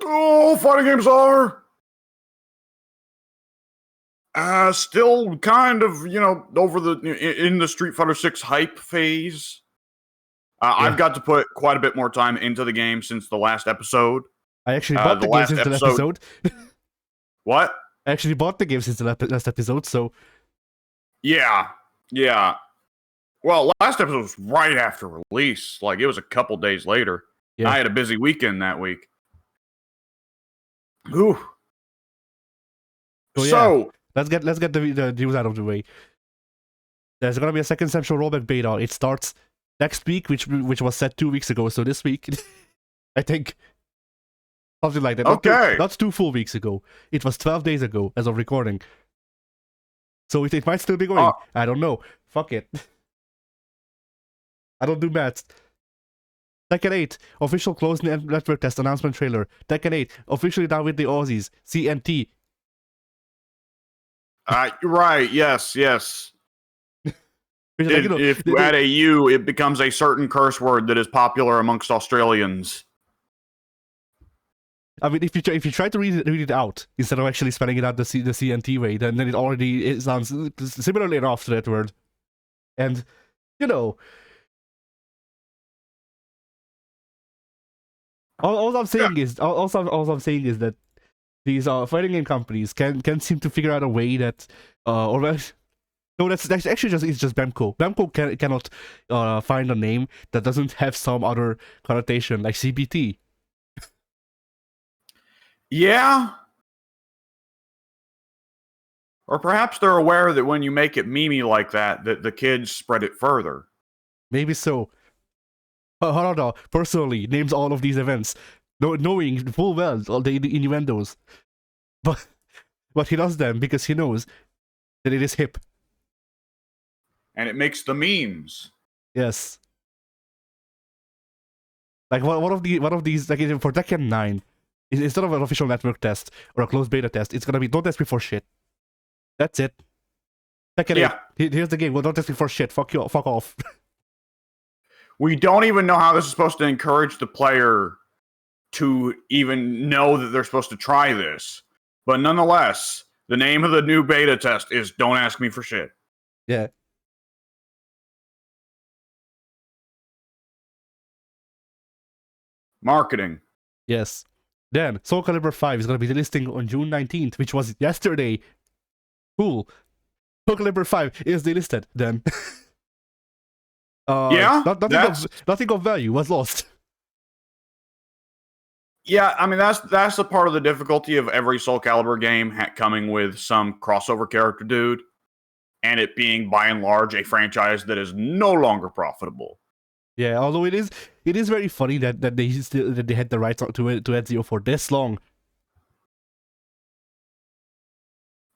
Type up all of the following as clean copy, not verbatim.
Oh, fighting games are still kind of, over in the Street Fighter 6 hype phase. Yeah. I've got to put quite a bit more time into the game since the last episode. I actually bought the game since the last episode. What? I actually bought the game since the last episode, so... Yeah. Well, last episode was right after release. Like, it was a couple days later. Yeah. I had a busy weekend that week. Ooh. So let's get the news out of the way. There's gonna be a second Central Rollback beta. It starts next week, which was set 2 weeks ago. So this week, I think something like that. Okay. Not 2 full weeks ago. It was 12 days ago as of recording. So it might still be going. I don't know. Fuck it. I don't do maths. Tekken 8 official closed network test announcement trailer. Tekken 8 officially down with the Aussies. CNT. Right. Yes. If you add a U, it becomes a certain curse word that is popular amongst Australians. I mean, if you try to read it out instead of actually spelling it out the CNT way, then it already sounds similarly enough to that word. And all I'm saying is that these fighting game companies can seem to figure out a way that that's actually just Bemco. Bemco cannot find a name that doesn't have some other connotation like CBT. Yeah. Or perhaps they're aware that when you make it memey like that the kids spread it further. Maybe so. Harada personally names all of these events, knowing full well all the innuendos. But he does them because he knows that it is hip. And it makes the memes. Yes. Like one of these, like for Tekken 9, instead of an official network test or a closed beta test, it's gonna be don't test me for shit. That's it. Tekken 8. Here's the game. Well, don't test me for shit. Fuck off. We don't even know how this is supposed to encourage the player to even know that they're supposed to try this. But nonetheless, the name of the new beta test is Don't Ask Me for Shit. Yeah. Marketing. Yes. Then, Soul Calibur 5 is going to be listing on June 19th, which was yesterday. Cool. Soul Calibur 5 is delisted then. Nothing of value was lost. Yeah, I mean, that's the part of the difficulty of every Soul Calibur game coming with some crossover character dude, and it being, by and large, a franchise that is no longer profitable. Yeah, although it is very funny that they had the rights to Ezio for this long.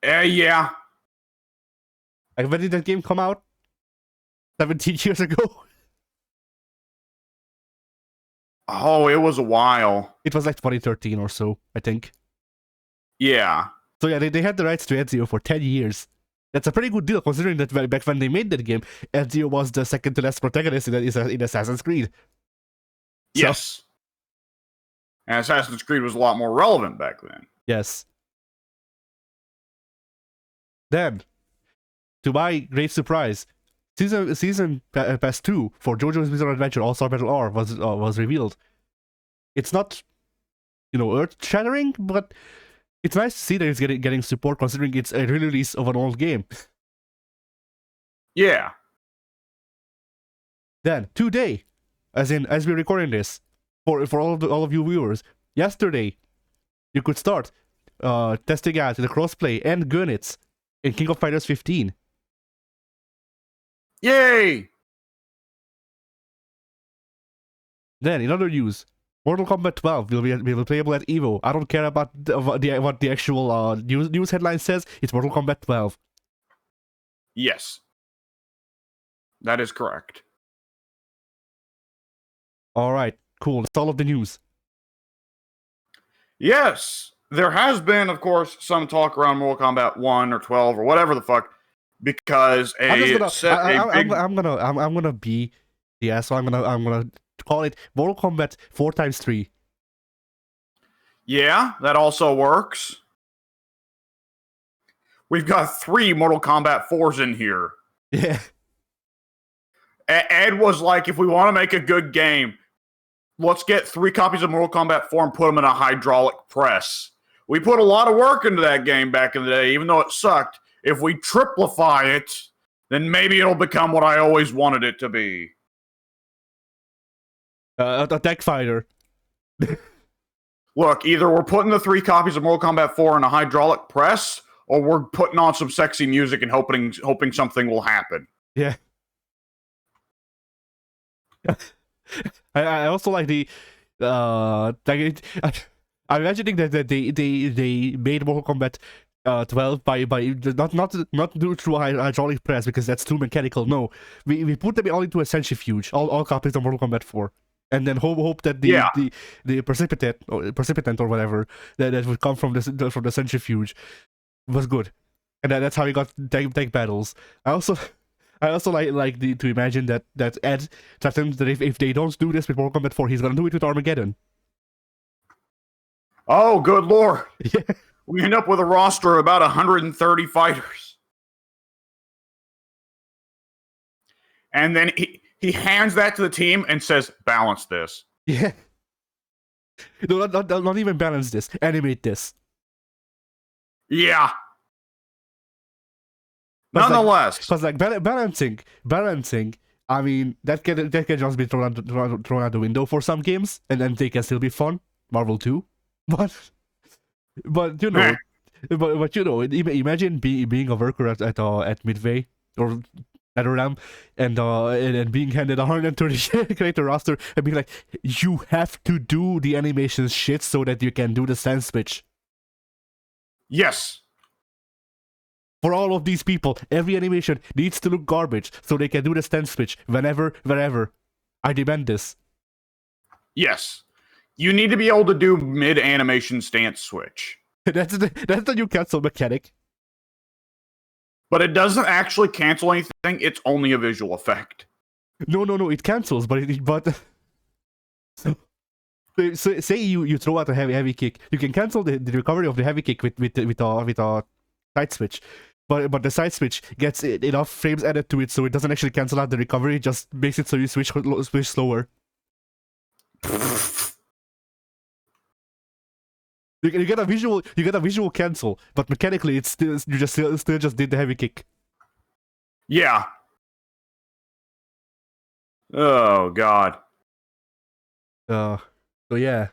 Yeah. Like, when did that game come out? 17 years ago? Oh, it was a while. It was like 2013 or so, I think. Yeah. So yeah, they had the rights to Ezio for 10 years. That's a pretty good deal, considering that back when they made that game, Ezio was the second to last protagonist in Assassin's Creed. Yes. And Assassin's Creed was a lot more relevant back then. Yes. Then, to my great surprise, Season Pass 2 for JoJo's Bizarre Adventure All-Star Battle R was revealed. It's not, earth-shattering, but it's nice to see that it's getting support, considering it's a re-release of an old game. Yeah. Then, today, as we're recording this, for all of you viewers, yesterday, you could start testing out the crossplay and Gunits in King of Fighters 15. Yay! Then, in other news, Mortal Kombat 12 will be playable at EVO. I don't care about what the actual news headline says. It's Mortal Kombat 12. Yes. That is correct. Alright, cool. That's all of the news. Yes! There has been, of course, some talk around Mortal Kombat 1 or 12 or whatever the fuck, because I'm gonna be the asshole. I'm gonna call it Mortal Kombat 4x3. Yeah, that also works. We've got 3 Mortal Kombat 4s in here. Yeah. Ed was like, if we want to make a good game, let's get 3 copies of Mortal Kombat 4 and put them in a hydraulic press. We put a lot of work into that game back in the day, even though it sucked. If we triplify it, then maybe it'll become what I always wanted it to be. A tech fighter. Look, either we're putting the 3 copies of Mortal Kombat 4 in a hydraulic press, or we're putting on some sexy music and hoping something will happen. Yeah. I also like the like I'm imagining that they made Mortal Kombat 12 by not do through a hydraulic press because that's too mechanical. No, we put them all into a centrifuge, all copies of Mortal Kombat 4, and then hope that the precipitant or whatever that would come from the centrifuge was good, and that's how we got tech battles. I also like to imagine that Ed threatens that if they don't do this with Mortal Kombat 4, he's gonna do it with Armageddon. Oh, good lord. Yeah. We end up with a roster of about 130 fighters. And then he hands that to the team and says, balance this. Yeah. No, not even balance this. Animate this. Yeah. Nonetheless. Because like balancing, I mean, that can just be thrown out the window for some games, and then they can still be fun. Marvel 2. But you know, but you know, imagine being a worker at Midway or NetherRealm and being handed a 130 character roster and being like, you have to do the animation shit so that you can do the sense switch. Yes. For all of these people, every animation needs to look garbage so they can do the stance switch whenever, wherever. I demand this. Yes. You need to be able to do mid-animation stance switch. That's the new cancel mechanic. But it doesn't actually cancel anything, it's only a visual effect. No, it cancels, but so say you throw out a heavy kick, you can cancel the recovery of the heavy kick with a side switch. But the side switch gets enough frames added to it so it doesn't actually cancel out the recovery, it just makes it so you switch slower. You get a visual cancel, but mechanically it's still just did the heavy kick. Yeah. Oh god. So yeah.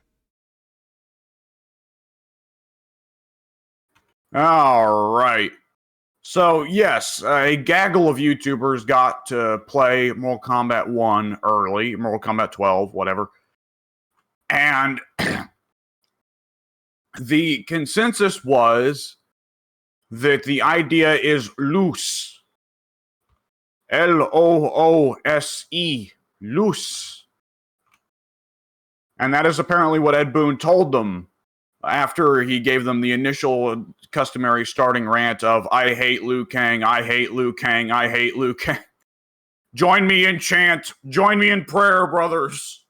All right. So yes, a gaggle of YouTubers got to play Mortal Kombat 1 early, Mortal Kombat 12, whatever. And the consensus was that the idea is loose. Loose. Loose. And that is apparently what Ed Boon told them after he gave them the initial customary starting rant of, I hate Liu Kang, I hate Liu Kang, I hate Liu Kang. Join me in chant. Join me in prayer, brothers.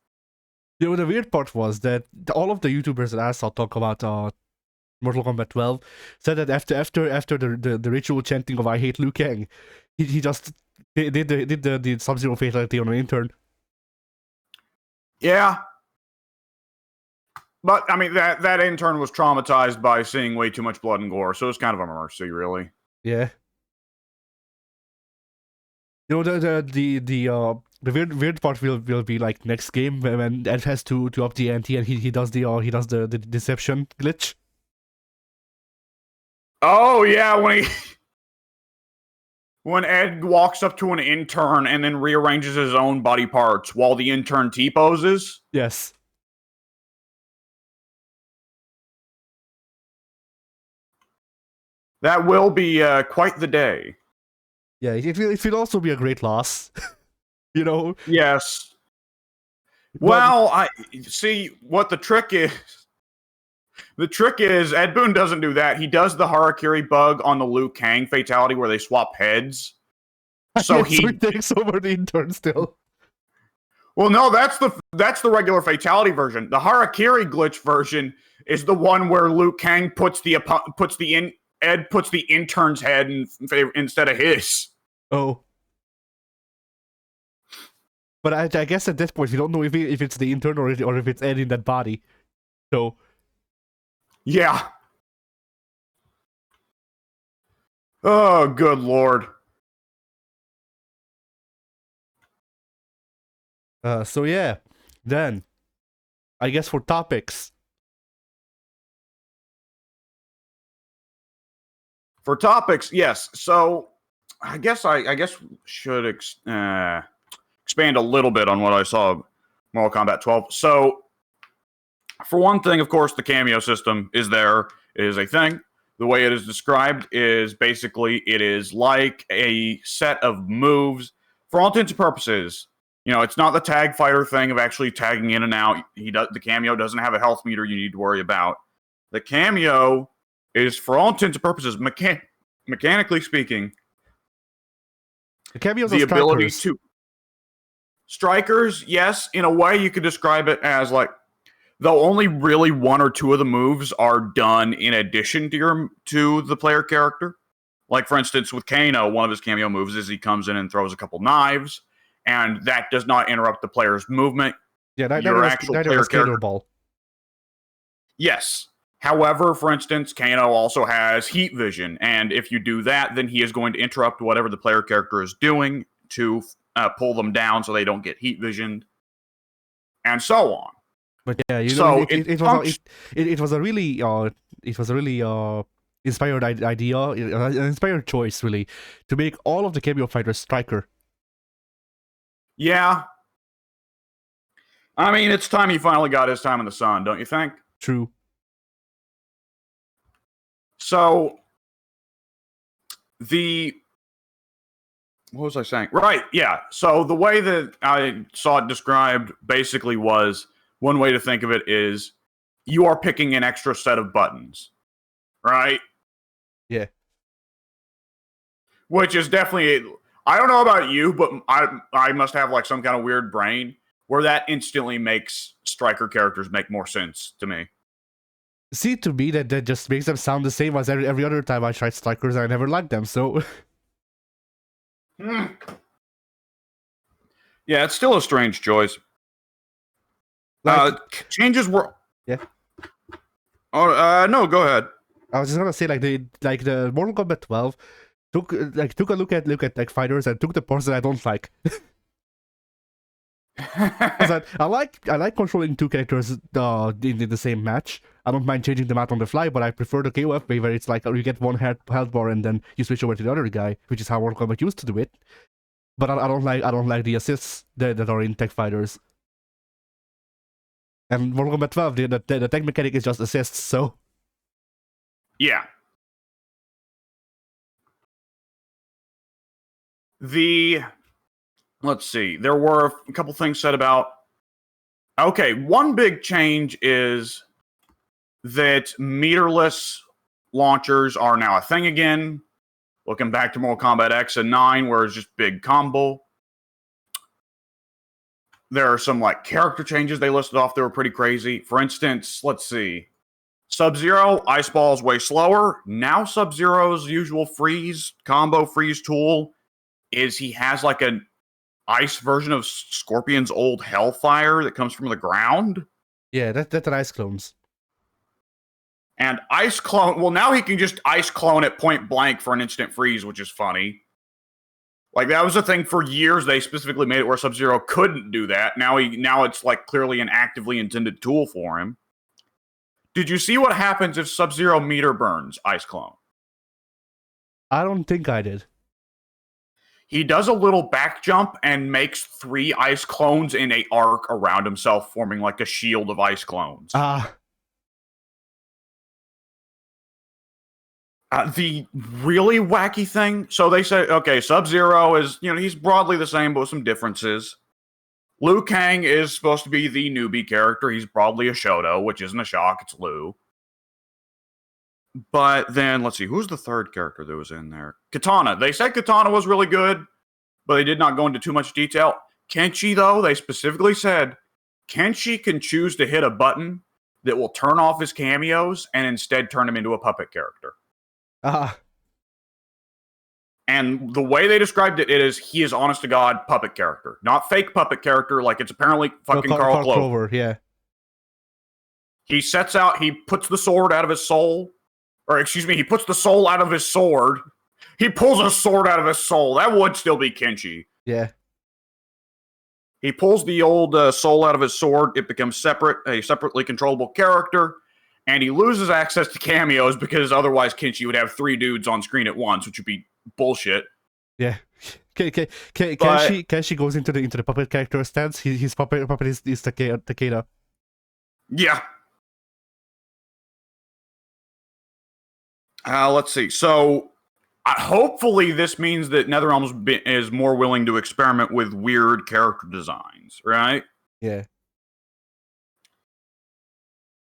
You know, the weird part was that all of the YouTubers that I saw talk about Mortal Kombat 12 said that after the ritual chanting of I hate Liu Kang, he just did the Sub-Zero fatality on an intern. Yeah. But, I mean, that intern was traumatized by seeing way too much blood and gore, so it's kind of a mercy, really. Yeah. You know, the weird part will be like next game when Ed has to up the ante and he does the deception glitch. Oh yeah, when Ed walks up to an intern and then rearranges his own body parts while the intern T-poses. Yes. That will be quite the day. Yeah, it will also be a great loss. You know? Yes. Well, I see what the trick is. The trick is Ed Boon doesn't do that. He does the Harakiri bug on the Liu Kang fatality where they swap heads. So he takes over the intern still. Well, no, that's the regular fatality version. The Harakiri glitch version is the one where Liu Kang puts the intern's head instead of his. Oh. But I guess at this point we don't know if it's the intern or if it's Ed in that body. So yeah. Oh, good lord. So yeah, then I guess for topics. For topics, yes. So I guess should expand a little bit on what I saw Mortal Kombat 12. So for one thing, of course, the cameo system is there. It is a thing. The way it is described is basically it is like a set of moves for all intents and purposes. You know, it's not the tag fighter thing of actually tagging in and out. The cameo doesn't have a health meter you need to worry about. The cameo is, for all intents and purposes, mechanically speaking, The cameos the are ability strikers. to strikers. Yes, in a way, you could describe it as like, though only really one or two of the moves are done in addition to the player character. Like, for instance, with Kano, one of his cameo moves is he comes in and throws a couple knives, and that does not interrupt the player's movement. Yeah, Your actual player character. Ball. Yes. However, for instance, Kano also has heat vision, and if you do that, then he is going to interrupt whatever the player character is doing to pull them down so they don't get heat visioned, and so on. But yeah, you So know, it was a really inspired idea, an inspired choice really, to make all of the cameo fighters striker. Yeah. I mean, it's time he finally got his time in the sun, don't you think? True. So, what was I saying? Right, yeah. So the way that I saw it described basically was, one way to think of it is, you are picking an extra set of buttons, right? Yeah. Which is definitely, I don't know about you, but I must have like some kind of weird brain where that instantly makes striker characters make more sense to me. See, to me, that just makes them sound the same as every other time I tried strikers. I never liked them, so. Yeah, it's still a strange choice. Changes were. Yeah. Oh, no, go ahead. I was just gonna say, the Mortal Kombat 12 took a look at like fighters and took the parts that I don't like. I like controlling two characters in the same match. I don't mind changing them out on the fly, but I prefer the KOF way where it's like you get one health bar and then you switch over to the other guy, which is how Mortal Kombat used to do it. But I don't like the assists that are in tech fighters. And Mortal Kombat 12, the tech mechanic is just assists, so. Yeah. Let's see. There were a couple things said about. Okay, one big change is that meterless launchers are now a thing again. Looking back to Mortal Kombat X and 9, where it's just big combo. There are some like character changes they listed off that were pretty crazy. For instance, let's see. Sub-Zero, Ice Ball is way slower. Now Sub-Zero's usual combo freeze tool is he has like an ice version of Scorpion's old Hellfire that comes from the ground. Yeah, that's an ice clones. And ice clone, well, now he can just ice clone at point blank for an instant freeze, which is funny. Like, that was a thing for years. They specifically made it where Sub-Zero couldn't do that. Now it's like clearly an actively intended tool for him. Did you see what happens if Sub-Zero meter burns ice clone? I don't think I did. He does a little back jump and makes 3 ice clones in a arc around himself, forming like a shield of ice clones. The really wacky thing, so they say, okay, Sub-Zero is, he's broadly the same, but with some differences. Liu Kang is supposed to be the newbie character. He's broadly a Shoto, which isn't a shock, it's Liu. But then, let's see, who's the third character that was in there? Kitana. They said Kitana was really good, but they did not go into too much detail. Kenshi, though, they specifically said Kenshi can choose to hit a button that will turn off his cameos and instead turn him into a puppet character. And the way they described it is he is honest to God puppet character, not fake puppet character like it's apparently fucking Carl Clover. Yeah. He sets out, he puts the sword out of his soul, or excuse me, he puts the soul out of his sword. He pulls a sword out of his soul. That would still be Kenshi. Yeah. He pulls the old soul out of his sword. It becomes a separately controllable character, and he loses access to cameos because otherwise Kenshi would have 3 dudes on screen at once, which would be bullshit. Yeah. Kenshi goes into the puppet character stance. His puppet is Takeda. Yeah. Let's see. So, hopefully this means that NetherRealm is more willing to experiment with weird character designs, right? Yeah.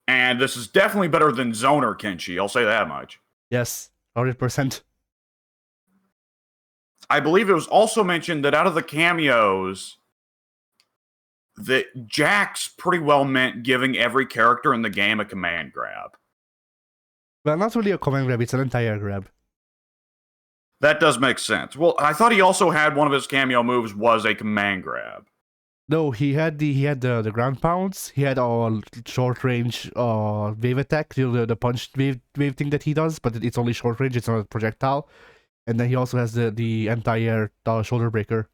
And this is definitely better than Zoner Kenshi, I'll say that much. Yes, 100%. I believe it was also mentioned that out of the cameos, that Jax pretty well meant giving every character in the game a command grab. Well, not really a command grab, it's an entire grab. That does make sense. Well, I thought he also had one of his cameo moves was a command grab. No, he had the ground pounds. He had a short range wave attack, the punch wave thing that he does, but it's only short range. It's not a projectile. And then he also has the entire shoulder breaker.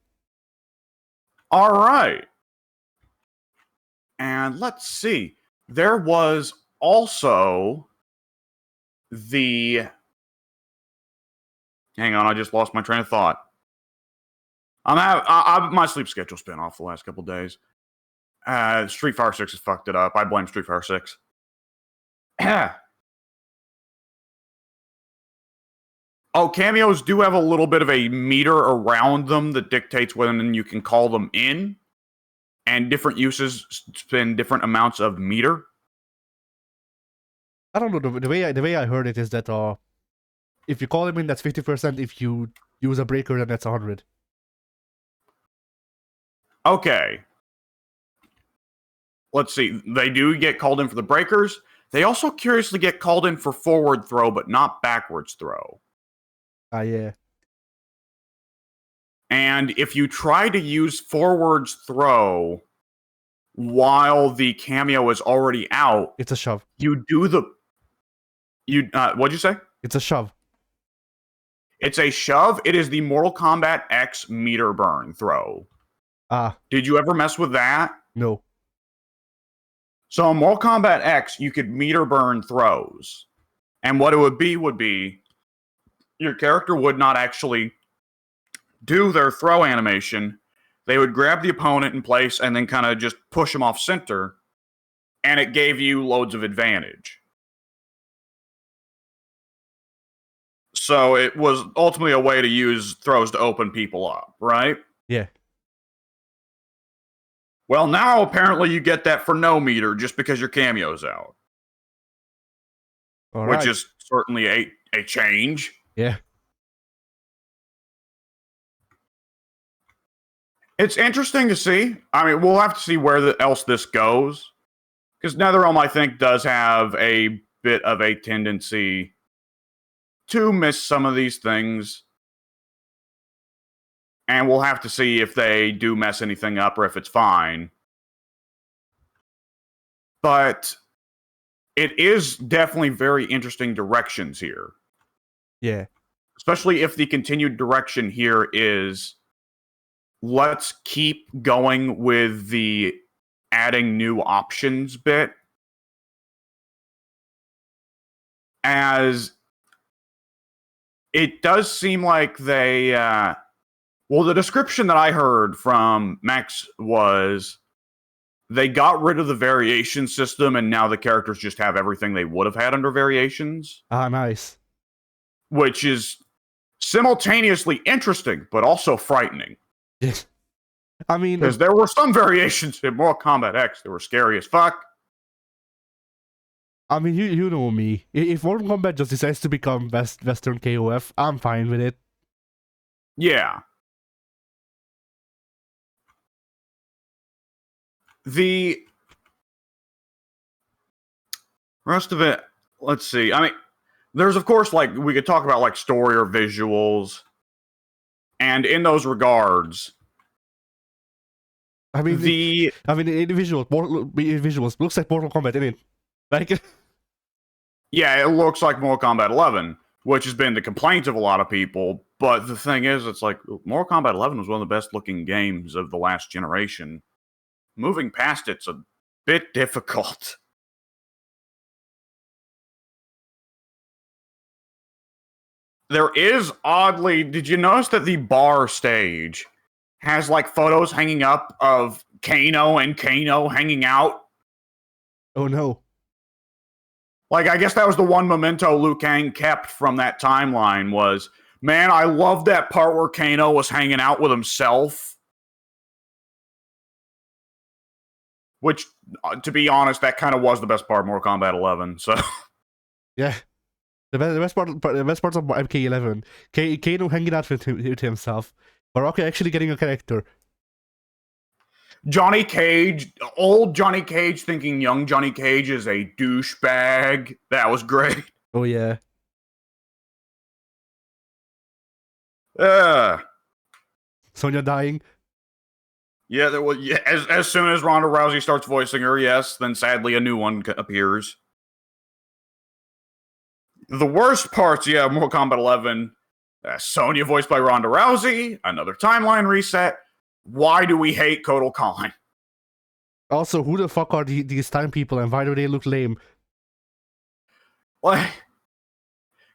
All right. And let's see. There was also the... Hang on, I just lost my train of thought. My sleep schedule's been off the last couple days. Street Fighter 6 has fucked it up. I blame Street Fighter 6. Oh, cameos do have a little bit of a meter around them that dictates when you can call them in. And different uses spend different amounts of meter. I don't know, the way I heard it is that if you call them in, that's 50%. If you use a breaker, then that's 100. Okay. Let's see. They do get called in for the breakers. They also curiously get called in for forward throw, but not backwards throw. Yeah. And if you try to use forwards throw while the cameo is already out, it's a shove. You do the... what'd you say? It's a shove. It's a shove. It is the Mortal Kombat X meter burn throw. Did you ever mess with that? No. So in Mortal Kombat X, you could meter burn throws. And what it would be your character would not actually do their throw animation. They would grab the opponent in place and then kind of just push them off center. And it gave you loads of advantage. So it was ultimately a way to use throws to open people up, right? Yeah. Well, now apparently you get that for no meter just because your cameo's out. Which is certainly a change. Yeah. It's interesting to see. I mean, we'll have to see where else this goes. Because NetherRealm, I think, does have a bit of a tendency to miss some of these things. And we'll have to see if they do mess anything up or if it's fine. But it is definitely very interesting directions here. Yeah. Especially if the continued direction here is, let's keep going with the adding new options bit. As it does seem like they... well, the description that I heard from Max was they got rid of the variation system and now the characters just have everything they would have had under variations. Nice. Which is simultaneously interesting, but also frightening. Yes. I mean... Because there were some variations in Mortal Kombat X that were scary as fuck. I mean, you know me. If Mortal Kombat just decides to become Western KOF, I'm fine with it. Yeah. Rest of it, let's see. I mean, there's of course like we could talk about like story or visuals, and in those regards, I mean, the in visuals looks like Mortal Kombat in it. Like, yeah, it looks like Mortal Kombat 11, which has been the complaint of a lot of people. But the thing is, it's like Mortal Kombat 11 was one of the best looking games of the last generation. Moving past it's a bit difficult. There is oddly, did you notice that the bar stage has like photos hanging up of Kano and Kano hanging out? oh no. Like, I guess that was the one memento Liu Kang kept from that timeline was, man, I love that part where Kano was hanging out with himself. Which, to be honest, that kind of was the best part of Mortal Kombat 11, so... Yeah. The best parts of MK11, Kano hanging out with himself, Baraka actually getting a character. Johnny Cage, old Johnny Cage thinking young Johnny Cage is a douchebag. That was great. Oh yeah. Sonya dying. Yeah, there was. Yeah, as soon as Ronda Rousey starts voicing her, yes, then sadly a new one appears. The worst parts, yeah, Mortal Kombat 11, Sonya voiced by Ronda Rousey, another timeline reset. Why do we hate Kotal Khan? Also, who the fuck are these time people and why do they look lame? Like,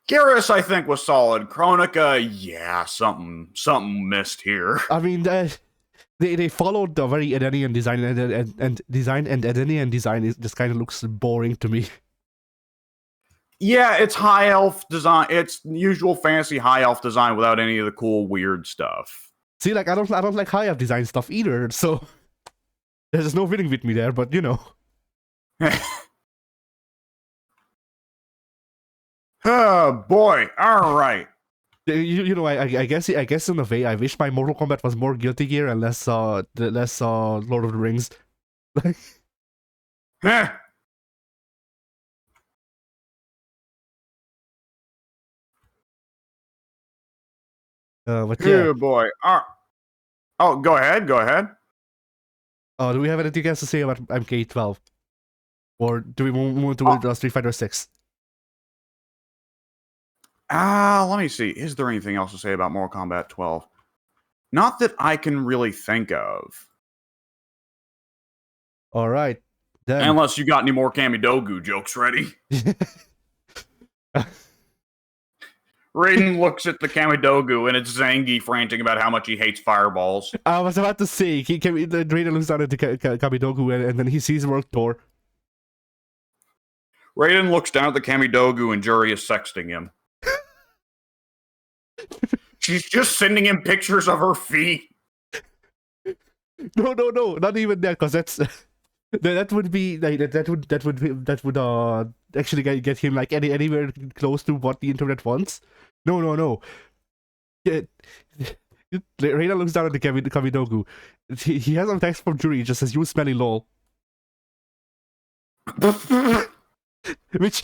Garrus, I think, was solid. Kronika, yeah, something missed here. I mean, they followed the very Edenian design and Edenian design just kind of looks boring to me. Yeah, it's high elf design. It's usual fantasy high elf design without any of the cool weird stuff. See, like I don't like high elf design stuff either. So there's no winning with me there. But you know. Oh boy! All right. You know, I guess in a way, I wish my Mortal Kombat was more Guilty Gear and less Lord of the Rings. But yeah. Good boy. Oh, go ahead. Oh, do we have anything else to say about MK12? Or do we move to Street Fighter 6? Let me see. Is there anything else to say about Mortal Kombat 12? Not that I can really think of. All right. Then. Unless you got any more Kamidogu jokes ready. Raiden looks at the Kamidogu and it's Zangief ranting about how much he hates fireballs. I was about to say, Raiden looks down at the Kamidogu and then he sees World Tour. Raiden looks down at the Kamidogu and Juri is sexting him. She's just sending him pictures of her feet. No, not even that, because that would be like that would actually get him like anywhere close to what the internet wants. No. Yeah, Reina looks down at the Kamidogu. He has a text from Juri. It just says, "You smelly lol." which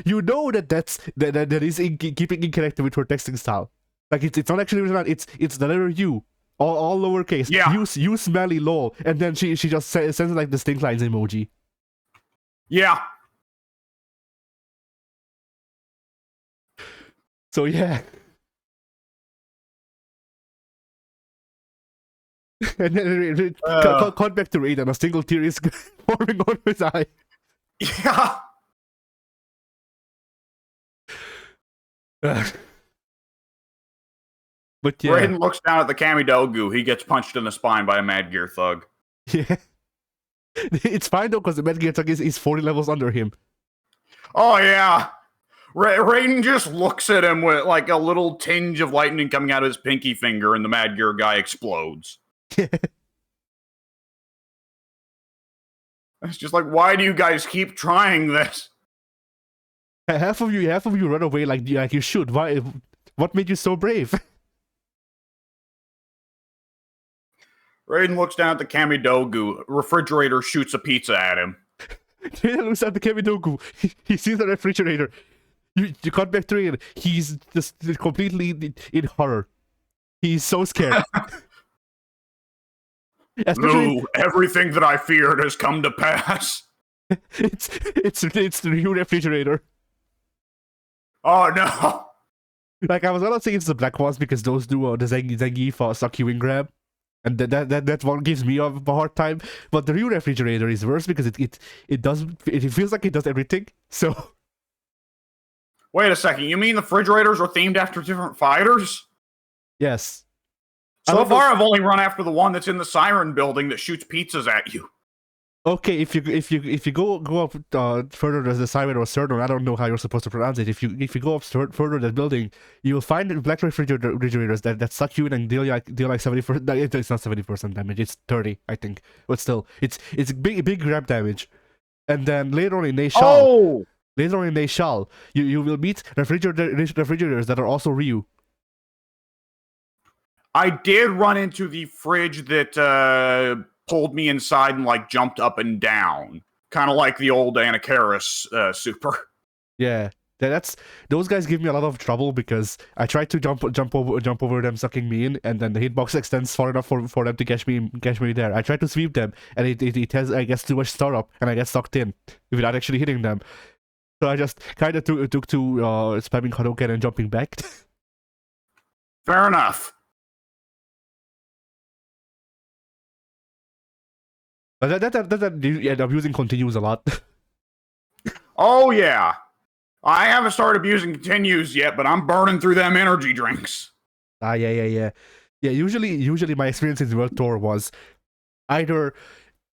you know that is keeping in character with her texting style. Like it's not actually written out. It's the letter U, all lowercase. Yeah. You smelly lol, and then she just sends like the stink lines emoji. Yeah. So yeah. And then cut back to Raiden. A single tear is forming on his eye. Yeah. But yeah. Raiden looks down at the Kamidogu. He gets punched in the spine by a Mad Gear thug. Yeah. It's fine though, because the Mad Gear thug is 40 levels under him. Oh yeah. Raiden just looks at him with like a little tinge of lightning coming out of his pinky finger, and the Mad Gear guy explodes. Yeah. It's just like, why do you guys keep trying this? Half of you run away like you should. Why? What made you so brave? Raiden looks down at the Kamidogu. Refrigerator shoots a pizza at him. Trainer looks at the Kamidogu. He sees the refrigerator. You cut back to it. He's just completely in horror. He's so scared. Especially, No, everything that I feared has come to pass. it's the new refrigerator. Oh no! Like I was gonna say it's the black ones because those do the Zengi for suck you in grab, and that one gives me a hard time. But the real refrigerator is worse because it feels like it does everything. So Wait a second. You mean the refrigerators are themed after different fighters? yes. So far, I've only run after the one that's in the Siren building that shoots pizzas at you. Okay, if you go up further, there's the Siren or Cerdon. I don't know how you're supposed to pronounce it. If you go up further that building, you will find black refrigerators that suck you in and deal like 70%. It's not 70% damage. It's 30, I think. But still, it's big grab damage. And then later on in Nashal, you will meet refrigerators that are also Ryu. I did run into the fridge that pulled me inside and like jumped up and down, kind of like the old Anacharis super. Yeah, those guys give me a lot of trouble because I try to jump over them sucking me in, and then the hitbox extends far enough for them to catch me there. I try to sweep them, and it has, I guess, too much startup, and I get sucked in without actually hitting them. So I just kind of took to spamming Hadouken and jumping back. Fair enough. But that you end up using continues a lot. Oh yeah. I haven't started abusing continues yet, but I'm burning through them energy drinks. Yeah. Usually my experience in World Tour was either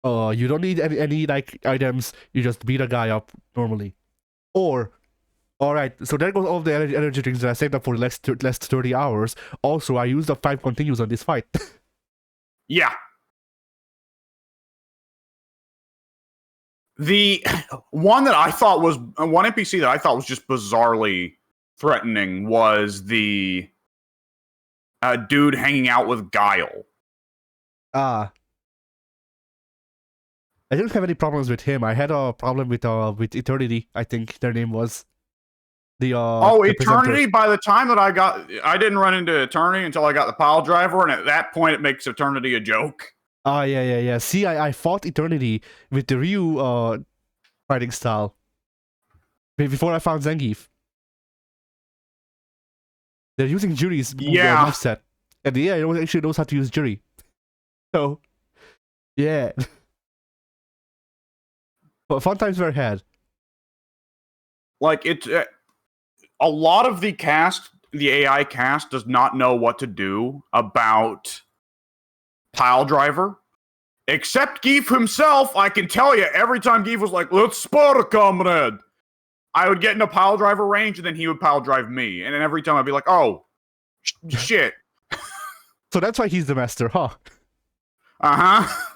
you don't need any like items, you just beat a guy up normally, or alright, so there goes all the energy drinks that I saved up for the last 30 hours. Also, I used up 5 continues on this fight. Yeah. The one that I thought was one NPC that I thought was just bizarrely threatening was the dude hanging out with Guile. I didn't have any problems with him. I had a problem with Eternity, I think their name was. The Eternity, presenter. by the time that I didn't run into Eternity until I got the pile driver, and at that point it makes Eternity a joke. Yeah. See, I fought Eternity with the Ryu fighting style before I found Zangief. They're using Juri's move set, and the AI actually knows how to use Juri. So, yeah. But fun times were had. Like it's a lot of the AI cast does not know what to do about pile driver, except Geef himself. I can tell you, every time Geef was like, "Let's spot a comrade," I would get in a pile driver range, and then he would pile drive me, and then every time I'd be like, "Oh, shit." So that's why he's the master, huh? Uh-huh.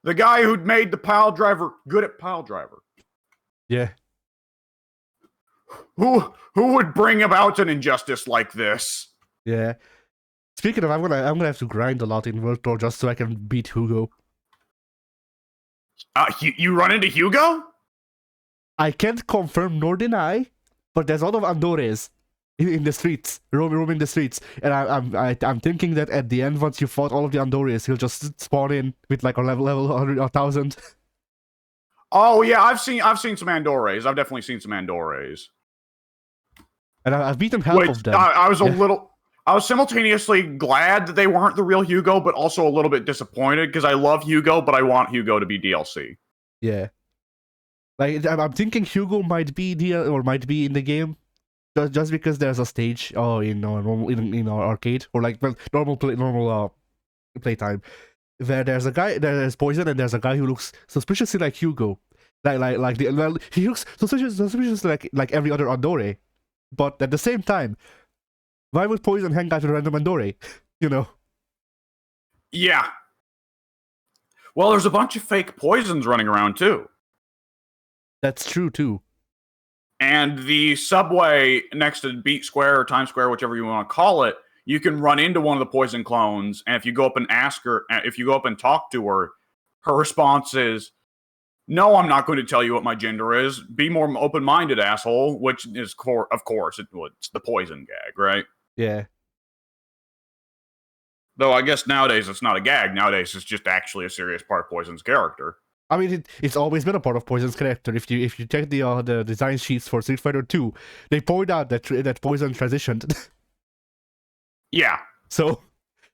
The guy who'd made the pile driver good at pile driver. Yeah. Who would bring about an injustice like this? Yeah. Speaking of, I'm gonna have to grind a lot in World Tour just so I can beat Hugo. You run into Hugo? I can't confirm nor deny, but there's a lot of Andores in the streets, roaming the streets, and I'm thinking that at the end, once you fought all of the Andores, he'll just spawn in with like a level 100 or 1000. Oh yeah, I've seen some Andores. I've definitely seen some Andores. And I've beaten half of them. I was simultaneously glad that they weren't the real Hugo, but also a little bit disappointed because I love Hugo, but I want Hugo to be DLC. Yeah. Like I'm thinking Hugo might be might be in the game, just because there's a stage in our arcade or like normal playtime where there's Poison and there's a guy who looks suspiciously like Hugo, he looks suspiciously like every other Andore, but at the same time, why would Poison hang out with a random Andore? You know? Yeah. Well, there's a bunch of fake Poisons running around too. That's true too. And the subway next to Beat Square or Times Square, whichever you want to call it, you can run into one of the Poison clones, and if you go up and ask her, if you go up and talk to her, her response is, No, I'm not going to tell you what my gender is. Be more open-minded, asshole. Which is, of course, it's the poison gag, right? Yeah. Though I guess nowadays it's not a gag. Nowadays it's just actually a serious part of Poison's character. I mean, it's always been a part of Poison's character. If you check the design sheets for Street Fighter 2, they point out that Poison transitioned. Yeah. So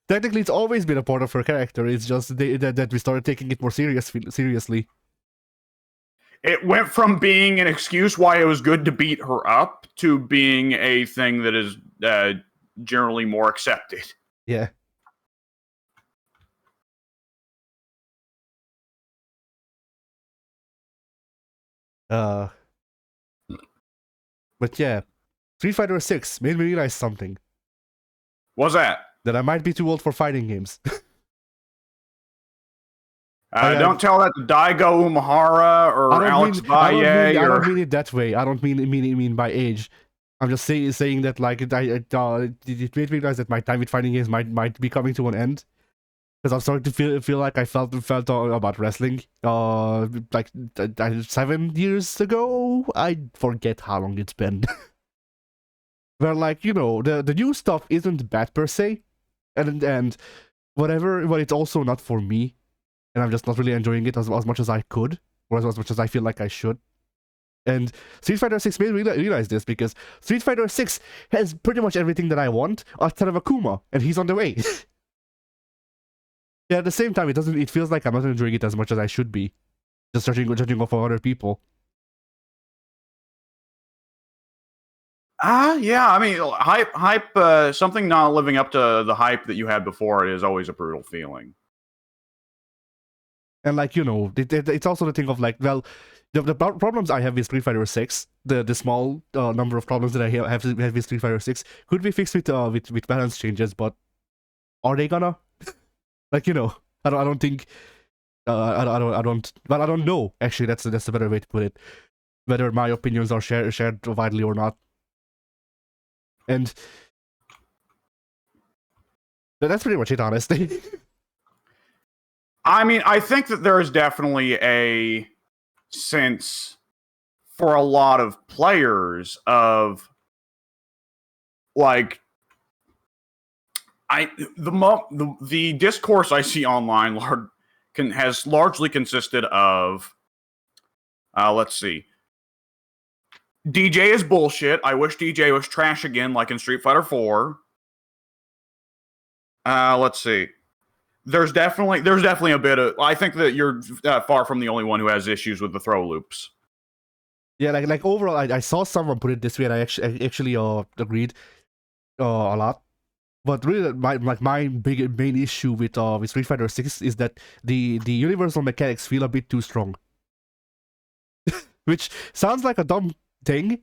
technically, it's always been a part of her character. It's just that we started taking it more seriously. It went from being an excuse why it was good to beat her up to being a thing that is generally more accepted. Yeah. But yeah, Street Fighter 6 made me realize something. What's that? That I might be too old for fighting games. Don't tell that to Daigo Umehara or Alex Valle. I don't mean it that way. I don't mean by age. I'm just saying that like it made me realize that my time with fighting games might be coming to an end. Because I'm starting to feel like I felt about wrestling like 7 years ago. I forget how long it's been. Where like, you know, the new stuff isn't bad per se, and whatever, but it's also not for me, and I'm just not really enjoying it as much as I could, or as much as I feel like I should. And Street Fighter 6 made me realize this, because Street Fighter 6 has pretty much everything that I want outside of Akuma, and he's on the way. Yeah, at the same time, it feels like I'm not enjoying it as much as I should be. Just judging off of other people. Yeah, I mean, hype, something not living up to the hype that you had before it is always a brutal feeling. And like, you know, it's also the thing of like, well, the problems I have with Street Fighter 6, the small number of problems that I have with Street Fighter 6 could be fixed with balance changes, but are they gonna? Like, you know, I don't think, I don't know. Actually, that's a better way to put it. Whether my opinions are shared widely or not. And that's pretty much it, honestly. I mean, I think that there is definitely a sense for a lot of players of like the discourse I see online has largely consisted of let's see. DJ is bullshit. I wish DJ was trash again, like in Street Fighter 4. Let's see. There's definitely a bit of. I think that you're far from the only one who has issues with the throw loops. Yeah, like overall, I saw someone put it this way, and I actually agreed a lot. But really, my main issue with Street Fighter 6 is that the universal mechanics feel a bit too strong. Which sounds like a dumb thing,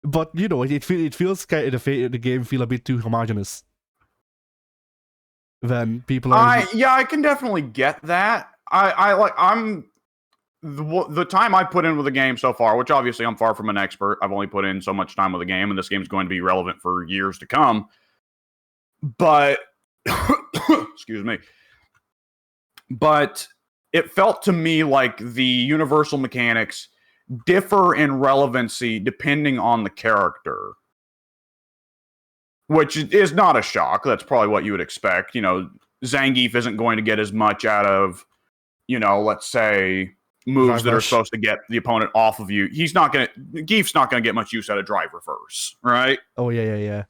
but you know, it feels kind of the game feel a bit too homogeneous. When people are I can definitely get that. I'm the time I put in with the game so far, which obviously I'm far from an expert. I've only put in so much time with the game, and this game's going to be relevant for years to come. But excuse me. But it felt to me like the universal mechanics differ in relevancy depending on the character. Which is not a shock. That's probably what you would expect. You know, Zangief isn't going to get as much out of, you know, let's say, moves that are supposed to get the opponent off of you. Geef's not going to get much use out of drive reverse, right? Oh, yeah.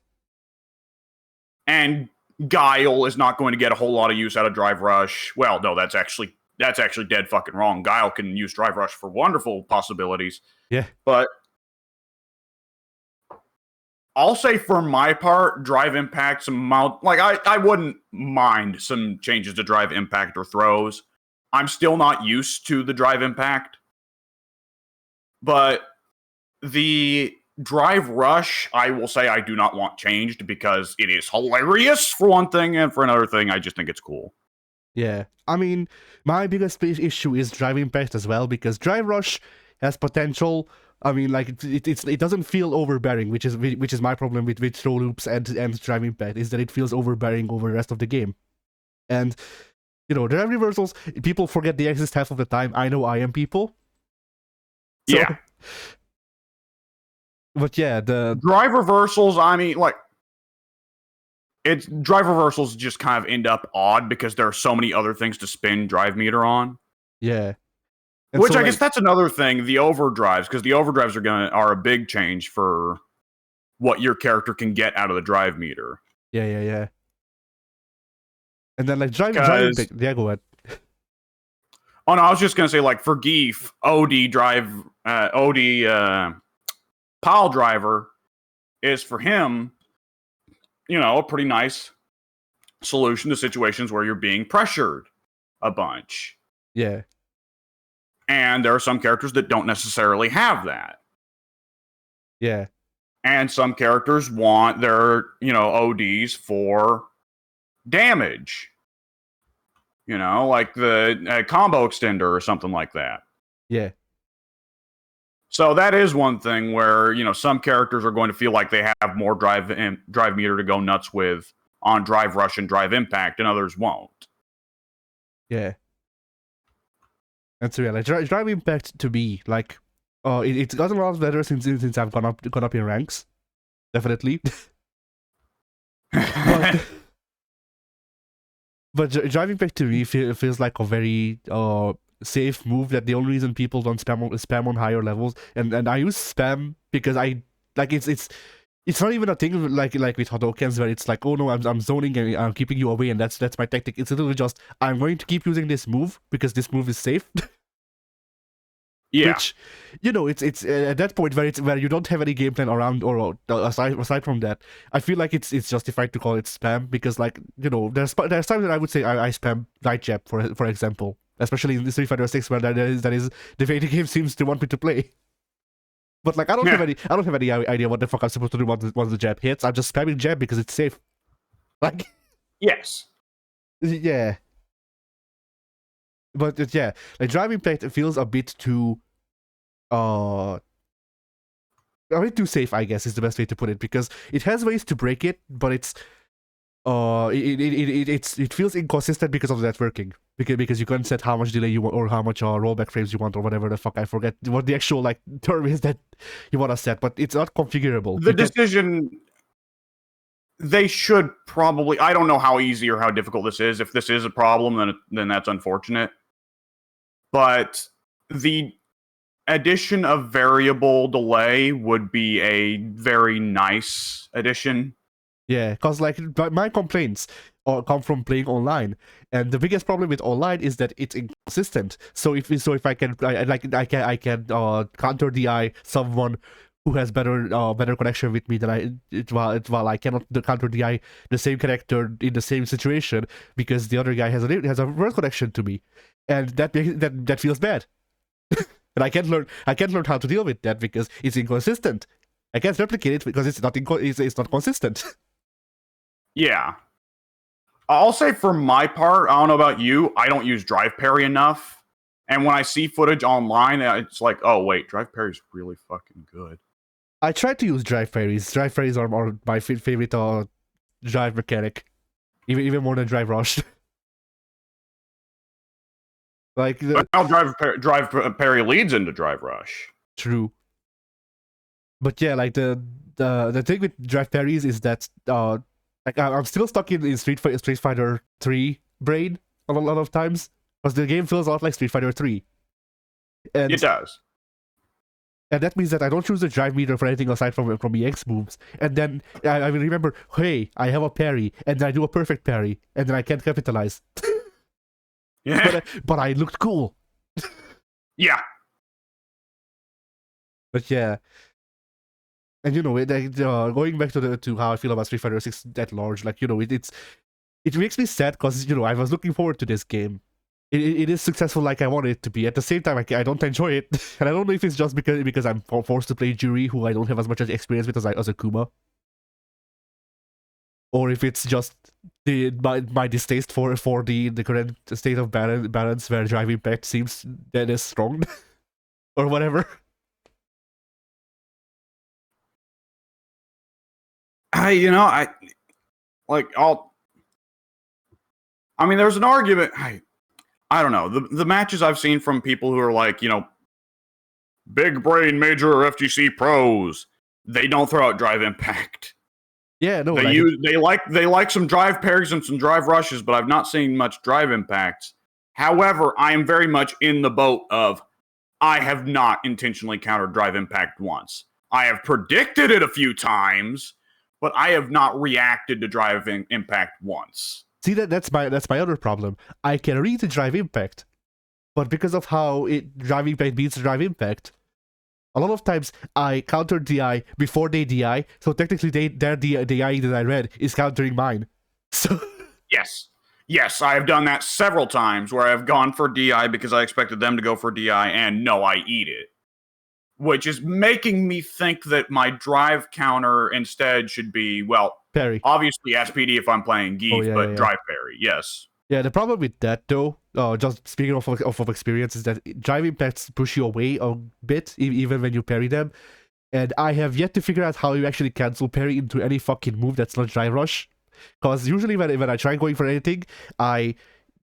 And Guile is not going to get a whole lot of use out of drive rush. Well, no, that's actually dead fucking wrong. Guile can use drive rush for wonderful possibilities. Yeah. But I'll say for my part, drive impact, I wouldn't mind some changes to drive impact or throws. I'm still not used to the drive impact. But the drive rush, I will say I do not want changed because it is hilarious for one thing, and for another thing, I just think it's cool. Yeah. I mean, my biggest issue is drive impact as well, because drive rush has potential. I mean, like it doesn't feel overbearing, which is my problem with throw loops and drive impact, is that it feels overbearing over the rest of the game. And drive reversals, people forget they exist half of the time. I know I am people. So, Yeah. But yeah, the Drive reversals, I mean, like, it's drive reversals just kind of end up odd because there are so many other things to spin drive meter on. yeah. And Which so, I guess that's another thing, the overdrives, because the overdrives are a big change for what your character can get out of the drive meter. yeah. And then like driving Because big. Yeah, go ahead. oh no, I was just gonna say like for Geef, OD pile driver is for him, a pretty nice solution to situations where you're being pressured a bunch. Yeah. And there are some characters that don't necessarily have that. Yeah. And some characters want their, ODs for damage. Like the combo extender or something like that. Yeah. So that is one thing where, some characters are going to feel like they have more drive meter to go nuts with on drive rush and drive impact, and others won't. Yeah. And so yeah, like drive impact to me, like, it's gotten a lot better since I've gone up in ranks, definitely. But drive impact to me feels like a very safe move. That the only reason people don't spam on higher levels, and I use spam because I like it's not even a thing like with Hadokens where it's like, oh no, I'm zoning and I'm keeping you away, and that's my tactic. It's literally just, I'm going to keep using this move because this move is safe. Yeah. Which, it's at that point where you don't have any game plan around or aside from that, I feel like it's justified to call it spam because, like, there's times that I would say I spam right jab for example, especially in Street Fighter 6 where that is the way the game seems to want me to play. But like I don't have any idea what the fuck I'm supposed to do once the jab hits. I'm just spamming jab because it's safe. Like, yes. Yeah. But yeah, like drive impact feels a bit too a bit too safe, I guess, is the best way to put it, because it has ways to break it, but it's it feels inconsistent because of the networking. Because you can't set how much delay you want or how much rollback frames you want or whatever the fuck, I forget what the actual like term is that you want to set, but it's not configurable. The decision they should probably, I don't know how easy or how difficult this is. If this is a problem, then that's unfortunate. But the addition of variable delay would be a very nice addition. Yeah, because like my complaints come from playing online, and the biggest problem with online is that it's inconsistent. So if I can counter DI someone who has better connection with me than while I cannot counter DI the same character in the same situation because the other guy has a worse connection to me, and that feels bad. And I can't learn how to deal with that because it's inconsistent. I can't replicate it because it's not consistent. Yeah. I'll say for my part, I don't know about you, I don't use drive parry enough. And when I see footage online, it's like, oh wait, drive parry's really fucking good. I tried to use drive parries. Drive parries are my favorite drive mechanic, even more than drive rush. Like now, drive parry leads into drive rush. True. But yeah, like the thing with drive parries is that like I'm still stuck in Street Fighter 3 brain a lot of times because the game feels a lot like Street Fighter 3. And it does. And that means that I don't choose the drive meter for anything aside from EX moves. And then I will remember, hey, I have a parry, and then I do a perfect parry, and then I can't capitalize. Yeah. But I looked cool. Yeah. But yeah. And going back to how I feel about Street Fighter 6 at large, like, it makes me sad because, I was looking forward to this game. It is successful like I wanted it to be. At the same time, I don't enjoy it. And I don't know if it's just because I'm forced to play Juri, who I don't have as much experience with as Akuma. Or if it's just my distaste for the current state of balance where drive impact seems that is strong. Or whatever. I'll I mean, there's an argument. I don't know. The matches I've seen from people who are like, big brain major FGC pros, they don't throw out drive impact. Yeah, no. They like some drive parries and some drive rushes, but I've not seen much drive impacts. However, I am very much in the boat of I have not intentionally countered drive impact once. I have predicted it a few times, but I have not reacted to drive impact once. See, that's my other problem. I can read the drive impact, but because of how drive impact beats drive impact, a lot of times I counter DI before they DI, so technically their DI that I read is countering mine. So Yes, I have done that several times where I have gone for DI because I expected them to go for DI, and no, I eat it. Which is making me think that my drive counter instead should be, parry. Obviously SPD if I'm playing Geef, but drive parry, yes. Yeah, the problem with that though, just speaking of experience, is that drive impacts push you away a bit, even when you parry them. And I have yet to figure out how you actually cancel parry into any fucking move that's not drive rush. Because usually when I try going for anything, I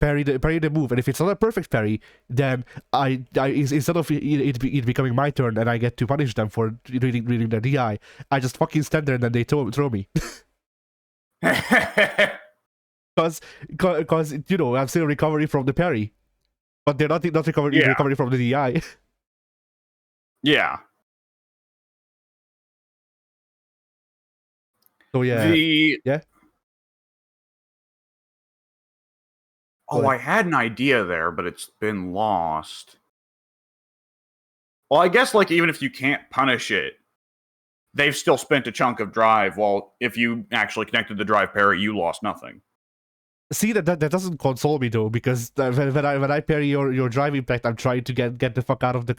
parry the move, and if it's not a perfect parry, then I instead of it becoming my turn and I get to punish them for reading their DI, I just fucking stand there and then they throw me. Because I'm still recovering from the parry, but they're not recovering from the DI. Yeah. So yeah. Oh, I had an idea there, but it's been lost. Well, I guess even if you can't punish it, they've still spent a chunk of drive. Well, if you actually connected the drive parry, you lost nothing. See, that doesn't console me though, because when I parry your drive impact, I'm trying to get the fuck out of the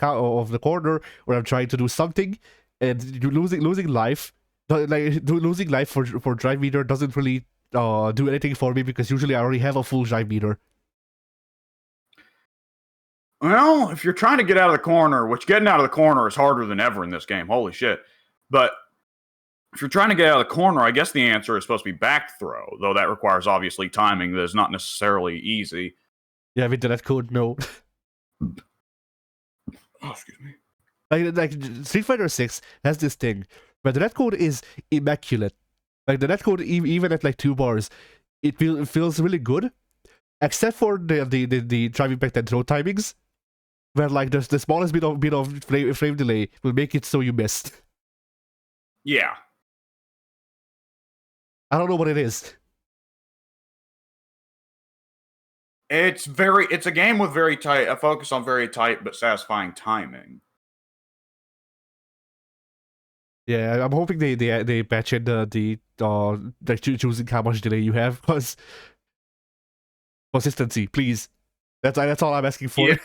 corner, or I'm trying to do something, and you losing life. Losing life for drive meter doesn't really do anything for me, because usually I already have a full drive meter. Well, if you're trying to get out of the corner, which getting out of the corner is harder than ever in this game, holy shit. But if you're trying to get out of the corner, I guess the answer is supposed to be back throw, though that requires obviously timing that is not necessarily easy. Yeah, with the netcode, no. Oh, excuse me. Like Street Fighter 6 has this thing, but the netcode is immaculate. Like the netcode, even at 2 bars, it feels really good, except for the drive impact and throw timings, where the smallest bit of frame delay will make it so you missed. Yeah. I don't know what it is. It's a game with a focus on very tight but satisfying timing. Yeah, I'm hoping they patch in the choosing how much delay you have, because consistency, please. That's all I'm asking for. Yeah.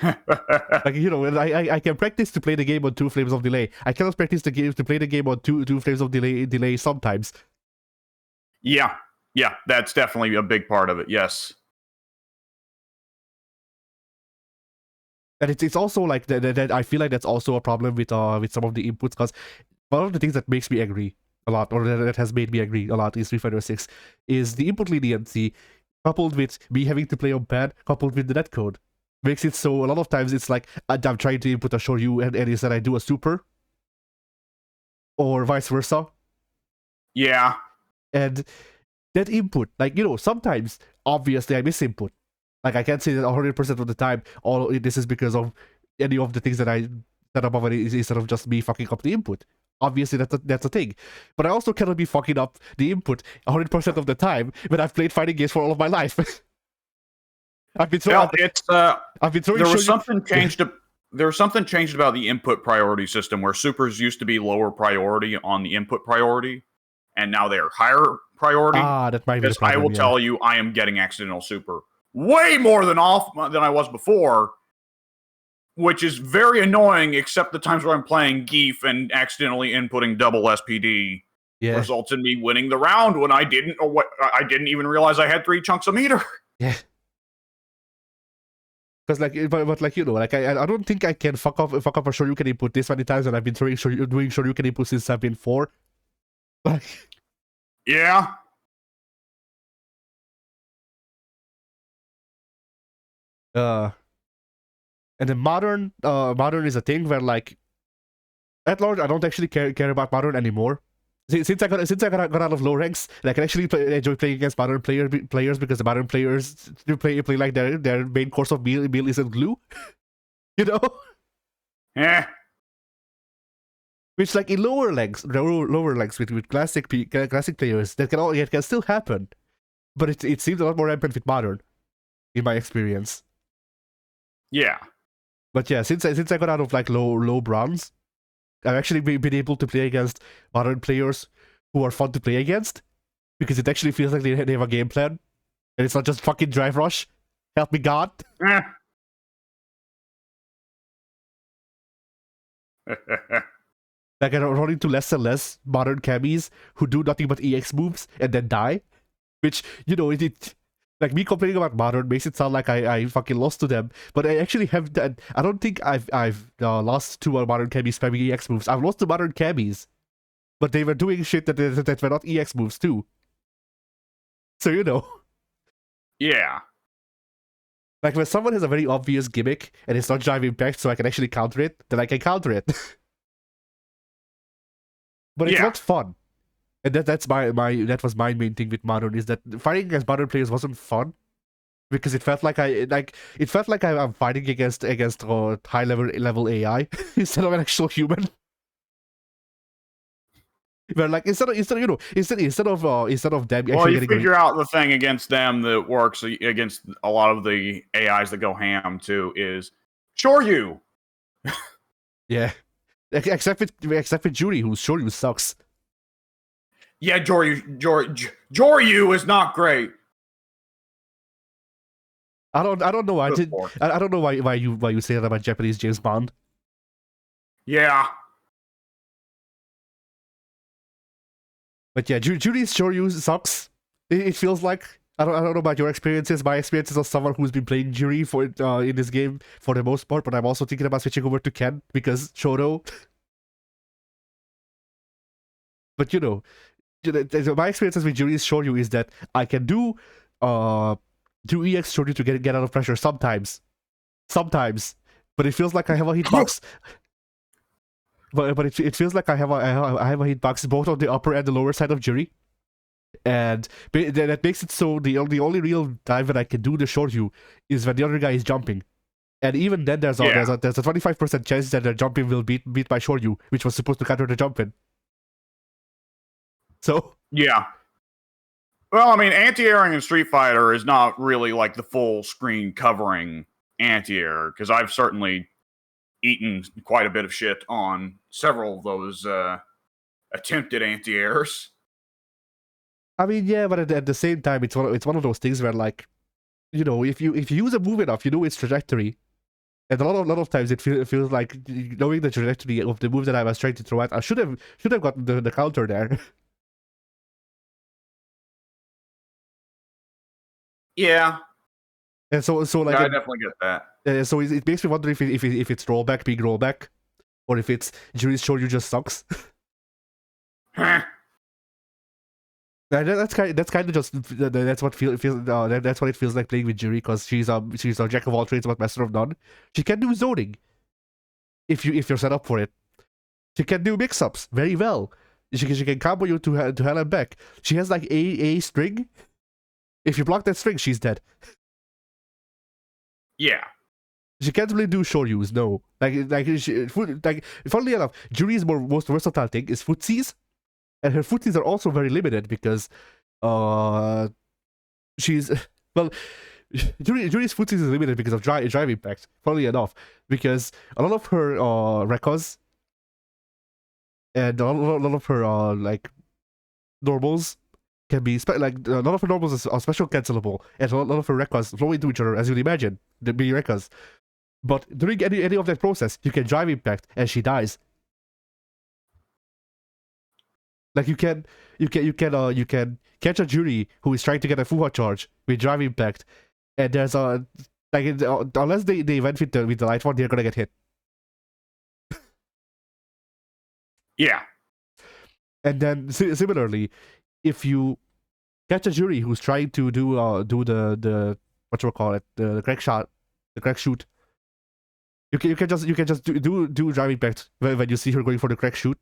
I can practice to play the game on 2 frames of delay. I cannot practice to play the game on two frames of delay sometimes. Yeah, that's definitely a big part of it. Yes. And it's also that I feel like that's also a problem with some of the inputs, because one of the things that makes me angry a lot, or that has made me angry a lot in Street Fighter 6, is the input leniency coupled with me having to play on pad, coupled with the netcode. Makes it so a lot of times it's like I'm trying to input a Shoryu and instead I do a super, or vice versa. Yeah. And that input, sometimes obviously I miss input. I can't say that 100% of the time all this is because of any of the things that I set up already instead of just me fucking up the input. Obviously that's a thing. But I also cannot be fucking up the input 100% of the time when I've played fighting games for all of my life. I've been throwing. There was something changed. There was something changed about the input priority system, where supers used to be lower priority on the input priority, and now they are higher priority. That might be the problem, I will tell you, I am getting accidental super way more than I was before, which is very annoying. Except the times where I'm playing Geef and accidentally inputting double SPD results in me winning the round when I didn't even realize I had 3 chunks of meter. Yeah. Because I don't think I can fuck up a Shoryuken input this many times, and I've been doing Shoryuken input since I've been 4. Yeah. And then modern is a thing where like at large I don't actually care about modern anymore. Since I got out of low ranks, and I can actually enjoy playing against modern players because the modern players play like their main course of meal isn't glue, you know. Eh. Which like in lower ranks with classic players that can still happen, but it seems a lot more rampant with modern, in my experience. Yeah. But yeah, since I got out of like low bronze, I've actually been able to play against modern players who are fun to play against, because it actually feels like they have a game plan, and it's not just fucking drive rush. Help me God. Eh. Like I'm running to less and less modern camis who do nothing but EX moves and then die, which it like me complaining about modern makes it sound like I fucking lost to them, but I actually have that. I don't think I've lost to a modern camis spamming EX moves. I've lost to modern camis, but they were doing shit that were not EX moves too. So Yeah. like when someone has a very obvious gimmick and it's not driving back, so I can actually counter it, then I can counter it. But it's not fun. And that was my main thing with modern, is that fighting against modern players wasn't fun, because it felt like I'm fighting against high level AI instead of an actual human. Where like instead of them actually you figure out the thing against them that works against a lot of the AIs that go ham too is Shoryu. Yeah. Except with Judy, who's Shoryu sucks. Yeah, Joryu is not great. I don't know. I don't know why you say that about Japanese James Bond. Yeah. But yeah, Judy's Shoryu sucks. It feels like, I don't know about your experiences. My experiences as someone who's been playing Judy for in this game for the most part, but I'm also thinking about switching over to Ken because Shoto. But my experiences with Judy's Shoryu is that I can do EX Shoryu to get out of pressure sometimes, but it feels like I have a hitbox. But it feels like I have a hitbox both on the upper and the lower side of Jury, and that makes it so the only real time that I can do the Shoryu is when the other guy is jumping, and even then there's a 25% chance that the jumping will beat my Shoryu, which was supposed to counter the jumping. So yeah. Well, I mean, anti-airing in Street Fighter is not really like the full screen covering anti-air, because I've certainly eaten quite a bit of shit on several of those attempted anti-airs. I mean, yeah, but at the same time, it's one of those things where, like, if you use a move enough, you know its trajectory, and a lot of times it feels like knowing the trajectory of the move that I was trying to throw at, I should have gotten the counter there. Yeah. And so like I definitely get that. So it makes me wonder if it's rollback being rollback, or if it's Jury's Shoryu just sucks. That's kind of just that's what that's what it feels like playing with Jury, because she's a jack of all trades but master of none. She can do zoning if you're set up for it. She can do mix-ups very well. She can combo you to hell and back. She has like a string. If you block that string, she's dead. Yeah. She can't really do Shoryus, no. Funnily enough, Jury's most versatile thing is footsies, and her footsies are also very limited because, she's Jury's footsies is limited because of drive impact. Funnily enough, because a lot of her recos and a lot of her like normals can be a lot of her normals are special cancelable, and a lot of her recos flow into each other, as you'd imagine. The big recos. But during any of that process, you can drive impact, and she dies. Like you can catch a Jury who is trying to get a Fuha charge with drive impact, and there's a unless they event with the light one, they're gonna get hit. Yeah. And then similarly, if you catch a Jury who's trying to do the the crack shot the crack shoot. You can just do driving back when you see her going for the crack shoot,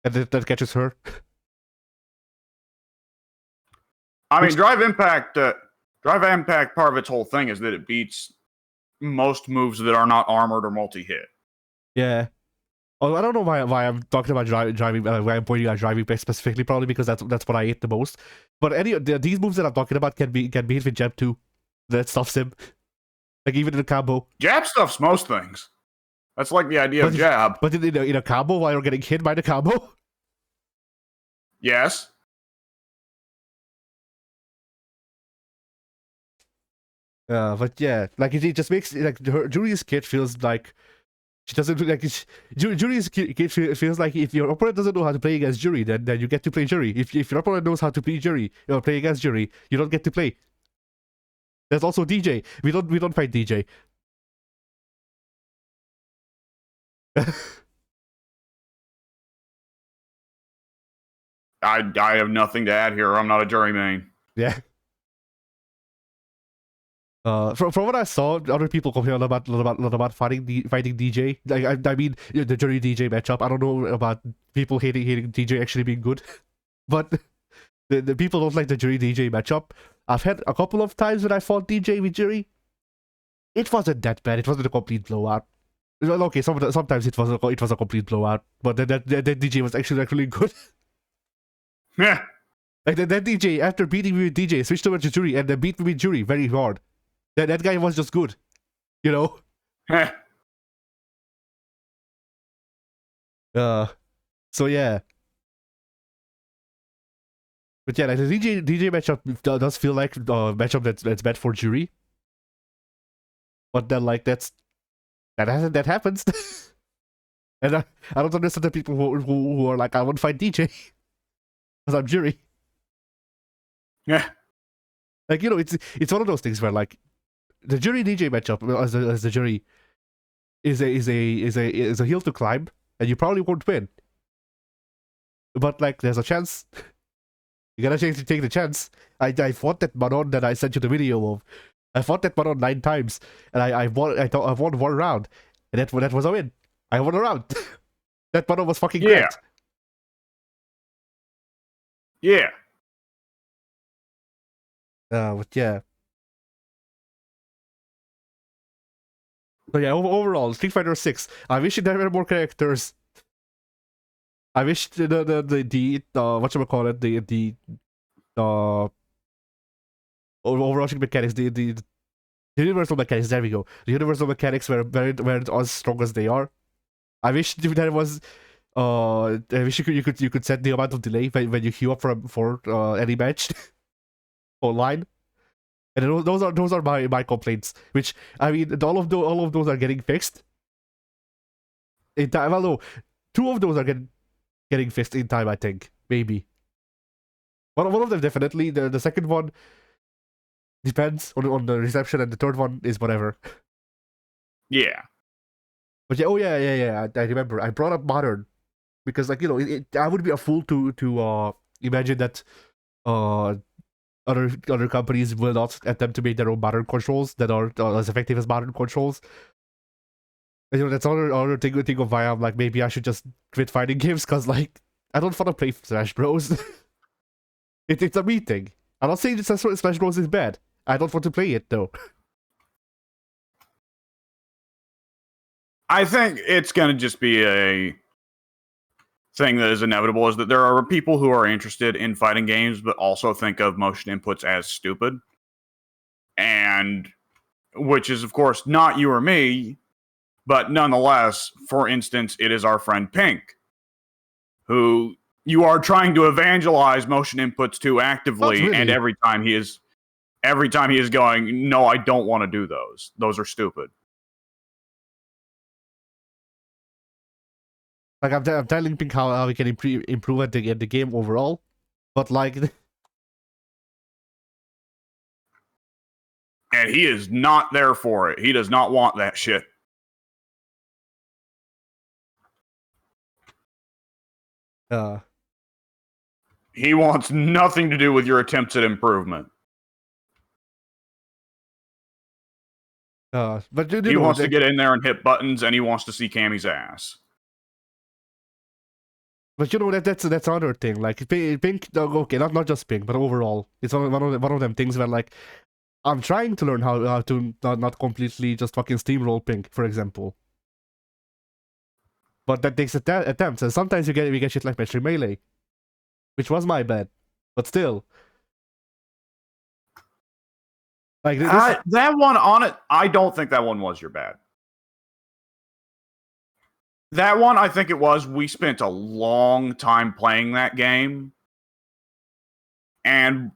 and that catches her. I mean, Drive Impact. Drive Impact. Part of its whole thing is that it beats most moves that are not armored or multi-hit. Yeah. Oh, I don't know why I'm talking about driving. Why I'm pointing out driving back specifically. Probably because that's what I hate the most. But these moves that I'm talking about can be hit with jab too. That stuffs him. Like even in a combo. Jab stuffs most things. That's like the idea of jab. But in a combo while you're getting hit by the combo. Yes. But yeah, like it just makes like Jury's kit feels like she doesn't like Jury's kit feels like if your opponent doesn't know how to play against Jury, then you get to play Jury. If your opponent knows how to play Jury or play against Jury, you don't get to play. There's also DJ. We don't fight DJ. I have nothing to add here. I'm not a Jury main. Yeah. From what I saw, other people complain about fighting DJ. Like I mean, the Jury DJ matchup. I don't know about people hating DJ actually being good, but the people don't like the Jury DJ matchup. I've had a couple of times when I fought DJ with Jury. It wasn't that bad. It wasn't a complete blowout. Well, okay, sometimes it was a complete blowout, but then that DJ was actually like really good. Yeah. Like that DJ after beating me with DJ switched over to Jury and then beat me with Jury very hard. That guy was just good, you know. So yeah. But yeah, like the DJ matchup does feel like a matchup that's bad for Jury. But then like that happens. And I don't understand the people who are like, I won't fight DJ because I'm Jury. Yeah. Like, you know, it's one of those things where like the Jury DJ matchup as the Jury is a hill to climb, and you probably won't win. But like, there's a chance. You gotta take the chance. I fought that Manon that I sent you the video of. I fought that Manon 9 times, and I won 1 round, and that was a win. I won a round. That Manon was fucking great. Yeah. But yeah. So yeah, overall, Street Fighter 6. I wish there were more characters. I wish the whatchamacallit, the overarching mechanics, the universal mechanics, there we go. The universal mechanics weren't as strong as they are. I wish there was I wish you could set the amount of delay when you queue up for any match online. And those are my complaints. Which, I mean, all of those are getting fixed. In time, well, no, 2 of those are getting fixed in time. I think maybe one of them definitely. The second one depends on the reception, and the third one is whatever. Yeah. But yeah, I remember I brought up modern because, like, you know, I would be a fool to imagine that other companies will not attempt to make their own modern controls that are as effective as modern controls. And, you know, that's another thing of why I'm like, maybe I should just quit fighting games, because like I don't want to play Smash Bros. It's a me thing. I'm not saying Smash Bros is bad. I don't want to play it though. I think it's going to just be a thing that is inevitable, is that there are people who are interested in fighting games but also think of motion inputs as stupid. And which is, of course, not you or me, but nonetheless, for instance, it is our friend Pink, who you are trying to evangelize motion inputs to actively, really. And every time he is going, no, I don't want to do those. Those are stupid. Like, I'm telling Pink how we can improve at the game overall, but like, and he is not there for it. He does not want that shit. He wants nothing to do with your attempts at improvement. But He wants to get in there and hit buttons, and he wants to see Cammy's ass. But that's another thing. Like Pink, okay, not just Pink, but overall, it's one of them things where like I'm trying to learn how to not completely just fucking steamroll Pink, for example. But that takes attempts, and sometimes we get shit like Measuring Melee, which was my bad, but still. Like that one on it, I don't think that one was your bad. That one, I think it was. We spent a long time playing that game, and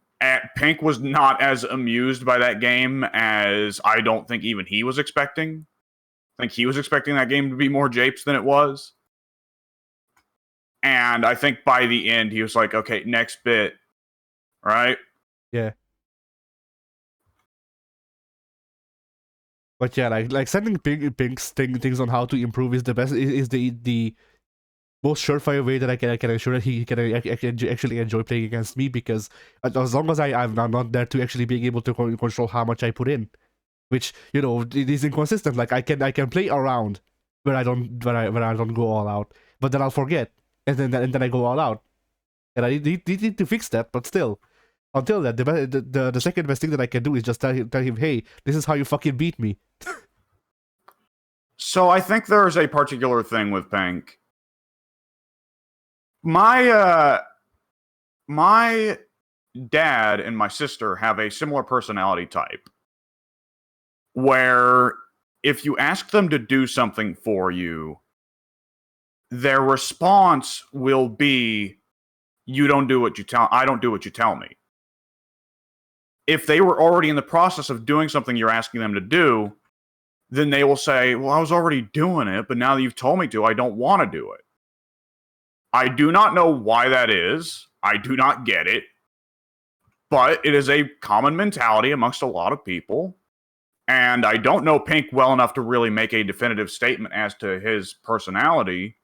Pink was not as amused by that game as I don't think even he was expecting. I think he was expecting that game to be more japes than it was. And I think by the end, he was like, okay, next bit, right? Yeah. But yeah, like sending Pink's things on how to improve is the best, is the most surefire way that I can ensure that he can actually enjoy playing against me, because as long as I'm not there to actually being able to control how much I put in, which it is inconsistent. Like I can play around where I don't go all out, but then I'll forget, and then I go all out, and I need to fix that. But still, until that, the second best thing that I can do is just tell him, hey, this is how you fucking beat me. So I think there's a particular thing with Pink. My dad and my sister have a similar personality type, where if you ask them to do something for you, their response will be, I don't do what you tell me. If they were already in the process of doing something you're asking them to do, then they will say, well, I was already doing it, but now that you've told me to, I don't want to do it. I do not know why that is. I do not get it. But it is a common mentality amongst a lot of people. And I don't know Pink well enough to really make a definitive statement as to his personality.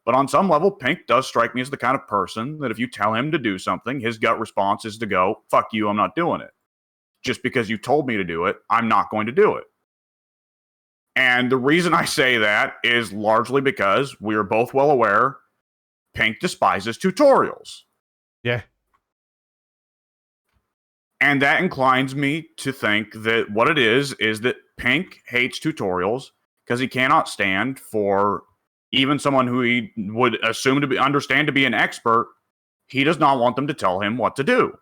But on some level, Pink does strike me as the kind of person that if you tell him to do something, his gut response is to go, fuck you, I'm not doing it. Just because you told me to do it, I'm not going to do it. And the reason I say that is largely because we are both well aware Pink despises tutorials. Yeah. And that inclines me to think that what it is that Pink hates tutorials because he cannot stand for even someone who he would assume to understand to be an expert. He does not want them to tell him what to do.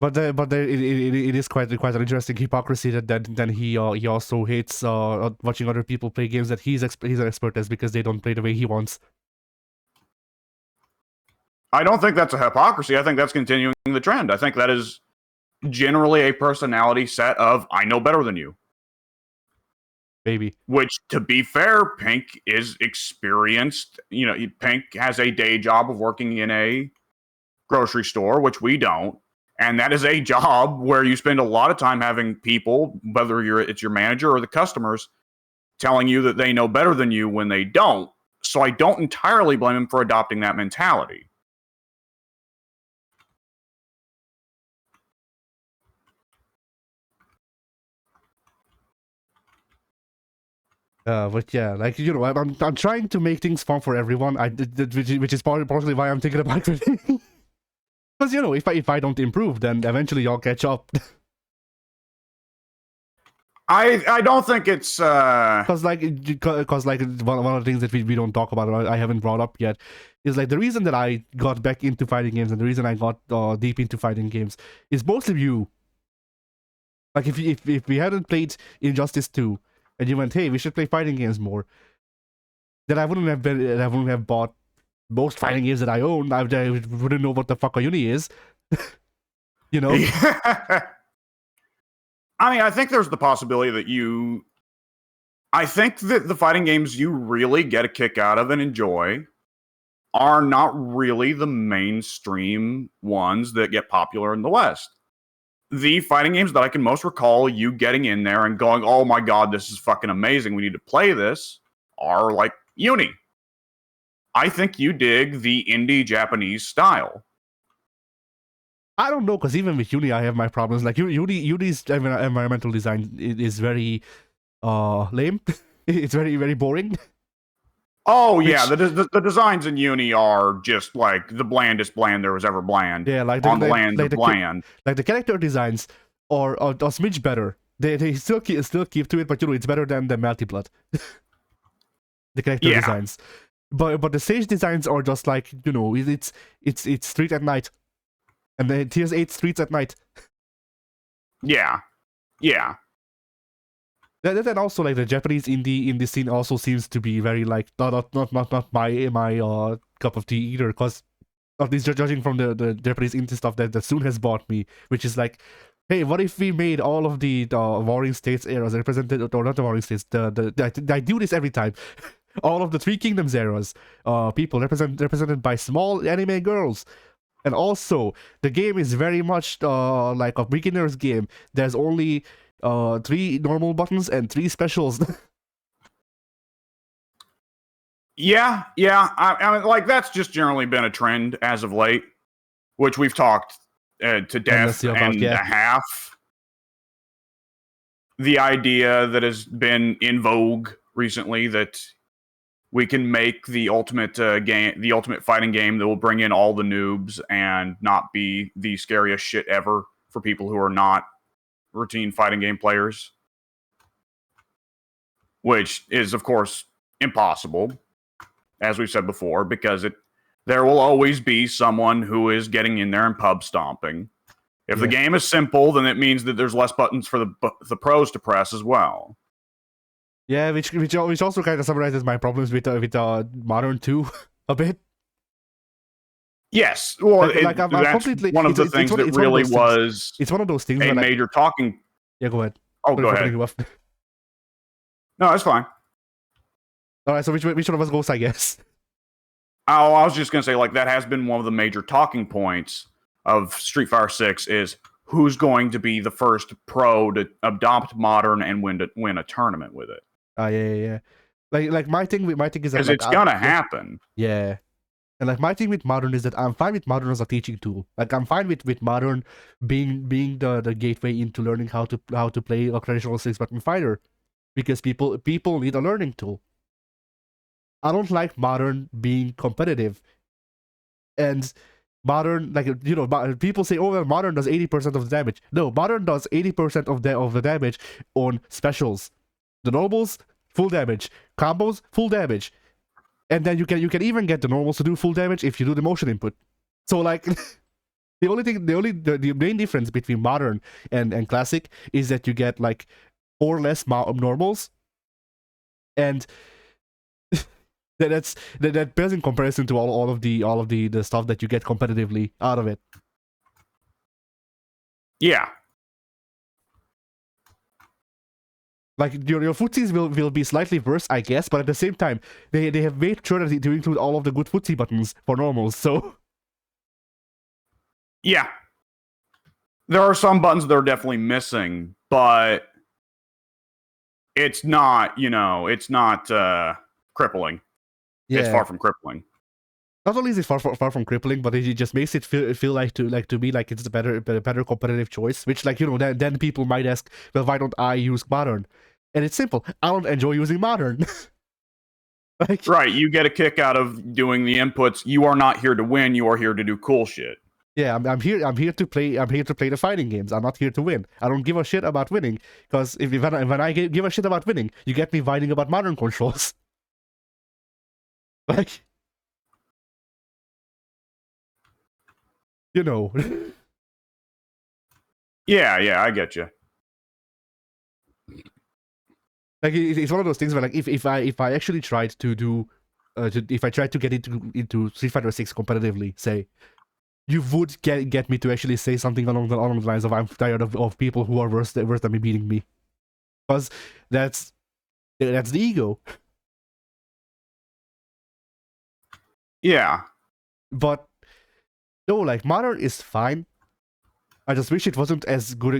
But it is quite an interesting hypocrisy that then he also hates watching other people play games that he's an expert at because they don't play the way he wants. I don't think that's a hypocrisy. I think that's continuing the trend. I think that is generally a personality set of I know better than you. Maybe. Which, to be fair, Pink is experienced. Pink has a day job of working in a grocery store, which we don't. And that is a job where you spend a lot of time having people, whether it's your manager or the customers, telling you that they know better than you when they don't. So I don't entirely blame him for adopting that mentality. But yeah, like I'm trying to make things fun for everyone. Which is partly why I'm thinking about it. Because if I don't improve, then eventually y'all catch up. I don't think it's because like one of the things that we don't talk about, or I haven't brought up yet, is like the reason that I got back into fighting games and the reason I got deep into fighting games is mostly you. Like if we hadn't played Injustice 2 and you went, hey, we should play fighting games more, then I wouldn't have bought most fighting games that I own. I wouldn't know what the fuck a uni is. I mean, I think there's the possibility that I think that the fighting games you really get a kick out of and enjoy are not really the mainstream ones that get popular in the West. The fighting games that I can most recall you getting in there and going, oh my god, this is fucking amazing, we need to play this, are like Uni. I think you dig the indie Japanese style. I don't know, because even with Uni, I have my problems. Like Uni's environmental design is very lame. It's very very boring. Oh yeah, the designs in Uni are just like the blandest bland there was ever bland. Yeah, like on the land of bland. Like the character designs are smidge better. They still keep to it, but it's better than the Melty Blood. The character designs, but the stage designs are just like it's street at night, and the Tier 8 streets at night. Yeah. Then also like the Japanese indie scene also seems to be very like not my cup of tea either, because at least judging from the Japanese indie stuff that Soon has bought me, which is like, hey, what if we made all of the Warring States eras represented, or not the Warring States, I do this every time. All of the Three Kingdoms eras, people represented by small anime girls. And also, the game is very much like a beginner's game. There's only 3 normal buttons and 3 specials. Yeah. I mean, like, that's just generally been a trend as of late, which we've talked to death and a half. The idea that has been in vogue recently that we can make the ultimate the ultimate fighting game that will bring in all the noobs and not be the scariest shit ever for people who are not routine fighting game players, which is of course impossible, as we've said before, because there will always be someone who is getting in there and pub stomping. If the game is simple, then it means that there's less buttons for the pros to press as well. Yeah, which also kind of summarizes my problems with Modern 2 a bit. Yes, well, like, that's one of the things that really was. It's one of those things. A major talking. Yeah, go ahead. Oh, go ahead. No, that's fine. All right, so which one of us goes, I guess? Oh, I was just gonna say, like, that has been one of the major talking points of Street Fighter 6 is who's going to be the first pro to adopt Modern and win a tournament with it. Yeah. Like my thing is that because it's gonna happen. Yeah. And like my thing with Modern is that I'm fine with Modern as a teaching tool. Like I'm fine with Modern being the gateway into learning how to play a traditional 6-button fighter, because people need a learning tool. I don't like Modern being competitive. And Modern, like, people say, oh well, Modern does 80% of the damage. No, Modern does 80% of the damage on specials. The normals, full damage. Combos, full damage. And then you can even get the normals to do full damage if you do the motion input. So like the main difference between Modern and Classic is that you get like 4 less normals, and that pales in comparison to all of the stuff that you get competitively out of it. Yeah. Like your footsies will be slightly worse, I guess, but at the same time, they have made sure that to include all of the good footsie buttons for normals. So yeah, there are some buttons that are definitely missing, but it's not crippling. Yeah. It's far from crippling. Not only is it far from crippling, but it just makes it feel like to me like it's a better competitive choice. Which, like, then people might ask, well, why don't I use Modern? And it's simple. I don't enjoy using Modern. Like, right, you get a kick out of doing the inputs. You are not here to win. You are here to do cool shit. Yeah, I'm here to play. I'm here to play the fighting games. I'm not here to win. I don't give a shit about winning, because when I give a shit about winning, you get me whining about Modern controls. Like, Yeah, I get you. Like, it's one of those things where, like, if I actually tried to do, if I tried to get into Street Fighter 6 competitively, say, you would get me to actually say something along the lines of, I'm tired of people who are worse than me beating me, because that's the ego. Yeah, but no, like, Modern is fine. I just wish it wasn't as good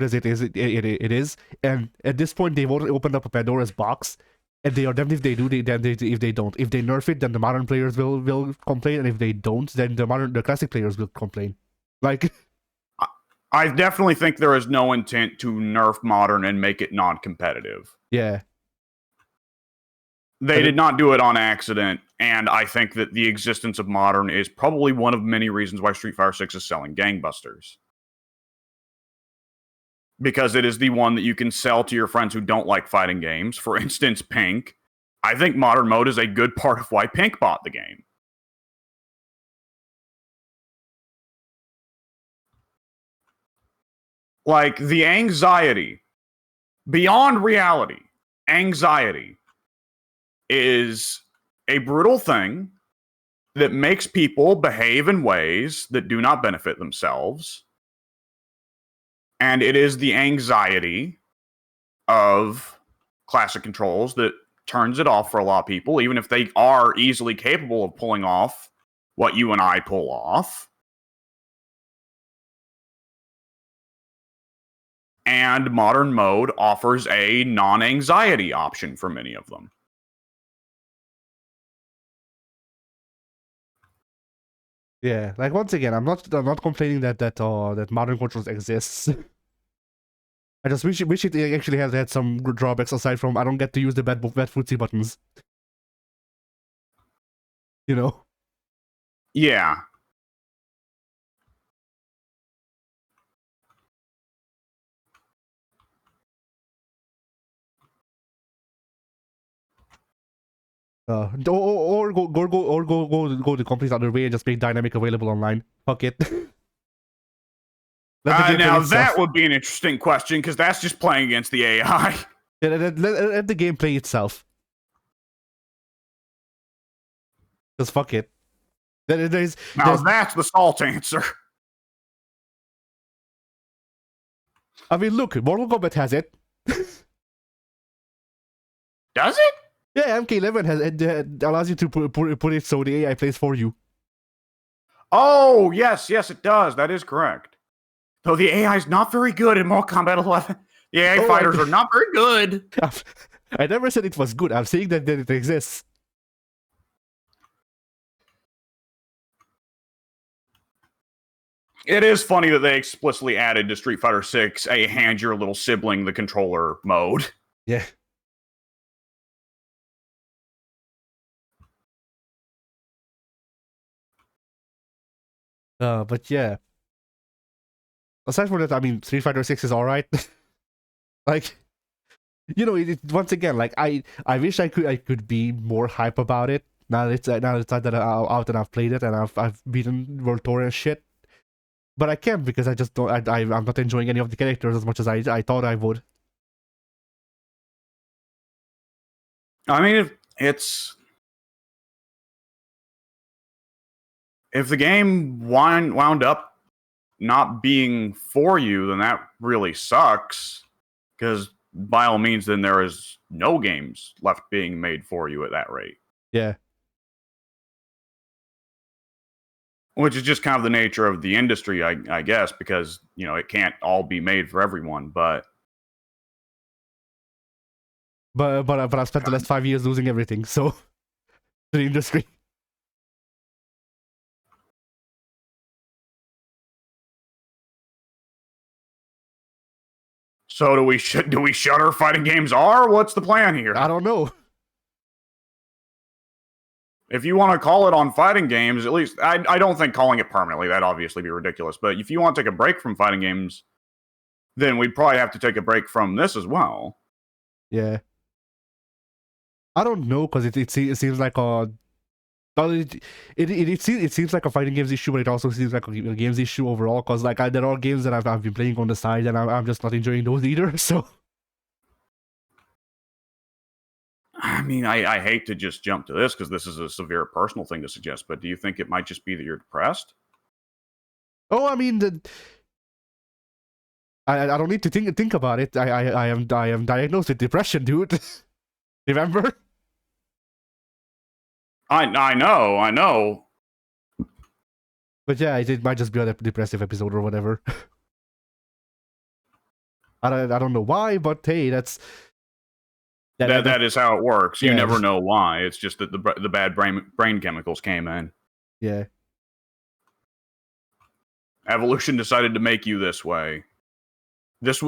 as it is. It is, and at this point they've already opened up a Pandora's box, and they are damned if they do. If they don't. If they nerf it, then the Modern players will complain, and if they don't, then the Classic players will complain. Like, I definitely think there is no intent to nerf Modern and make it non-competitive. Yeah. They did not do it on accident, and I think that the existence of Modern is probably one of many reasons why Street Fighter 6 is selling gangbusters. Because it is the one that you can sell to your friends who don't like fighting games. For instance, Pink. I think Modern Mode is a good part of why Pink bought the game. Like, the anxiety, beyond reality, anxiety is a brutal thing that makes people behave in ways that do not benefit themselves. And it is the anxiety of classic controls that turns it off for a lot of people, even if they are easily capable of pulling off what you and I pull off. And Modern Mode offers a non-anxiety option for many of them. Yeah, like once again, I'm not complaining that modern controls exists. I just wish it actually had some good drawbacks aside from I don't get to use the bad footsie buttons. You know? Yeah. Or go the complete other way and just make dynamic available online. Fuck it. Now that would be an interesting question because that's just playing against the AI. Yeah, let the game play itself. Just fuck it. There's that's the salt answer. I mean, look, Mortal Kombat has it. Does it? Yeah, MK11 it allows you to put it so the AI plays for you. Oh, yes, it does. That is correct. Though the AI is not very good in Mortal Kombat 11. The AI fighters are not very good. I never said it was good. I'm saying that it exists. It is funny that they explicitly added to Street Fighter 6 a hand your little sibling the controller mode. Yeah. But yeah. Aside from that, I mean, Street Fighter 6 is alright. Like, you know, once again, like I wish I could be more hype about it. Now that it's out and I've played it and I've beaten World Tour and shit. But I can't because I just don't. I'm not enjoying any of the characters as much as I thought I would. I mean, if the game wound up not being for you, then that really sucks. Because by all means, then there is no games left being made for you at that rate. Yeah. Which is just kind of the nature of the industry, I guess, because, you know, it can't all be made for everyone, but I've spent the last 5 years losing everything, so to the industry. So do we shutter fighting games are? What's the plan here? I don't know. If you want to call it on fighting games, at least I don't think calling it permanently, that'd obviously be ridiculous. But if you want to take a break from fighting games, then we'd probably have to take a break from this as well. Yeah. I don't know because it seems like a it seems like a fighting games issue, but it also seems like a games issue overall. Because like there are games that I've been playing on the side, and I'm just not enjoying those either. So. I mean, I hate to just jump to this because this is a severe personal thing to suggest, but do you think it might just be that you're depressed? Oh, I mean, I don't need to think about it. I am diagnosed with depression, dude. Remember? I know. But yeah, it might just be a depressive episode or whatever. I don't know why, but hey, that is how it works. You yeah. never know why. It's just that the bad brain chemicals came in. Yeah. Evolution decided to make you this way. This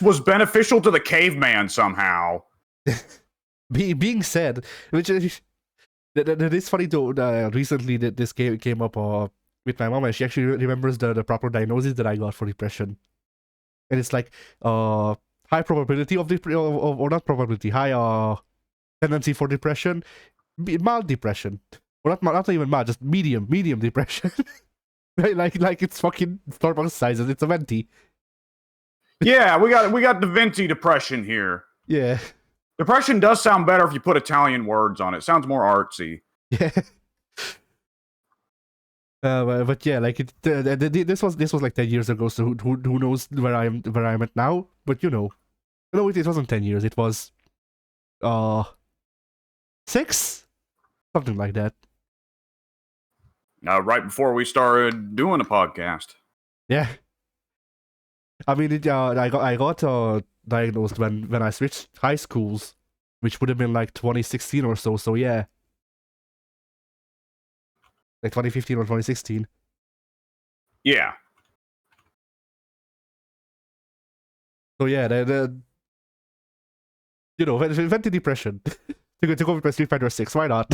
was beneficial to the caveman somehow. Being said, which that is funny though. Recently, that this came up with my mom, and she actually remembers the proper diagnosis that I got for depression, and it's like high probability of or not probability, high tendency for depression, mild depression, or not even mild, just medium depression. like it's fucking Starbucks sizes. It's a venti. Yeah, we got the venti depression here. Yeah. Depression does sound better if you put Italian words on it. Sounds more artsy. Yeah. But yeah, like this was like 10 years ago. So who knows where I'm at now? But it wasn't 10 years. It was 6, something like that. Right before we started doing a podcast. Yeah. I mean, I got diagnosed when I switched high schools, which would have been like 2016 or so. So yeah, like 2015 or 2016. Yeah. So yeah, venti depression. to go with my Street Fighter 6. Why not?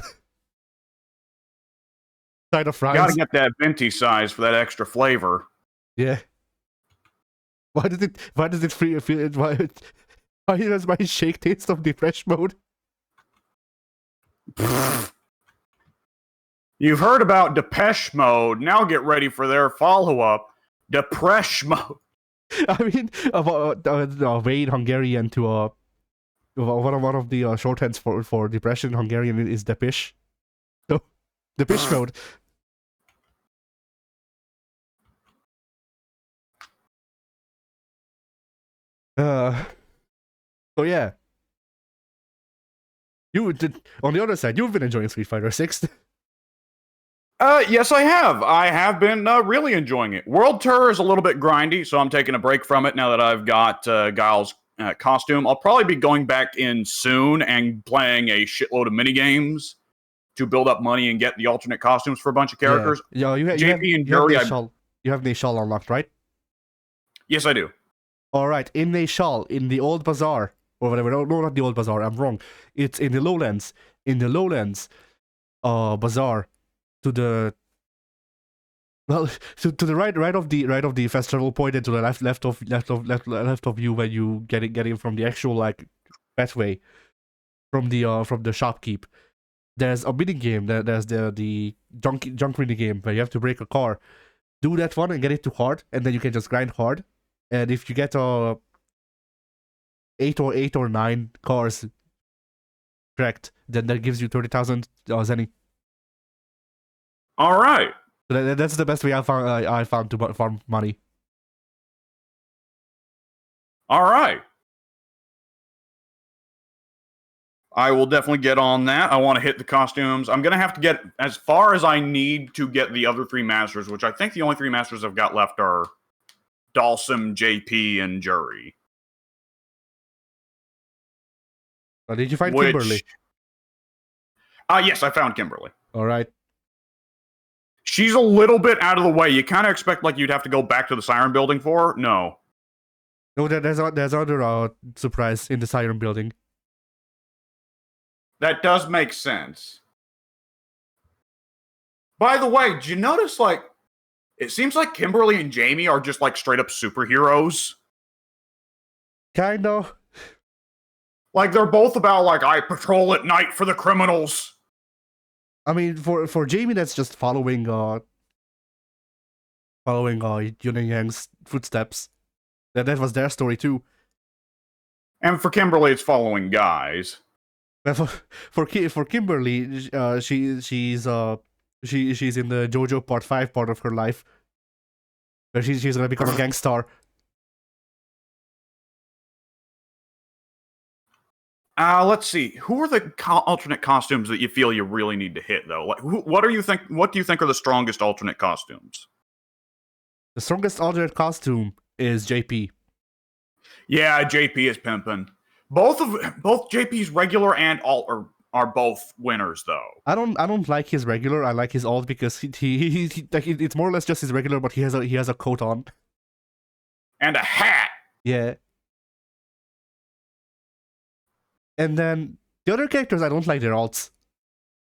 Side of fries. Gotta get that venti size for that extra flavor. Yeah. Why does it feel why does my shake taste of depression mode? You've heard about Depeche Mode. Now get ready for their follow-up, Depression Mode. I mean, Wade Hungarian to one of the shorthands for depression in Hungarian is Depeche. So Depeche Mode. So yeah. On the other side, you've been enjoying Street Fighter 6. Yes, I have. I have been really enjoying it. World Tour is a little bit grindy, so I'm taking a break from it now that I've got Guile's costume. I'll probably be going back in soon and playing a shitload of minigames to build up money and get the alternate costumes for a bunch of characters. Yeah, you have Nashal unlocked, right? Yes, I do. Alright, in Nashal, in the old bazaar, or whatever, no, not the old bazaar, I'm wrong. It's in the lowlands. In the lowlands bazaar, to the right of the festival point, and to the left of you when you get in from the actual like pathway from the shopkeep. There's a mini game. There's the junk mini game where you have to break a car. Do that one and get it to hard, and then you can just grind hard. And if you get 8 or 9 cars correct, then that gives you 30,000 zenny. All right. So that's the best way I found to farm money. All right. I will definitely get on that. I want to hit the costumes. I'm going to have to get as far as I need to get the other 3 masters, which I think the only 3 masters I've got left are Dalsum, JP, and Jury. Did you find Kimberly? Yes, I found Kimberly. All right. She's a little bit out of the way. You kind of expect like you'd have to go back to the Siren Building for her. No. No, there's other surprise in the Siren Building. That does make sense. By the way, did you notice, like, it seems like Kimberly and Jamie are just, like, straight up superheroes? Kind of. Like, they're both about, like, I patrol at night for the criminals. I mean, for Jamie, that's just following Yun and Yang's footsteps. That was their story, too. And for Kimberly, it's following guys. For Kimberly, she's in the JoJo Part 5 part of her life, where she's gonna become a gangstar. Let's see. Who are the alternate costumes that you feel you really need to hit, though? Like, what do you think are the strongest alternate costumes? The strongest alternate costume is JP. Yeah, JP is pimpin'. Both JP's regular and are both winners, though. I don't like his regular. I like his alt because he like it's more or less just his regular, but he has a coat on. And a hat. Yeah. And then the other characters, I don't like their alts.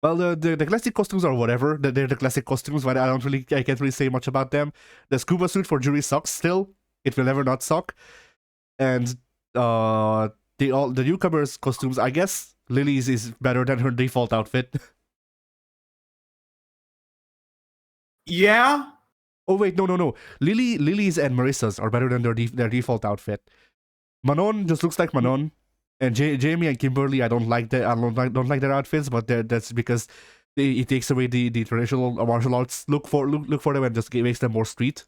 Well, the classic costumes are whatever. They're the classic costumes, but I can't really say much about them. The scuba suit for Jury sucks still. It will never not suck. And the newcomers' costumes, I guess Lily's is better than her default outfit. Yeah. Oh wait, no. Lily's and Marissa's are better than their default outfit. Manon just looks like Manon. And Jamie and Kimberly, I don't like their their outfits, but that's because it takes away the traditional martial arts look for them and just makes them more street.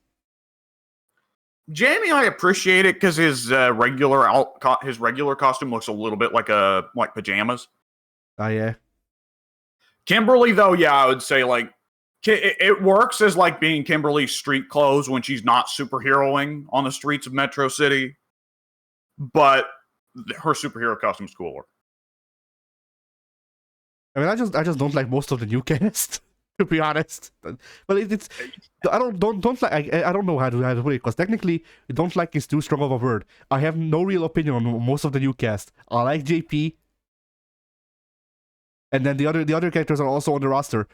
Jamie, I appreciate it because his regular costume looks a little bit like pajamas. Ah, yeah. Kimberly, though, yeah, I would say like it works as like being Kimberly's street clothes when she's not superheroing on the streets of Metro City, but her superhero costume's cooler. I mean, I just don't like most of the new cast, to be honest. But it's I don't like I don't know how to put it, because technically don't like is too strong of a word. I have no real opinion on most of the new cast. I like JP, and then the other characters are also on the roster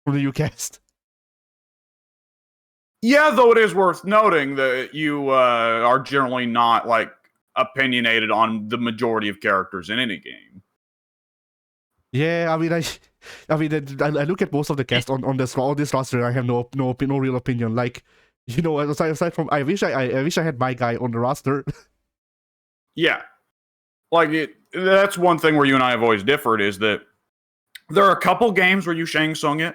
from the new cast. Yeah, though it is worth noting that you are generally not like opinionated on the majority of characters in any game. Yeah, I mean, I look at most of the cast on this roster. I have no real opinion. Like, you know, aside from, I wish I had my guy on the roster. Yeah, like that's one thing where you and I have always differed, is that there are a couple games where you Shang Tsung it,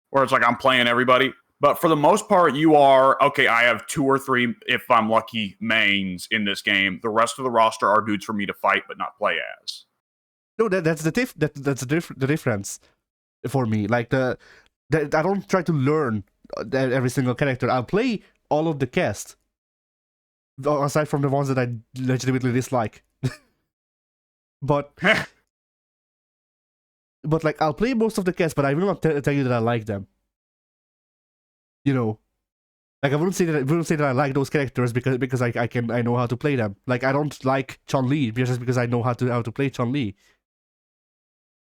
where it's like I'm playing everybody. But for the most part, you are, okay, I have 2 or 3, if I'm lucky, mains in this game. The rest of the roster are dudes for me to fight but not play as. No, that's the difference for me. Like, I don't try to learn every single character. I'll play all of the cast, aside from the ones that I legitimately dislike. But like, I'll play most of the cast, but I will not tell you that I like them. You know, like I wouldn't say that I like those characters because I know how to play them. Like, I don't like Chun-Li just because I know how to play Chun-Li.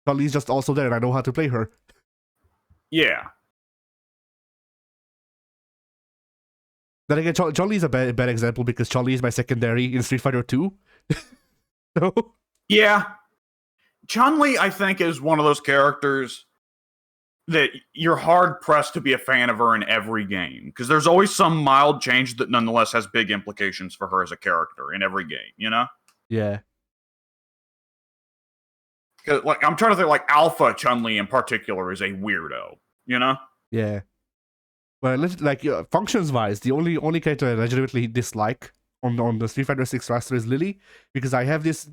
Chun-Li's just also there and I know how to play her. Yeah. Then again, Chun-Li's a bad example because Chun-Li is my secondary in Street Fighter 2. So yeah. Chun-Li, I think, is one of those characters that you're hard-pressed to be a fan of her in every game, because there's always some mild change that nonetheless has big implications for her as a character in every game, you know? Yeah. Like, I'm trying to think, like, Alpha Chun-Li in particular is a weirdo, you know? Yeah. Well, like, functions-wise, the only character I legitimately dislike on the Street Fighter 6 roster is Lily, because I have this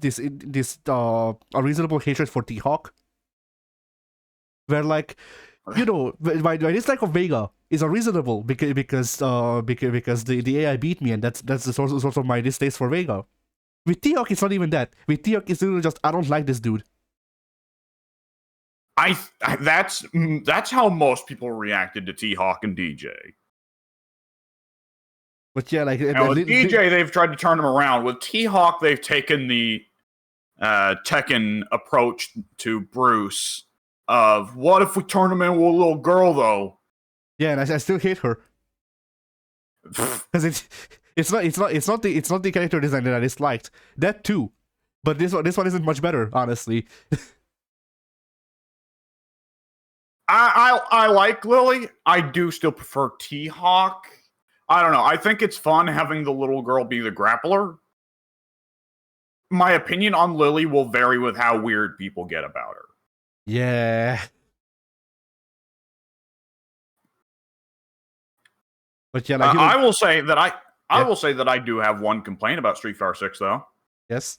a reasonable hatred for T-Hawk. Where, like, you know, my dislike of Vega is unreasonable because the AI beat me, and that's the source of my distaste for Vega. With T-Hawk, it's not even that. With T-Hawk, it's literally just, I don't like this dude. That's how most people reacted to T-Hawk and DJ. But yeah, like, now, with DJ, they've tried to turn him around. With T-Hawk, they've taken the Tekken approach to Bruce of, what if we turn him into a little girl, though? Yeah, and I still hate her because it's not the character design that I disliked. That too, but this one isn't much better, honestly. I like Lily. I do still prefer T-Hawk. I don't know. I think it's fun having the little girl be the grappler. My opinion on Lily will vary with how weird people get about her. Yeah. But yeah, like, I will say that I will say that I do have one complaint about Street Fighter 6, though. Yes.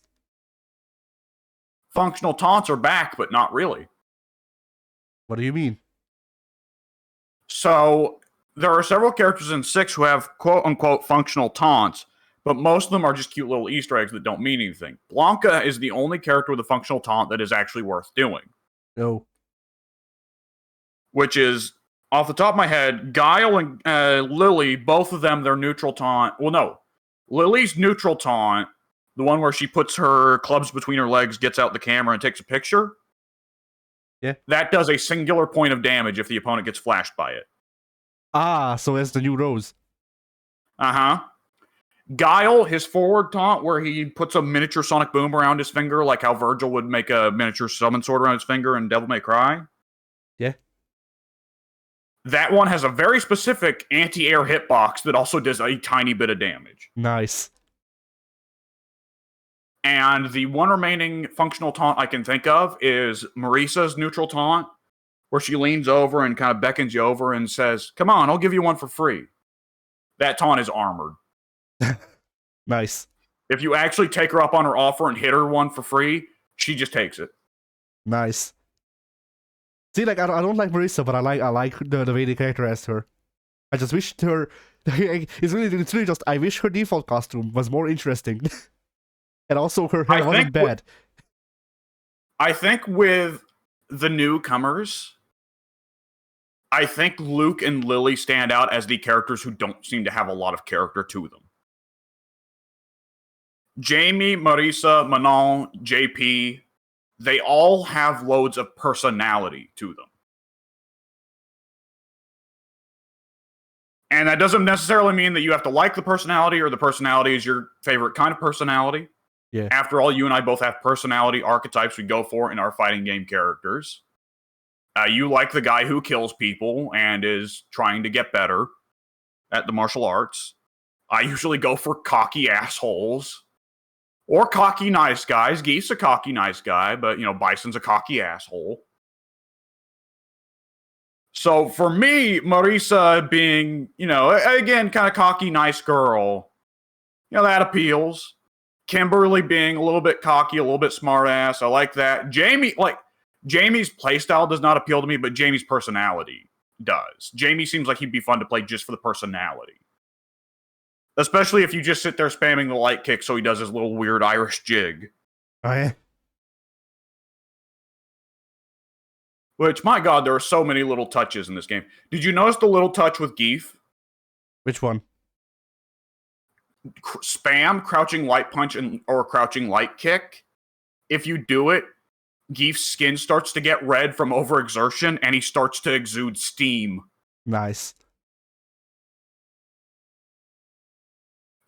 Functional taunts are back, but not really. What do you mean? So there are several characters in 6 who have quote-unquote functional taunts, but most of them are just cute little Easter eggs that don't mean anything. Blanca is the only character with a functional taunt that is actually worth doing. No. Which is, off the top of my head, Guile and Lily, both of them, their neutral taunt. Well, no. Lily's neutral taunt, the one where she puts her clubs between her legs, gets out the camera, and takes a picture. Yeah. That does a singular point of damage if the opponent gets flashed by it. Ah, so it's the new Rose. Uh-huh. Guile, his forward taunt, where he puts a miniature sonic boom around his finger, like how Virgil would make a miniature summon sword around his finger in Devil May Cry. Yeah. That one has a very specific anti-air hitbox that also does a tiny bit of damage. Nice. And the one remaining functional taunt I can think of is Marisa's neutral taunt, where she leans over and kind of beckons you over and says, "Come on, I'll give you one for free." That taunt is armored. Nice. If you actually take her up on her offer and hit her one for free, she just takes it. Nice. See, like, I don't like Marisa, but I like the way they characterized her. I just wish her... It's really just... I wish her default costume was more interesting. And also her hair wasn't bad. I think with the newcomers, I think Luke and Lily stand out as the characters who don't seem to have a lot of character to them. Jamie, Marisa, Manon, JP, they all have loads of personality to them. And that doesn't necessarily mean that you have to like the personality or the personality is your favorite kind of personality. Yeah. After all, you and I both have personality archetypes we go for in our fighting game characters. You like the guy who kills people and is trying to get better at the martial arts. I usually go for cocky assholes. Or cocky nice guys. Geef's a cocky nice guy, but, Bison's a cocky asshole. So for me, Marisa being, again, kind of cocky nice girl, that appeals. Kimberly being a little bit cocky, a little bit smart ass. I like that. Jamie's playstyle does not appeal to me, but Jamie's personality does. Jamie seems like he'd be fun to play just for the personality. Especially if you just sit there spamming the light kick so he does his little weird Irish jig. Oh, yeah? Which, my god, there are so many little touches in this game. Did you notice the little touch with Geef? Which one? Spam crouching light punch or crouching light kick. If you do it, Geef's skin starts to get red from overexertion, and he starts to exude steam. Nice.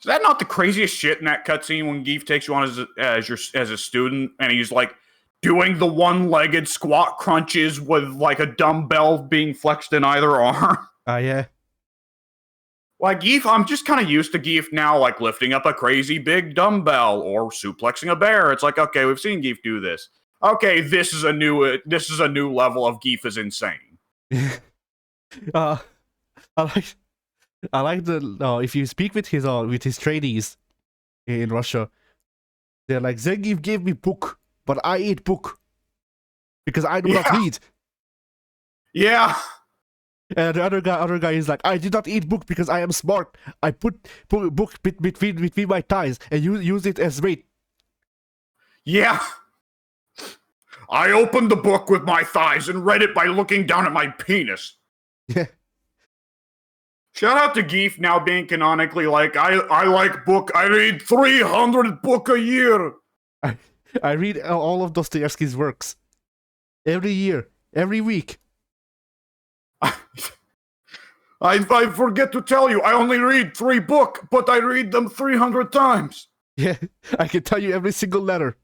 Is that not the craziest shit in that cutscene when Geef takes you on as a student, and he's like doing the one-legged squat crunches with like a dumbbell being flexed in either arm? Yeah. Like, Geef, I'm just kind of used to Geef now, like, lifting up a crazy big dumbbell or suplexing a bear. It's like, okay, we've seen Geef do this. Okay, this is a new level of Geef is insane. I like the if you speak with his trainees in Russia, they're like, Zangief gave me book, but I eat book because I do not read. Yeah. And the other guy is like, I did not eat book because I am smart. I put book between my thighs and use it as weight. Yeah. I opened the book with my thighs and read it by looking down at my penis. Yeah. Shout out to Geef now being canonically like, I like book. I read 300 book a year. I read all of Dostoevsky's works. Every year. Every week. I forget to tell you, I only read 3 books, but I read them 300 times. Yeah, I can tell you every single letter.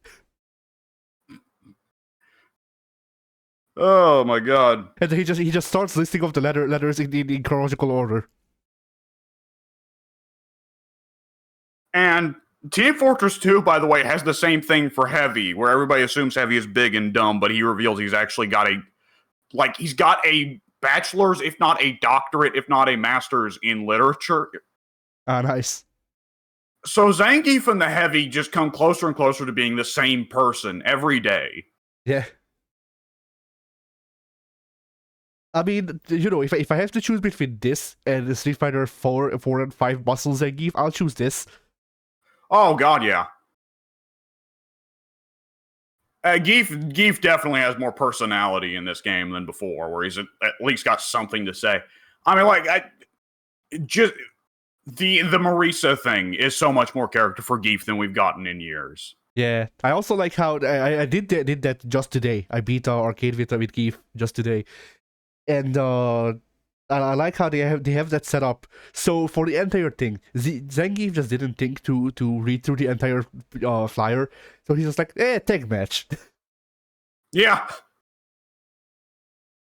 Oh my god. And he just starts listing off the letters in chronological order. And Team Fortress 2, by the way, has the same thing for Heavy, where everybody assumes Heavy is big and dumb, but he reveals he's actually got a bachelor's, if not a doctorate, if not a master's in literature. Ah, nice. So Zangief and the Heavy just come closer and closer to being the same person every day. Yeah. I mean, if I have to choose between this and the Street Fighter 4 and 5 Muscle Zangief, I'll choose this. Oh God, yeah. Geef definitely has more personality in this game than before, where he's at least got something to say. I mean, like, just the Marisa thing is so much more character for Geef than we've gotten in years. Yeah, I also like how I did that just today. I beat Arcade with Geef just today, and I like how they have that set up. So for the entire thing, Zangief just didn't think to read through the entire flyer, so he's just like, tag match. Yeah.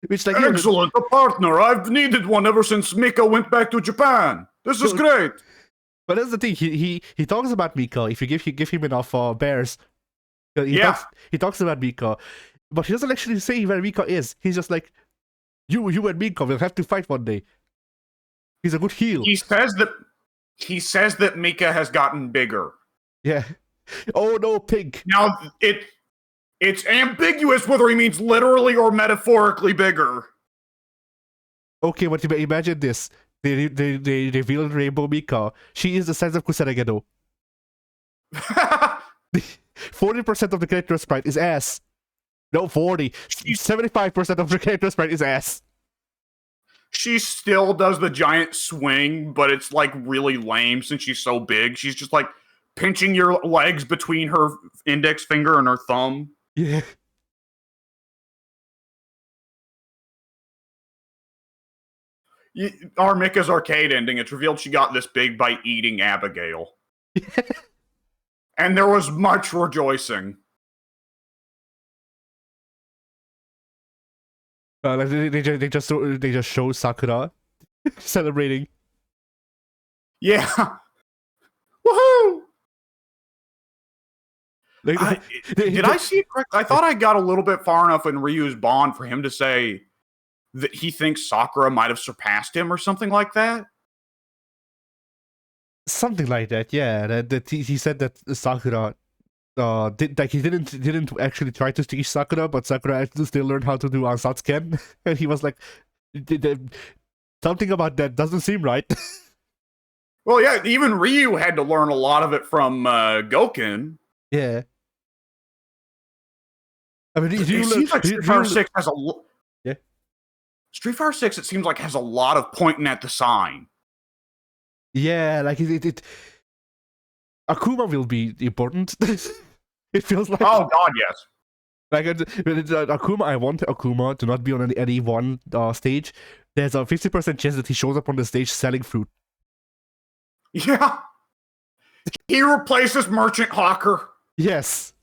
Which, like, excellent, a partner. I've needed one ever since Mika went back to Japan. This is great. But that's the thing. He talks about Mika if you give him enough bears. He talks about Mika, but he doesn't actually say where Mika is. He's just like, you and Mika will have to fight one day. He's a good heel. He says that Mika has gotten bigger. Yeah. Oh no, pig. Now it's ambiguous whether he means literally or metaphorically bigger. Okay, but imagine this. They revealed Rainbow Mika. She is the size of Kusanagado. 40% of the character sprite is ass. No, 40. 75% of the character sprite is ass. She still does the giant swing, but it's like really lame since she's so big. She's just like pinching your legs between her index finger and her thumb. Yeah. Our Mika's arcade ending, it's revealed she got this big by eating Abigail. And there was much rejoicing. They just show Sakura celebrating. Yeah. Woohoo! Did I see it correct? I thought I got a little bit far enough in Ryu's bond for him to say that he thinks Sakura might have surpassed him or something like that. Something like that, yeah. That he said that Sakura he didn't actually try to teach Sakura, but Sakura actually still learned how to do Ansatsuken, and he was like, something about that doesn't seem right. Well, yeah, even Ryu had to learn a lot of it from Goken. Yeah. I mean, it seems like Street Fighter 6 has yeah. Street Fighter 6, it seems like, has a lot of pointing at the sign. Yeah, like it Akuma will be important. It feels like. Oh God, yes. Like Akuma, I want Akuma to not be on any one stage. There's a 50% chance that he shows up on the stage selling fruit. Yeah. He replaces Merchant Hawker. Yes.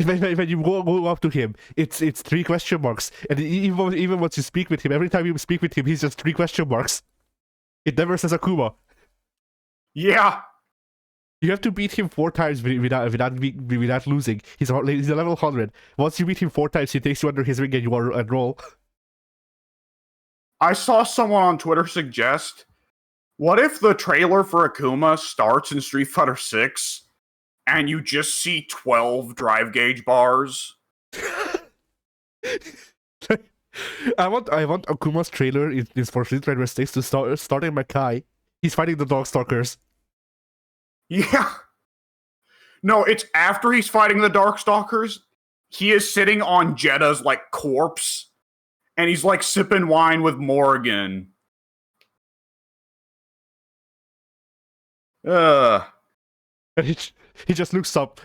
When you go up to him, it's 3 question marks, and even once you speak with him, every time you speak with him, he's just 3 question marks. It never says Akuma. Yeah. You have to beat him 4 times without losing. He's a level 100. Once you beat him 4 times, he takes you under his wing and you are at roll. I saw someone on Twitter suggest, what if the trailer for Akuma starts in Street Fighter 6 and you just see 12 drive gauge bars? I want Akuma's trailer is for Street Fighter 6 to start in Makai. He's fighting the Darkstalkers. Yeah. No, it's after he's fighting the Darkstalkers. He is sitting on Jetta's like corpse, and he's like sipping wine with Morgan. He just looks up.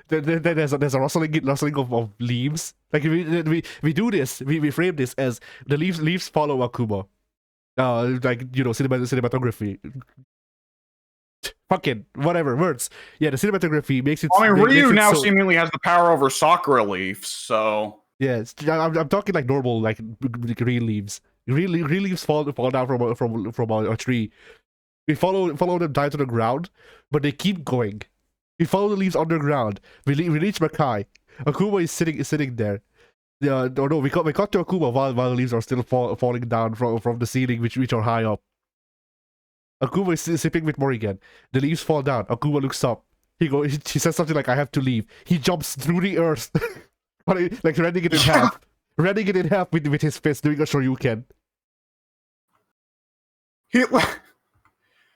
There's a rustling of leaves. Like we do this. We frame this as the leaves follow Akuma. Like, you know, cinematography. Fucking whatever words. Yeah, the cinematography makes it. I mean, Ryu now seemingly has the power over Sakura leaves. So yeah, I'm talking like normal, like green leaves. Green leaves fall down from a tree. We follow them down to the ground, but they keep going. We follow the leaves underground. We reach Makai. Akuma is sitting there. No, we got to Akuma while the leaves are still falling down from the ceiling, which are high up. Akuma is sipping with Morrigan. The leaves fall down. Akuma looks up. He says something like, "I have to leave." He jumps through the earth, like rending it in half. Rending it in half with his fist, doing a Shoryuken.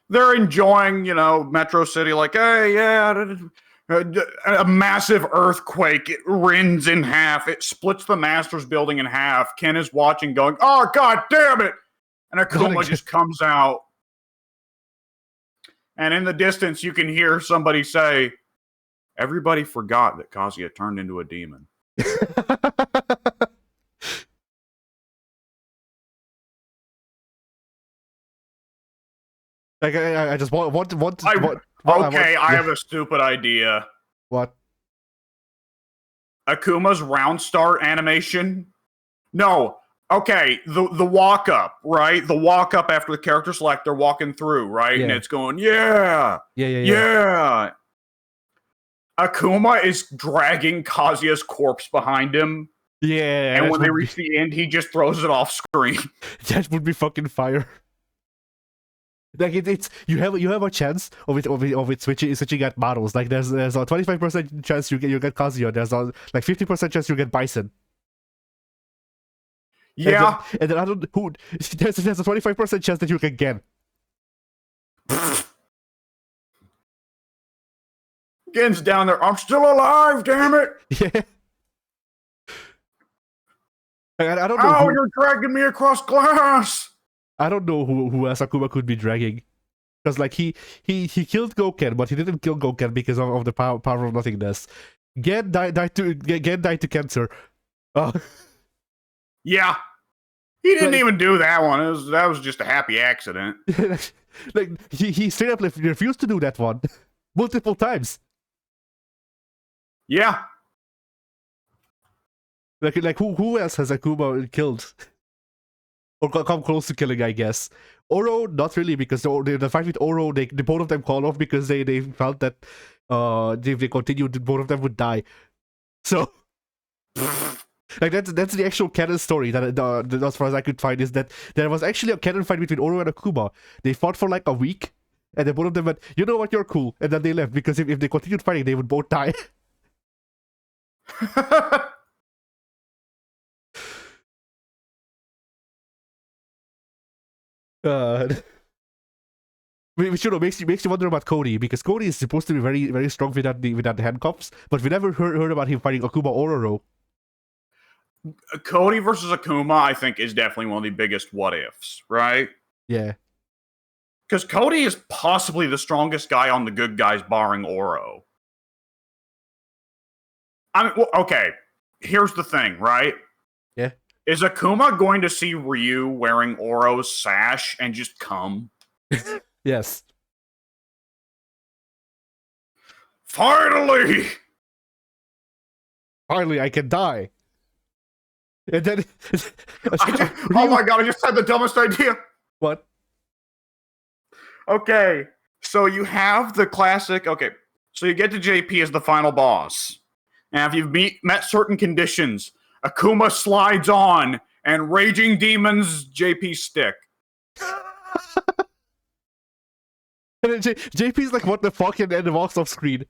they're enjoying, Metro City, like, hey, yeah, a massive earthquake. It rends in half. It splits the Masters building in half. Ken is watching, going, oh, God damn it. And Akuma just comes out. And in the distance, you can hear somebody say, everybody forgot that Kazuya turned into a demon. Like, I just want I have a stupid idea. What? Akuma's round start animation? No. Okay, the walk up, right? The walk up after the character select, they're walking through, right? Yeah. And it's going, yeah. Akuma is dragging Kazuya's corpse behind him. Yeah. And when they reach the end, he just throws it off screen. That would be fucking fire. Like it's you have a chance of it switching at models. Like there's a 25% chance you get Kazuya. There's a 50% chance you get Bison. Yeah. And then I don't who there's a 25% chance that you can get. Gen's down there. I'm still alive, damn it! Yeah. I don't know. Oh, you're dragging me across glass. I don't know who else Akuma could be dragging, because like he killed Goken, but he didn't kill Goken because of the power of nothingness. Gen died to cancer. Yeah, he didn't even do that one. That was just a happy accident. Like he straight up refused to do that one multiple times. Yeah. Like who else has Akuma killed? Or come close to killing, I guess. Oro, not really, because the fight with Oro, they both of them called off because they felt that if they continued, both of them would die. So, like that's the actual canon story that as far as I could find, is that there was actually a canon fight between Oro and Akuma. They fought for like a week, and then both of them went, you know what, you're cool, and then they left because if they continued fighting, they would both die. Which makes you wonder about Cody, because Cody is supposed to be very, very strong without the handcuffs, but we never heard about him fighting Akuma or Oro. Cody versus Akuma, I think, is definitely one of the biggest what ifs, right? Yeah. Because Cody is possibly the strongest guy on the good guys, barring Oro. I mean, well, okay. Here's the thing, right? Yeah. Is Akuma going to see Ryu wearing Oro's sash and just come? Yes. Finally, I can die. And then, oh my god! I just had the dumbest idea. What? Okay, so you have the classic. Okay, so you get to JP as the final boss, and if you've met certain conditions, Akuma slides on and Raging Demon's JP stick. And then JP's like, what the fuck, and then walks off screen.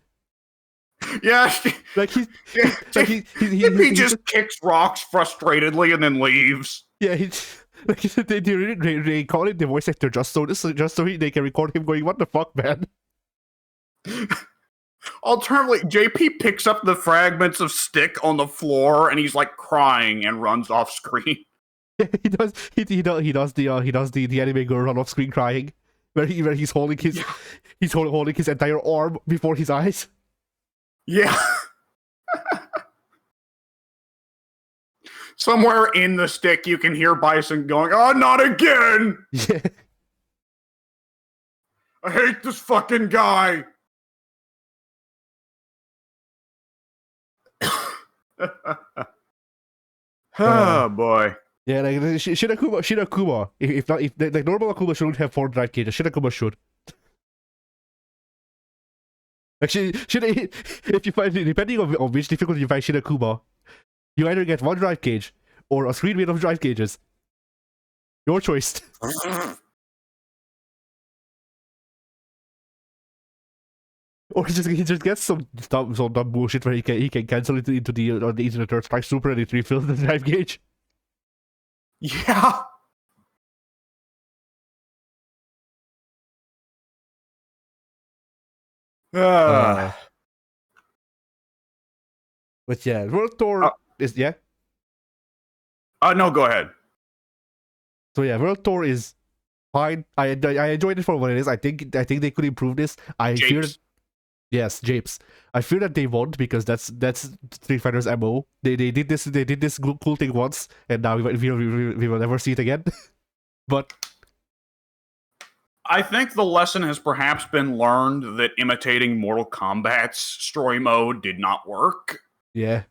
Yeah, like he just kicks rocks frustratedly and then leaves. Yeah, they call him the voice actor just so they can record him going, what the fuck, man. Alternatively, JP picks up the fragments of stick on the floor and he's like crying and runs off screen. Yeah, he does the anime girl run off screen crying, where he's holding his holding his entire arm before his eyes. Yeah. Somewhere in the stick, you can hear Bison going, "Oh, not again!" Yeah. I hate this fucking guy. Oh boy. Yeah, like Shirakuma. If like normal Akuma shouldn't have 4 drive cages, Shirakuma should. Actually, if you find, depending on which difficulty you find Shirakuma, you either get 1 drive cage or a screen made of drive cages. Your choice. Or he just gets some dumb bullshit where he can cancel it into the on the internet or strike super and it refills the drive gauge. Yeah. Uh, but yeah, World Tour is yeah. No, go ahead. So yeah, World Tour is fine. I enjoyed it for what it is. I think they could improve this. I fear that, Japes. yes, Japes. I fear that they won't because that's Street Fighter's MO. They did this cool thing once, and now we will never see it again. But I think the lesson has perhaps been learned that imitating Mortal Kombat's story mode did not work. yeah.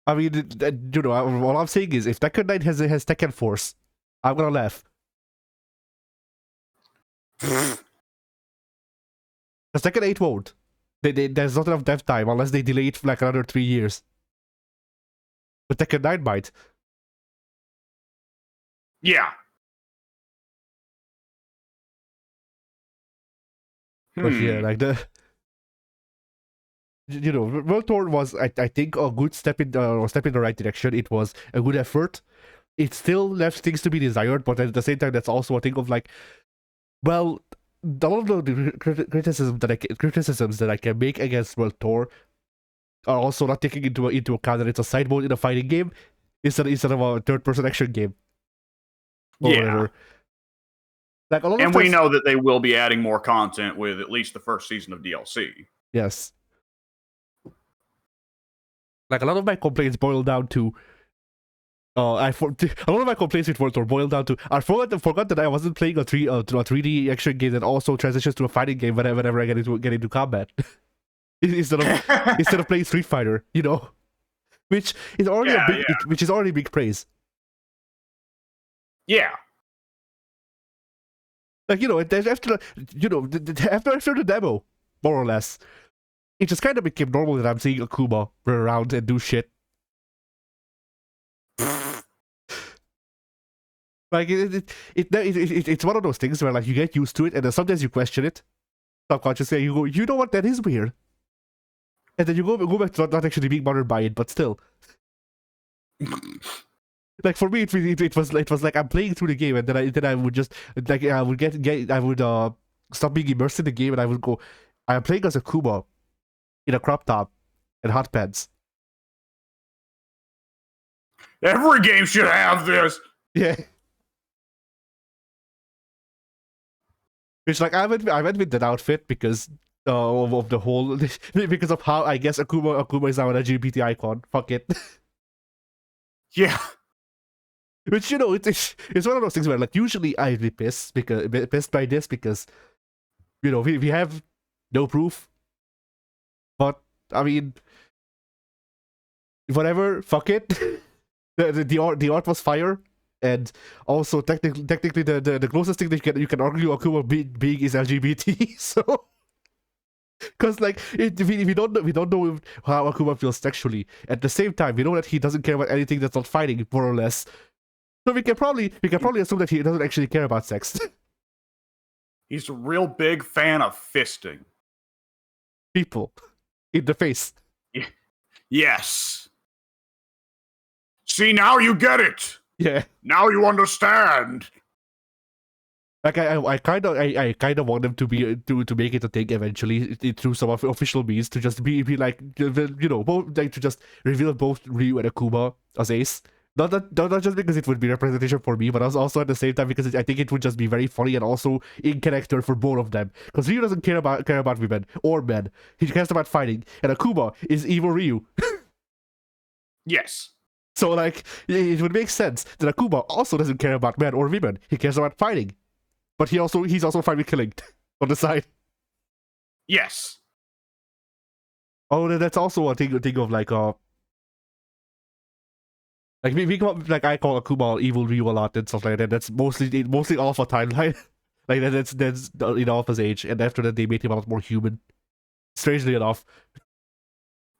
I mean, you know, all I'm saying is if Tekken 9 has Tekken Force, I'm gonna laugh. Because Tekken 8 won't. There's not enough dev time unless they delay it for like another 3 years. But Tekken 9 might. Yeah. But yeah, like you know, World Tour was I think a good step in the right direction. It was a good effort. It still left things to be desired, but at the same time, that's also a thing of like, well, a lot of the criticisms that I can make against World Tour are also not taking into account that it's a side mode in a fighting game instead of a third-person action game. Or Yeah. whatever. Like a lot And of we times, know that they will be adding more content with at least the first season of DLC. yes. Like a lot of my complaints boil down to a lot of my complaints with World Tour boil down to I forgot that I wasn't playing a 3D action game that also transitions to a fighting game whenever I get into combat. instead of playing Street Fighter, you know, which is already which is already big praise. Yeah. Like, you know, after the demo, more or less, it just kind of became normal that I'm seeing Akuma run around and do shit. Like it's one of those things where like you get used to it, and then sometimes you question it subconsciously. And you go, you know what, that is weird, and then you go back to not actually being bothered by it, but still. Like for me, it was like I'm playing through the game, and then I would just like I would stop being immersed in the game, and I would go, I'm playing as Akuma in a crop top and hot pants. Every game should have this. Yeah. Which like I went with that outfit because of the whole because of how I guess Akuma is now an LGBT icon. Fuck it. Yeah. Which, you know, it's one of those things where like usually I'd be pissed by this because, you know, we have no proof. But I mean, whatever, fuck it. the art was fire, and also technically the closest thing that you can argue Akuma being is LGBT. So, because like we don't know how Akuma feels sexually. At the same time, we know that he doesn't care about anything that's not fighting, more or less. So we can probably assume that he doesn't actually care about sex. He's a real big fan of fisting people in the face. Yes. See, now you get it. Yeah. Now you understand. Like I kind of want them to be to make it a thing eventually through some official means to just be like, you know, both like to just reveal both Ryu and Akuma as Ace. Not just because it would be representation for me, but also at the same time because I think it would just be very funny and also in character for both of them. Because Ryu doesn't care about women or men. He cares about fighting, and Akuma is evil Ryu. Yes. So like it would make sense that Akuma also doesn't care about men or women. He cares about fighting, but he's also fine with killing on the side. Yes. Oh, that's also a thing of like like like I call Akuma evil Ryu a lot and stuff like that. That's mostly Alpha timeline. Like that's in Alpha's age, and after that they made him a lot more human. Strangely enough.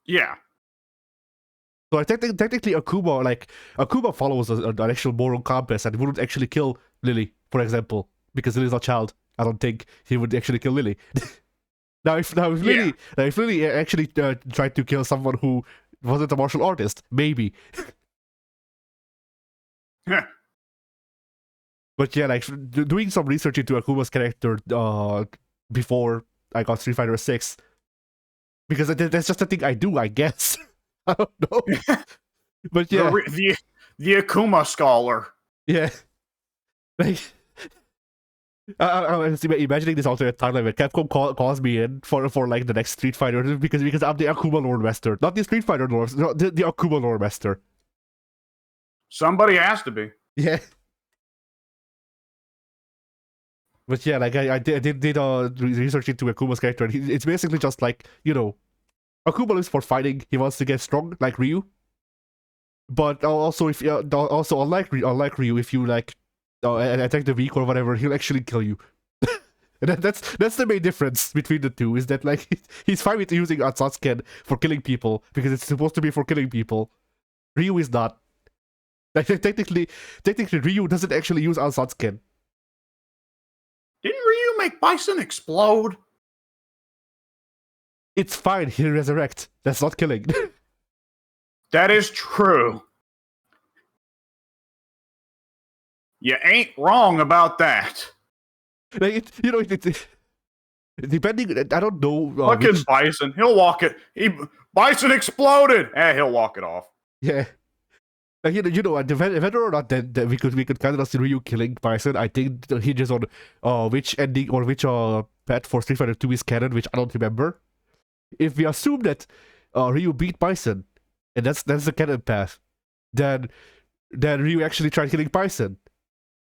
Yeah. So technically Akuma follows an actual moral compass and wouldn't actually kill Lily, for example, because Lily's not a child. I don't think he would actually kill Lily. Now if Lily actually tried to kill someone who wasn't a martial artist, maybe. But yeah, like doing some research into Akuma's character before I got Street Fighter 6, because that's just a thing I do, I guess. I don't know. But yeah, the Akuma scholar. yeah. Like, I'm imagining this alternate timeline where Capcom calls me in for like the next Street Fighter because I'm the Akuma lore master, not the Street Fighter lore, no, the Akuma lore master. Somebody has to be. Yeah. But yeah, like I did research into Akuma's character, and it's basically just like, you know, Akuma lives for fighting. He wants to get strong like Ryu. But also, if also unlike Ryu, if you like attack the weak or whatever, he'll actually kill you. And that's the main difference between the two, is that like he's fine with using Atsatsuken for killing people because it's supposed to be for killing people. Ryu is not. Like technically Ryu doesn't actually use Atsatsuken. Didn't Ryu make Bison explode? It's fine, he'll resurrect. That's not killing. That is true. You ain't wrong about that. Like depending, I don't know. Look at Bison. He'll walk it. Bison exploded. He'll walk it off. Yeah. Like, you know, whether or not that we could kind of see Ryu killing Bison, I think hinges on which ending or which path for Street Fighter 2 is canon, which I don't remember. If we assume that Ryu beat Bison, and that's the canon path, then Ryu actually tried killing Bison.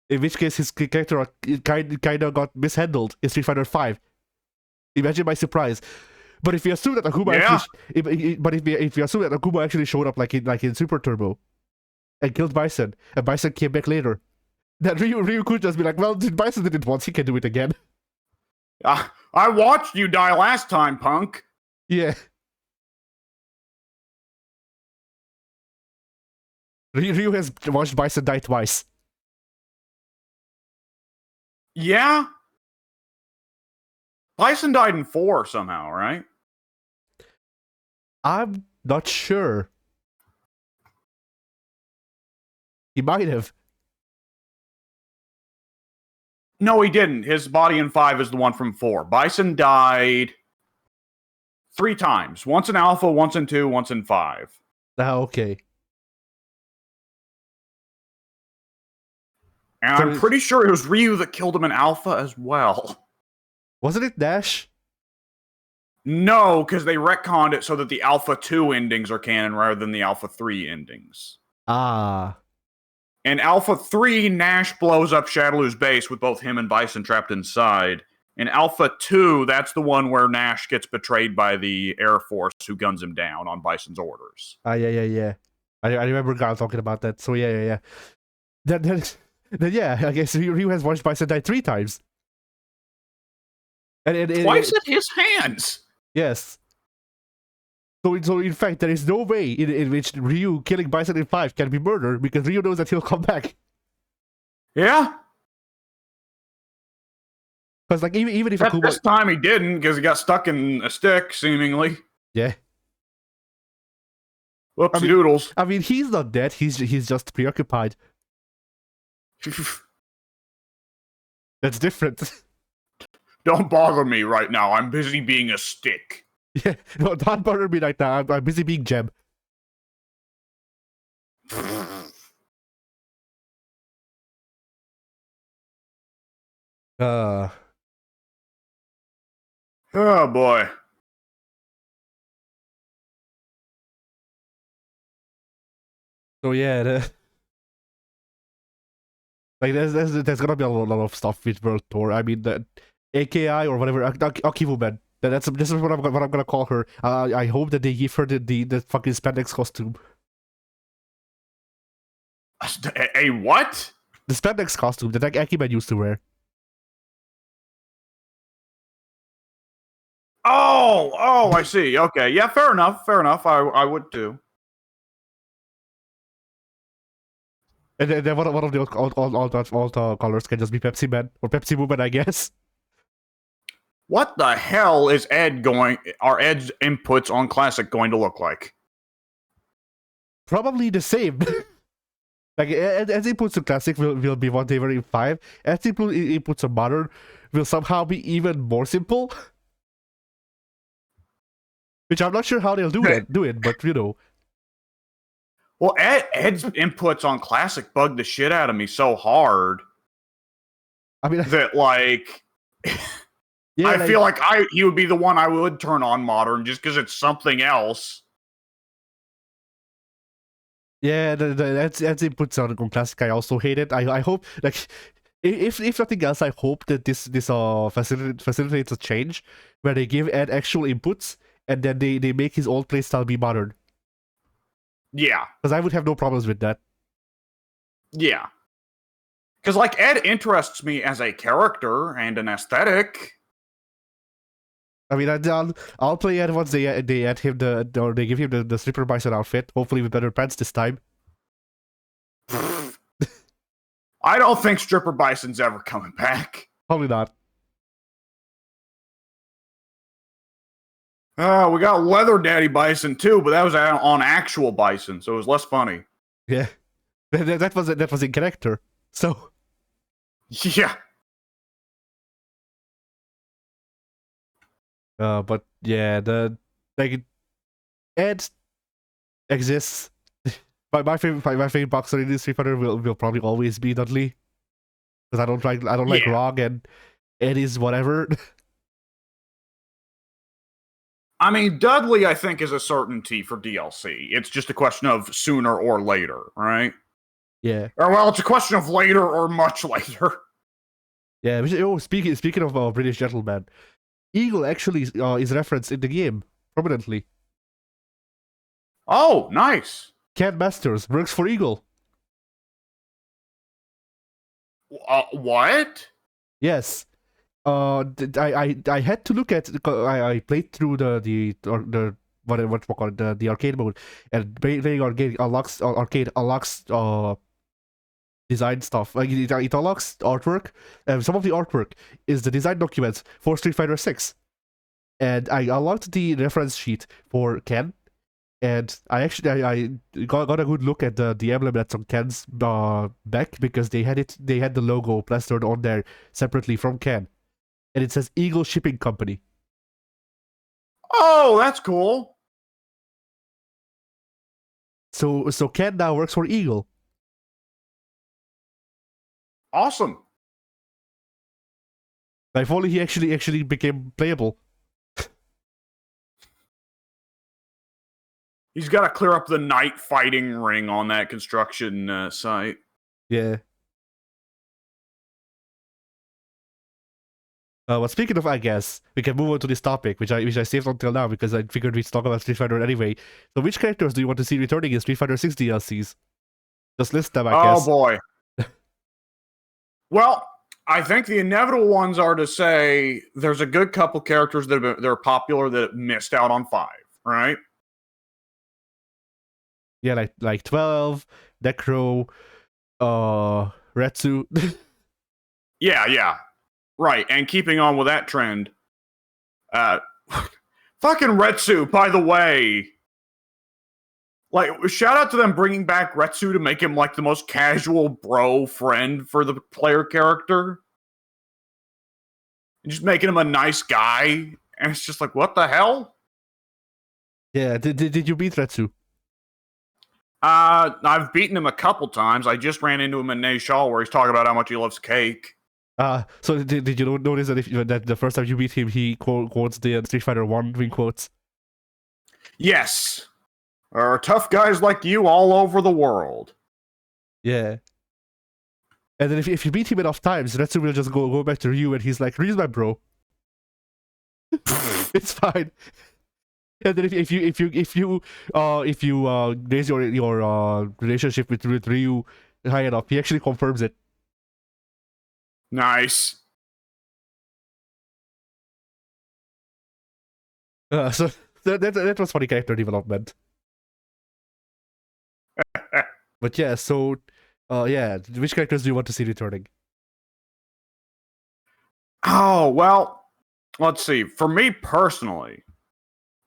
In which case his character kind of got mishandled in Street Fighter 5. Imagine my surprise. But if we assume that Akuma if we assume that Akuma actually showed up like in Super Turbo and killed Bison, and Bison came back later, then Ryu could just be like, well, Bison did it once, he can do it again. I watched you die last time, punk. Yeah. Ryu has watched Bison die twice. Yeah? Bison died in 4 somehow, right? I'm not sure. He might have. No, he didn't. His body in 5 is the one from 4. Bison died 3 times. Once in Alpha, once in 2, once in 5. Ah, okay. And I'm pretty sure it was Ryu that killed him in Alpha as well. Wasn't it Dash? No, because they retconned it so that the Alpha 2 endings are canon rather than the Alpha 3 endings. Ah. In Alpha 3, Nash blows up Shadaloo's base with both him and Bison trapped inside. In Alpha 2, that's the one where Nash gets betrayed by the Air Force who guns him down on Bison's orders. Yeah. I remember Gal talking about that. So yeah. Then yeah, I guess Ryu has watched Bison die 3 times. And twice at his hands. Yes. So in fact, there is no way in which Ryu killing Bison in 5 can be murder, because Ryu knows that he'll come back. Yeah. Because like even if Akuma... This time he didn't, because he got stuck in a stick, seemingly. Yeah. Whoopsie doodles. I mean, he's not dead. He's just preoccupied. That's different. Don't bother me right now. I'm busy being a stick. Yeah, no, don't bother me right now. I'm busy being Gem. Oh boy. So yeah, like there's gonna be a lot of stuff with World Tour. I mean, the AKI or whatever, Akivumen. This is what I'm gonna call her. I hope that they give her the fucking spandex costume. A what? The spandex costume that Akiman used to wear. Oh, I see. Okay, yeah, fair enough. I would too. And then one of the all colors can just be Pepsi Man or Pepsi Woman, I guess. What the hell is our Ed's inputs on Classic going to look like? Probably the same. Like as inputs to classic will be what they were in 5. As inputs to modern will somehow be even more simple. Which I'm not sure how they'll do it, but you know. Well, Ed's inputs on classic bugged the shit out of me so hard. I mean that like yeah, I feel like he would be the one I would turn on modern just because it's something else. Yeah, that's inputs on classic. I also hate it. I hope like if nothing else, I hope that this facilitates a change where they give Ed actual inputs and then they make his old playstyle be modern. Yeah, because I would have no problems with that. Yeah, because like Ed interests me as a character and an aesthetic. I mean, I'll play Ed once they add him or they give him the stripper bison outfit, hopefully with better pants this time. I don't think stripper bison's ever coming back. Probably not. We got leather daddy bison too, but that was on actual bison, so it was less funny. Yeah, that was in character. So yeah. But yeah, Ed exists. my favorite boxer in Street Fighter will probably always be Dudley, because I don't like Rog, and Ed is whatever. I mean, Dudley, I think, is a certainty for DLC. It's just a question of sooner or later, right? Yeah. Or well, it's a question of later or much later. Yeah. Speaking of British gentleman, Eagle actually is referenced in the game prominently. Oh, nice. Ken Masters works for Eagle. What? Yes. I had to look at. I played through the arcade mode, and playing arcade unlocks design stuff. Like it unlocks artwork, and some of the artwork is the design documents for Street Fighter 6. And I unlocked the reference sheet for Ken, and I got a good look at the emblem that's on Ken's back, because they had the logo plastered on there separately from Ken, and it says Eagle Shipping Company. Oh, that's cool. So Ken now works for Eagle. Awesome. If only he actually became playable. He's got to clear up the night fighting ring on that construction site. Yeah. Well, speaking of, I guess we can move on to this topic, which I saved until now because I figured we'd talk about Street Fighter anyway. So, which characters do you want to see returning in Street Fighter 6 DLCs? Just list them, I guess. Oh boy. Well, I think the inevitable ones are to say there's a good couple characters that are popular that missed out on 5, right? Yeah, like 12, Necro, Retsu. Yeah. Right, and keeping on with that trend, fucking Retsu, by the way. Like, shout out to them bringing back Retsu to make him, like, the most casual bro friend for the player character. And just making him a nice guy. And it's just like, what the hell? Yeah, did you beat Retsu? I've beaten him a couple times. I just ran into him in Nashal where he's talking about how much he loves cake. So did you notice that the first time you beat him, he quotes the Street Fighter 1 wing quotes? Yes. There are tough guys like you all over the world. Yeah. And then if you beat him enough times, Retsu will just go back to Ryu, and he's like, "Ryu's my bro." It's fine. And then if you raise your relationship with Ryu high enough, he actually confirms it. Nice. So that was funny character development. But yeah, so yeah, which characters do you want to see returning? Oh, well, let's see. For me personally,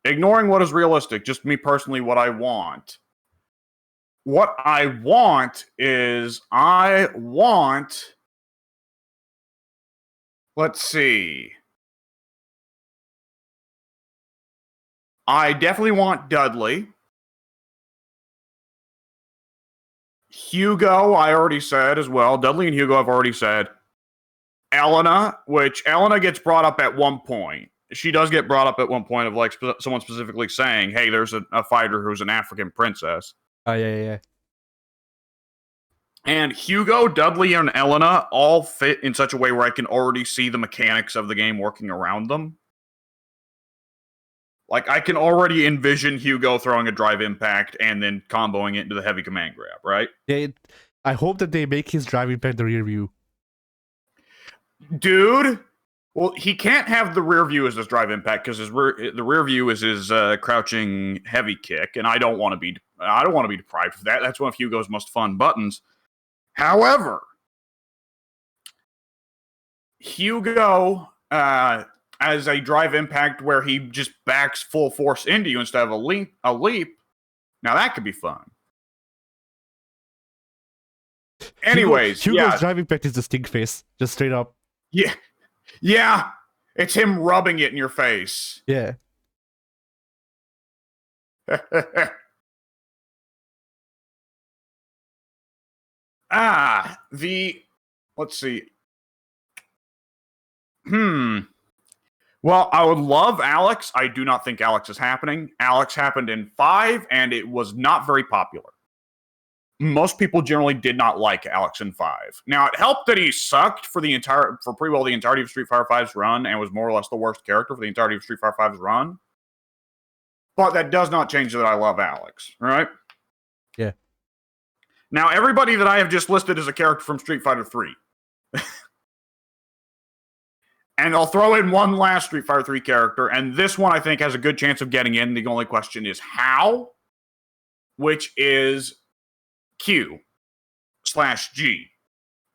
ignoring what is realistic, just me personally, what I want. What I want is let's see. I definitely want Dudley. Hugo, I already said as well. Dudley and Hugo, I've already said. Elena, which Elena gets brought up at one point. She does get brought up at one point of like someone specifically saying, hey, there's a fighter who's an African princess. Oh, yeah. And Hugo, Dudley, and Elena all fit in such a way where I can already see the mechanics of the game working around them. Like, I can already envision Hugo throwing a drive impact and then comboing it into the heavy command grab, right? I hope that they make his drive impact the rear view. Dude, well, he can't have the rear view as his drive impact because the rear view is his crouching heavy kick, and I don't want to be deprived of that. That's one of Hugo's most fun buttons. However, Hugo as a drive impact where he just backs full force into you instead of a leap. Now that could be fun. Anyways, Hugo's drive impact is the stink face, just straight up. Yeah, it's him rubbing it in your face. Yeah. Let's see. Well, I would love Alex. I do not think Alex is happening. Alex happened in 5, and it was not very popular. Most people generally did not like Alex in 5. Now, it helped that he sucked for pretty well the entirety of Street Fighter V's run, and was more or less the worst character for the entirety of Street Fighter V's run. But that does not change that I love Alex, right? Yeah. Now, everybody that I have just listed is a character from Street Fighter 3. And I'll throw in one last Street Fighter 3 character, and this one I think has a good chance of getting in. The only question is how, which is Q/G,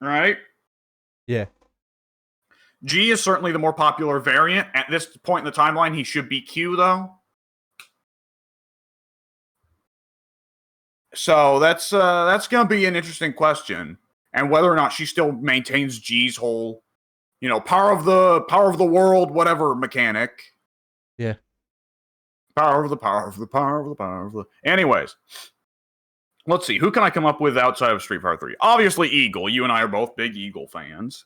right? Yeah. G is certainly the more popular variant. At this point in the timeline, he should be Q, though. So that's going to be an interesting question, and whether or not she still maintains G's whole, power of the world, whatever mechanic. Yeah. Power of the. Anyways, let's see. Who can I come up with outside of Street Fighter 3? Obviously, Eagle. You and I are both big Eagle fans.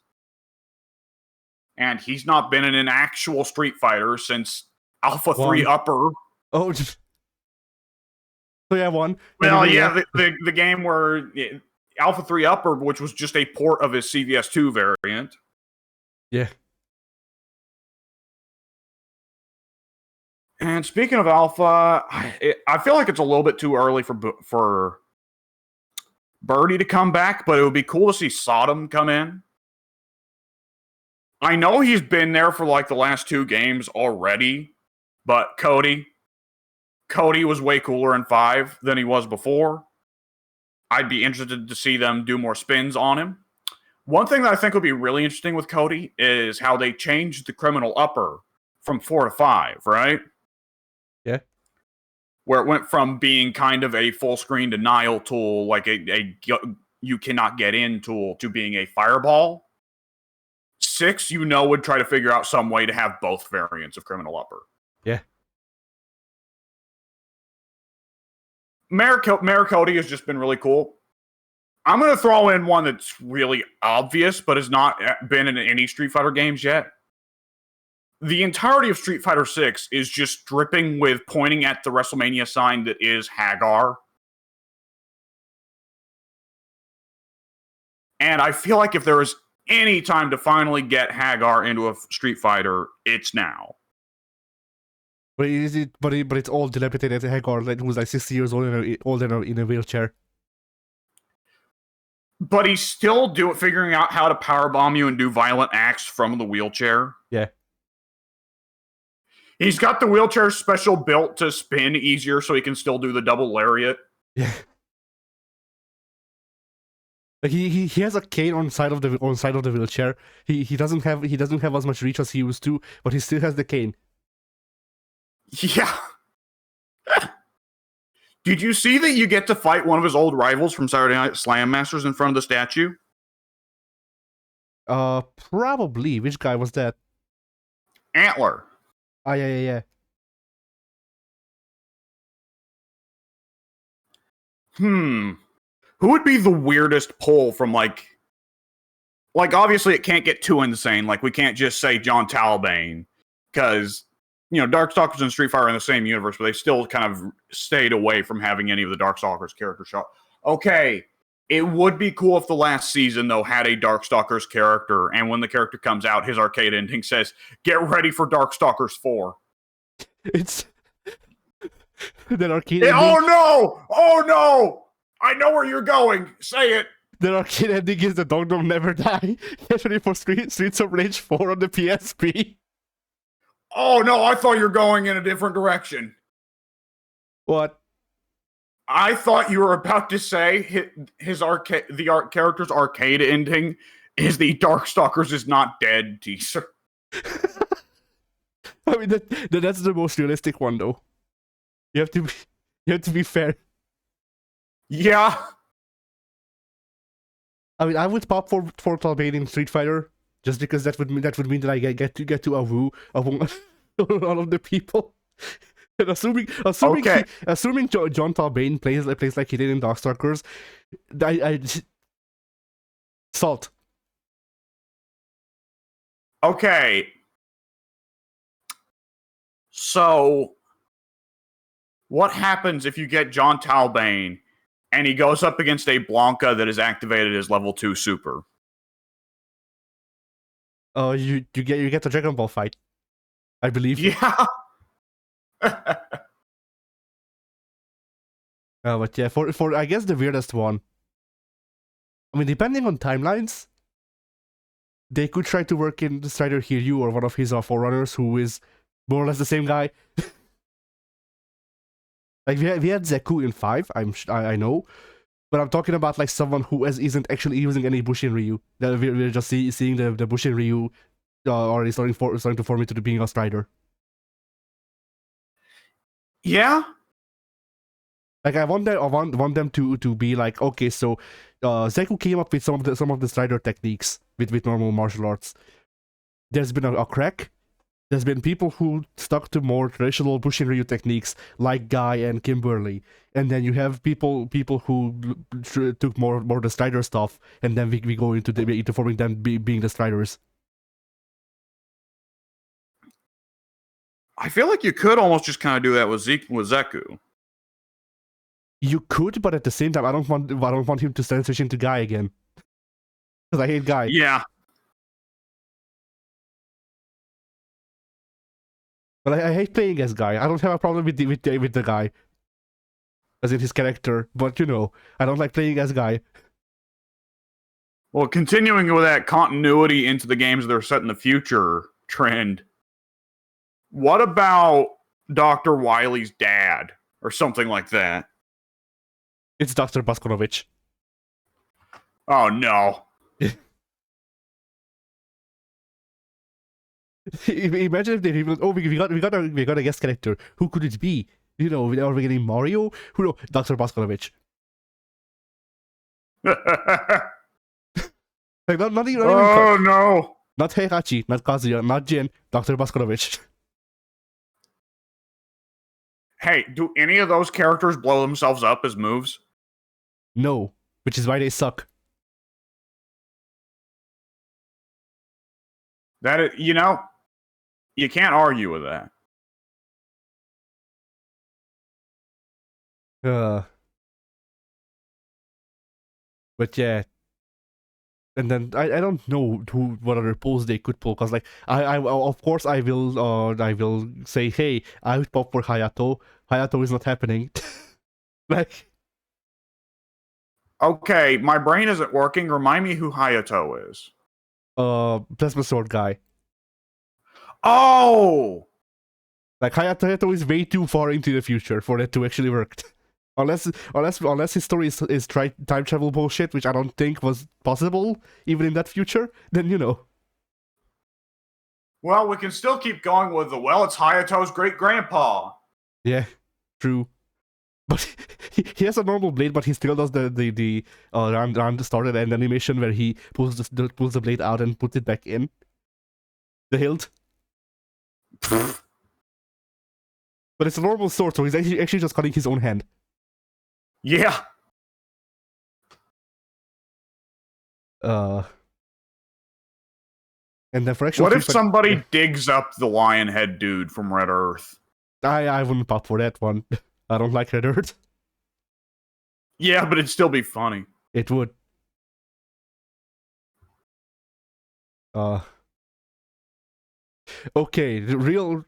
And he's not been in an actual Street Fighter since Alpha 3 Upper. Oh, just... So yeah, one. Well, yeah, the game where Alpha 3 Upper, which was just a port of his CVS2 variant. Yeah. And speaking of Alpha, I feel like it's a little bit too early for Birdie to come back, but it would be cool to see Sodom come in. I know he's been there for like the last 2 games already, but Cody was way cooler in 5 than he was before. I'd be interested to see them do more spins on him. One thing that I think would be really interesting with Cody is how they changed the criminal upper from 4 to 5, right? Yeah. Where it went from being kind of a full screen denial tool, like a you cannot get in tool, to being a fireball. 6, would try to figure out some way to have both variants of criminal upper. Yeah. Mayor Cody has just been really cool. I'm going to throw in one that's really obvious, but has not been in any Street Fighter games yet. The entirety of Street Fighter 6 is just dripping with pointing at the WrestleMania sign that is Hagar. And I feel like if there is any time to finally get Hagar into a Street Fighter, it's now. But it's all dilapidated Hagar, who's like 60 years old in a wheelchair. But he's still figuring out how to powerbomb you and do violent acts from the wheelchair. Yeah. He's got the wheelchair special built to spin easier so he can still do the double lariat. Yeah. Like he has a cane on side of the wheelchair. He doesn't have as much reach as he used to, but he still has the cane. Yeah. Did you see that you get to fight one of his old rivals from Saturday Night Slam Masters in front of the statue? Probably. Which guy was that? Antler. Ah, yeah. Who would be the weirdest pull from like obviously it can't get too insane. Like we can't just say John Talbane because Darkstalkers and Street Fighter are in the same universe, but they've still kind of stayed away from having any of the Darkstalkers characters show. Okay, it would be cool if the last season though had a Darkstalkers character, and when the character comes out, his arcade ending says, "Get ready for Darkstalkers 4." It's that arcade. Oh no! Oh no! I know where you're going. Say it. The arcade ending is the Dog Don't Never Die. Get ready for Streets of Rage 4 on the PSP. Oh no, I thought you were going in a different direction. What? I thought you were about to say the character's arcade ending is the Darkstalkers is not dead teaser. I mean, that's the most realistic one, though. You have to be fair. Yeah. I mean, I would pop for Talbane in Street Fighter just because that would mean that I get to Awu among all of the people. And assuming John Talbane plays like he did in Darkstalkers, I salt. Okay. So, what happens if you get John Talbane and he goes up against a Blanca that is activated as level 2 super? Oh, you get the Dragon Ball fight, I believe. Yeah. But yeah, for I guess the weirdest one. I mean, depending on timelines, they could try to work in the Strider Hiryu or one of his forerunners who is more or less the same guy. Like we had Zeku in 5, I know, but I'm talking about like someone who isn't actually using any Bushin Ryu. That we're just seeing the Bushin Ryu already starting to form into being a Strider. Yeah. Like I want them to be like, okay, so Zeku came up with some of the Strider techniques with normal martial arts. There's been a crack. There's been people who stuck to more traditional Bushin Ryu techniques, like Guy and Kimberly, and then you have people who took more the Strider stuff, and then we go into forming them being the Striders. I feel like you could almost just kind of do that with Zeku. You could, but at the same time, I don't want him to transition into Guy again, because I hate Guy. Yeah. But I hate playing as Guy. I don't have a problem with the guy, as in his character. But I don't like playing as Guy. Well, continuing with that continuity into the games that are set in the future trend, what about Dr. Wily's dad or something like that? It's Dr. Baskonovich. Oh no. Imagine if they revealed, we got a guest character. Who could it be? Are we getting Mario? Dr. Baskonovich. Like not even. Oh no! Not Heihachi, not Kazuya, not Jin. Dr. Baskonovich. Hey, do any of those characters blow themselves up as moves? No, which is why they suck. That is, you can't argue with that. But yeah, and then I don't know what other pulls they could pull, because like I of course I will say, hey, I would pop for Hayato. Hayato is not happening. Like, okay, my brain isn't working. Remind me who Hayato is. Plasma Sword guy. Oh! Like Hayato is way too far into the future for that to actually work. Unless his story is time travel bullshit, which I don't think was possible even in that future, then Well, we can still keep going with it's Hayato's great grandpa. Yeah, true. But he has a normal blade, but he still does the round started end animation where he pulls the blade out and puts it back in the hilt. But it's a normal sword, so he's actually just cutting his own hand. Yeah. And then for actual what if somebody yeah. digs up the lion head dude from Red Earth? I wouldn't pop for that one. I don't like Red Earth. Yeah, but it'd still be funny. It would. Okay, the real.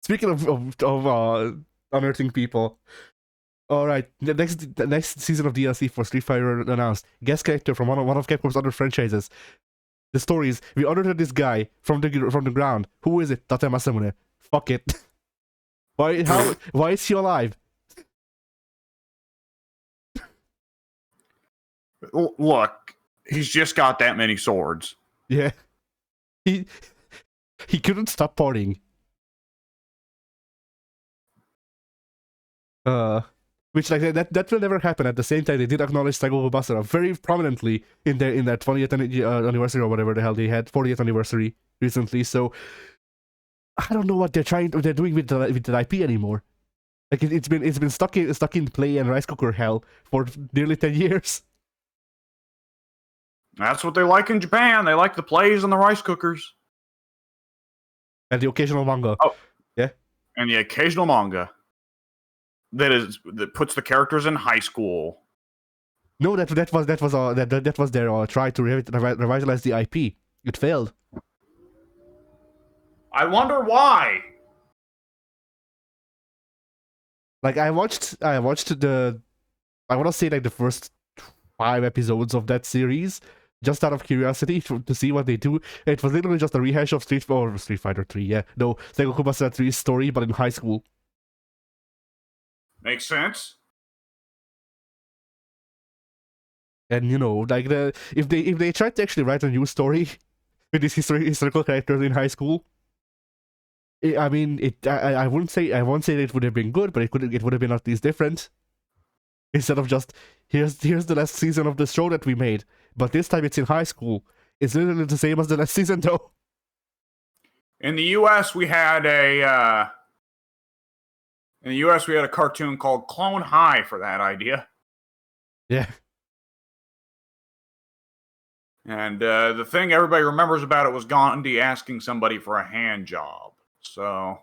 Speaking of unearthing people. All right, the next season of DLC for Street Fighter announced. Guest character from one of Capcom's other franchises. The story is we unearthed this guy from the ground. Who is it? Tate Masamune. Fuck it. Why is he alive? Look, he's just got that many swords. Yeah. He couldn't stop partying. Which like that will never happen. At the same time, they did acknowledge Saigo Basara very prominently in that 20th anniversary or whatever the hell they had, 40th anniversary recently. So I don't know what they're doing with the IP anymore. Like it's been stuck in play and rice cooker hell for nearly 10 years. That's what they like in Japan. They like the plays and the rice cookers. And the occasional manga. Oh. Yeah. And the occasional manga. That puts the characters in high school. No, that was their try to revitalize the IP. It failed. I wonder why. Like I watched I want to say like the first 5 episodes of that series just out of curiosity to see what they do. It was literally just a rehash of Street Fighter 3. Yeah, no, Saigo Basara 3's story, but in high school. Makes sense. And you know, like if they tried to actually write a new story with these historical characters in high school, I mean, I won't say it would have been good, but it would have been at least different. Instead of just here's the last season of the show that we made, but this time it's in high school. It's literally the same as the last season, though. In the U.S., we had a cartoon called Clone High for that idea. Yeah. And the thing everybody remembers about it was Gandhi asking somebody for a hand job. So.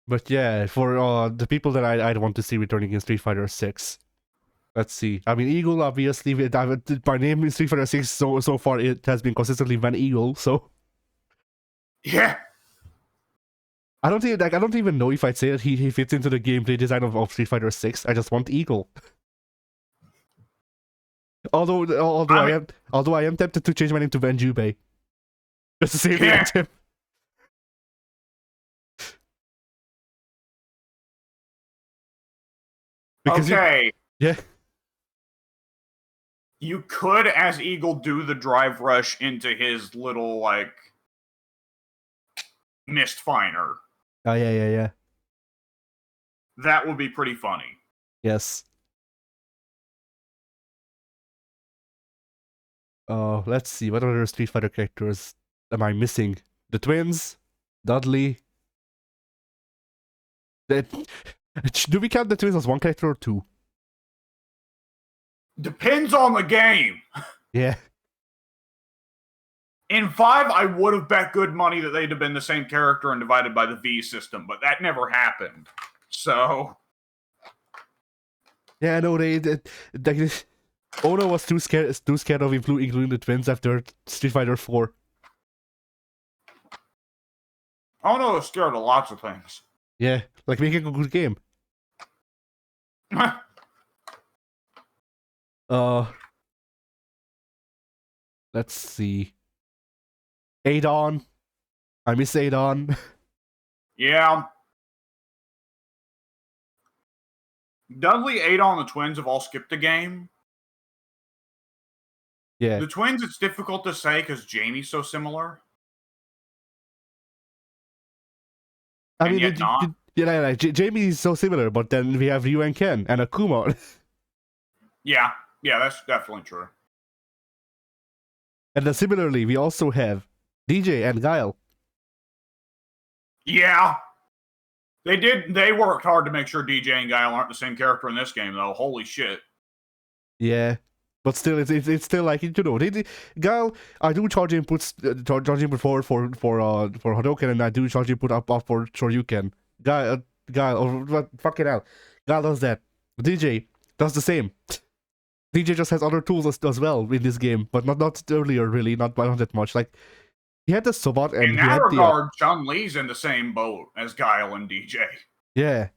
But yeah, for the people that I'd want to see returning in Street Fighter 6. Let's see. I mean, Eagle, obviously, my name in Street Fighter 6 so far it has been consistently Van Eagle, so. Yeah. I don't even know if I'd say that he fits into the gameplay design of Street Fighter 6. I just want Eagle. Although I am tempted to change my name to Van Jubei. Just to save the active. Okay. Yeah. You could, as Eagle, do the drive rush into his little, like, mist finder. Oh, yeah. That would be pretty funny. Yes. Let's see. What other Street Fighter characters am I missing? The twins? Dudley? Do we count the twins as one character or 2? Depends on the game. Yeah. In 5, I would have bet good money that they'd have been the same character and divided by the V system, but that never happened. So. Yeah, no, Ono was too scared of including the twins after Street Fighter 4. Ono was scared of lots of things. Yeah, like making a good game. Let's see. Adon. I miss Adon. Yeah. Dudley, Adon, and the twins have all skipped a game. Yeah. The twins, it's difficult to say because Jamie's so similar. I and mean, yet not. Jamie is so similar, but then we have Ryu and Ken and Akuma. Yeah, that's definitely true. And then similarly, we also have DJ and Guile. Yeah. They worked hard to make sure DJ and Guile aren't the same character in this game, though. Holy shit. Yeah. But still, it's still like, Guile, I do charge input forward for Hadouken, and I do charge input up for Shoryuken. Guile, or fucking hell, Guile does that. DJ does the same. DJ just has other tools as well in this game, but not earlier, really, not that much. Like, he had the Sobot, and in that regard, Chun-Li's in the same boat as Guile and DJ. Yeah.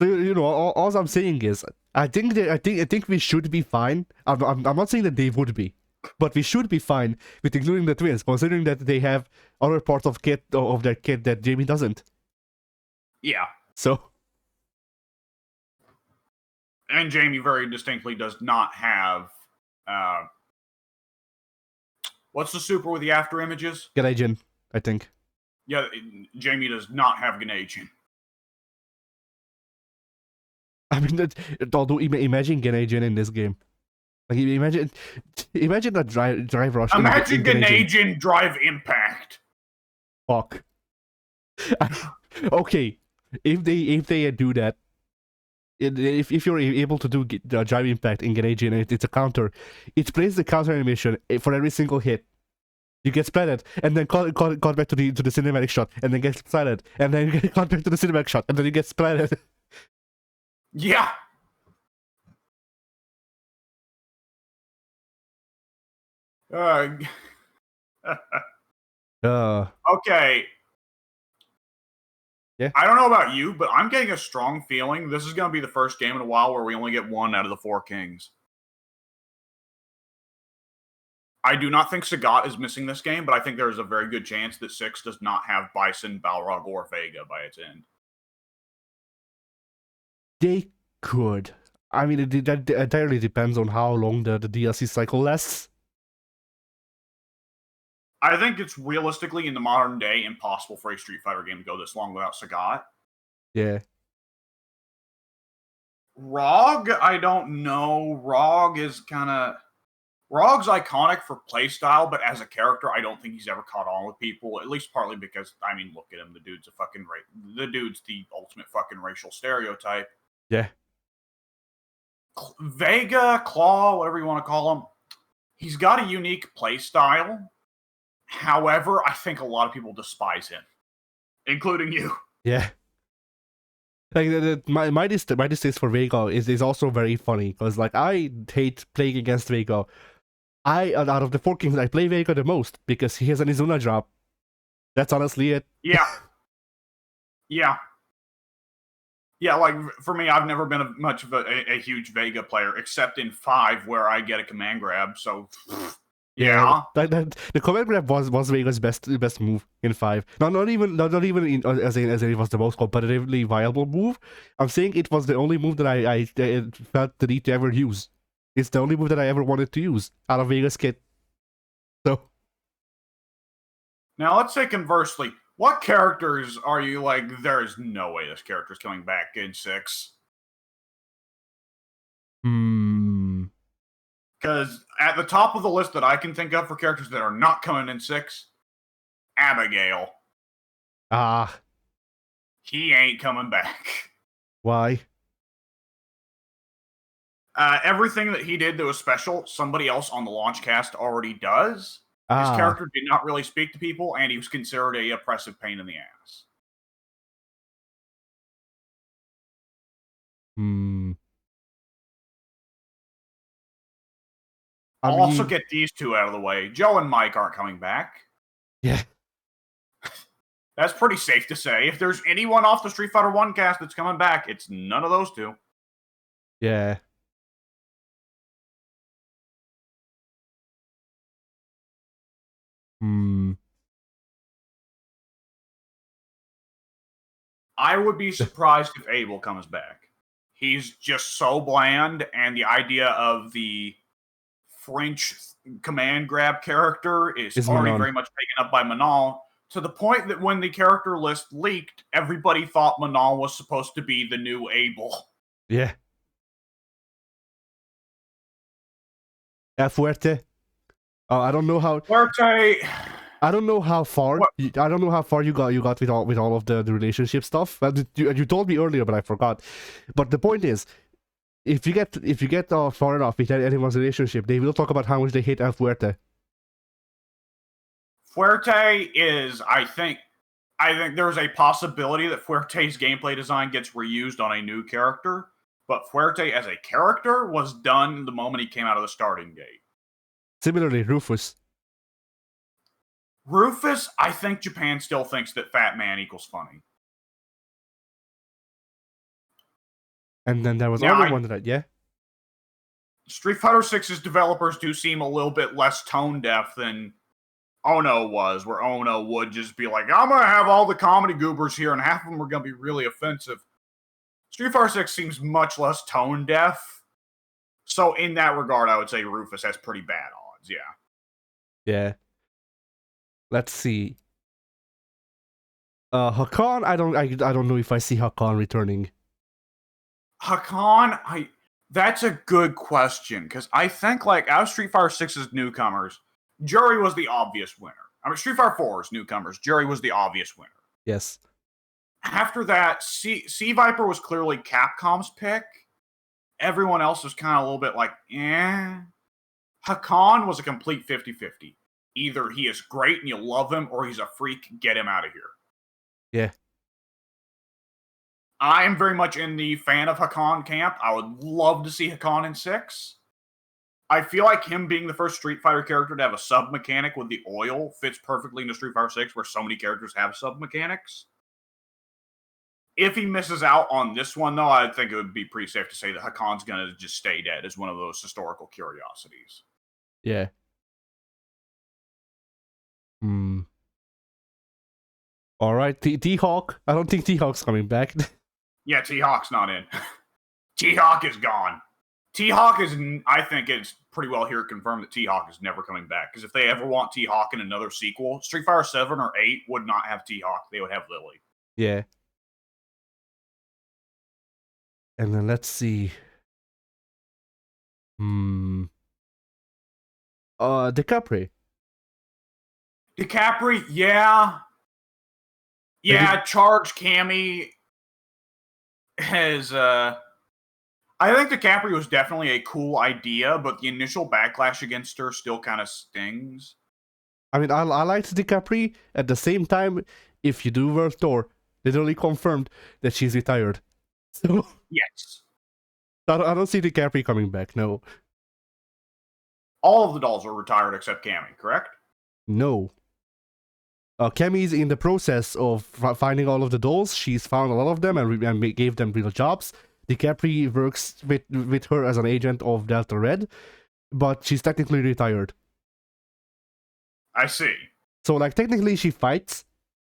So, all I'm saying is, I think we should be fine. I'm not saying that they would be, but we should be fine with including the twins, considering that they have other parts of their kit that Jamie doesn't. Yeah. So. And Jamie very distinctly does not have. What's the super with the after images? Ganejin, I think. Yeah, Jamie does not have Ganejin. I mean, although imagine Ganejin in this game. Like, imagine a drive rush. Imagine Ganejin drive impact. Fuck. Okay, if they do that, if you're able to do drive impact in Ganejin, it's a counter. It plays the counter animation for every single hit. You get splatted, and then call back to the cinematic shot, and then get splatted, and then get called back to the cinematic shot, and then you get splatted. Yeah. Okay. Yeah. I don't know about you, but I'm getting a strong feeling this is going to be the first game in a while where we only get one out of the 4 kings. I do not think Sagat is missing this game, but I think there is a very good chance that 6 does not have Bison, Balrog, or Vega by its end. They could. I mean, that entirely depends on how long the DLC cycle lasts. I think it's realistically, in the modern day, impossible for a Street Fighter game to go this long without Sagat. Yeah. ROG, I don't know. ROG's iconic for playstyle, but as a character, I don't think he's ever caught on with people, at least partly because, I mean, look at him. The dude's the ultimate fucking racial stereotype. Yeah. Vega, Claw, whatever you want to call him, he's got a unique playstyle. However, I think a lot of people despise him, including you. Yeah. Like, my distaste for Vega is also very funny, because, like, I hate playing against Vega. Out of the 4 kings, I play Vega the most because he has an Izuna drop. That's honestly it. Yeah. Yeah, like, for me, I've never been much of a huge Vega player, except in 5, where I get a command grab, so... Yeah. The command grab was Vega's best move in 5. Not even as it was the most competitively viable move. I'm saying it was the only move that I felt the need to ever use. It's the only move that I ever wanted to use out of Vega's kit. So. Now, let's say conversely, what characters are you like, there is no way this character's coming back in 6? Because at the top of the list that I can think of for characters that are not coming in 6, Abigail. He ain't coming back. Why? Everything that he did that was special, somebody else on the launch cast already does. His character did not really speak to people, and he was considered a oppressive pain in the ass. I'll also get these two out of the way. Joe and Mike aren't coming back. Yeah. That's pretty safe to say. If there's anyone off the Street Fighter 1 cast that's coming back, it's none of those two. Yeah. I would be surprised if Abel comes back. He's just so bland, and the idea of the French command grab character is already very much taken up by Manon, To the point that when the character list leaked, everybody thought Manon was supposed to be the new Abel. Yeah. Fuerte. I don't know how. Fuerte. I don't know how far. What? I don't know how far you got with all of the relationship stuff. You told me earlier, but I forgot. But the point is, if you get far enough with anyone's relationship, they will talk about how much they hate El Fuerte. Fuerte is, I think there's a possibility that Fuerte's gameplay design gets reused on a new character, but Fuerte as a character was done the moment he came out of the starting gate. Similarly, Rufus, I think Japan still thinks that fat man equals funny. And then there was another one that, yeah. Street Fighter 6's developers do seem a little bit less tone deaf than Ono was, where Ono would just be like, I'm going to have all the comedy goobers here, and half of them are going to be really offensive. Street Fighter 6 seems much less tone deaf. So in that regard, I would say Rufus has pretty bad odds, yeah. Yeah. Let's see. Hakan, I don't know if I see Hakan returning. Hakan, that's a good question, because I think, like, out of Street Fighter 6's newcomers, Jury was the obvious winner. I mean, Street Fighter 4's newcomers, Jury was the obvious winner. Yes. After that, C Viper was clearly Capcom's pick. Everyone else was kind of a little bit like, eh. Hakan was a complete 50-50. Either he is great and you love him, or he's a freak, get him out of here. Yeah. I am very much in the fan of Hakan camp. I would love to see Hakan in 6. I feel like him being the first Street Fighter character to have a sub-mechanic with the oil fits perfectly into Street Fighter 6, where so many characters have sub-mechanics. If he misses out on this one, though, I think it would be pretty safe to say that Hakan's going to just stay dead as one of those historical curiosities. Yeah. All right, T-Hawk. I don't think T-Hawk's coming back. Yeah, T-Hawk's not in. T-Hawk is gone. T-Hawk is, I think it's pretty well here confirmed that T-Hawk is never coming back. Because if they ever want T-Hawk in another sequel, Street Fighter 7 or 8 would not have T-Hawk. They would have Lily. Yeah. And then let's see. DiCaprio. DiCaprio, yeah. Yeah, Charge Cammy has, I think DiCaprio was definitely a cool idea, but the initial backlash against her still kind of stings. I mean, I liked DiCaprio. At the same time, if you do World Tour, they literally confirmed that she's retired. So yes. I don't see DiCaprio coming back, no. All of the dolls are retired except Cammy, correct? No. Cammy's in the process of finding all of the dolls. She's found a lot of them and gave them real jobs. DiCaprio works with her as an agent of Delta Red, but she's technically retired. I see. So, like, technically she fights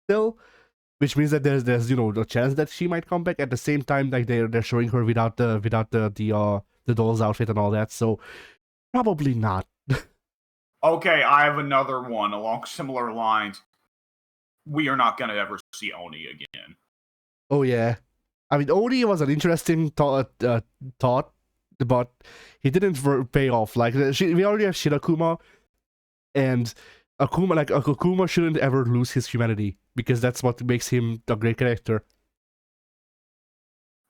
still, which means that there's a chance that she might come back. At the same time, like, they're showing her without the doll's outfit and all that. So probably not. Okay, I have another one along similar lines. We are not going to ever see Oni again. Oh, yeah. I mean, Oni was an interesting thought, but he didn't pay off. Like, we already have Shirakuma, and Akuma shouldn't ever lose his humanity, because that's what makes him a great character.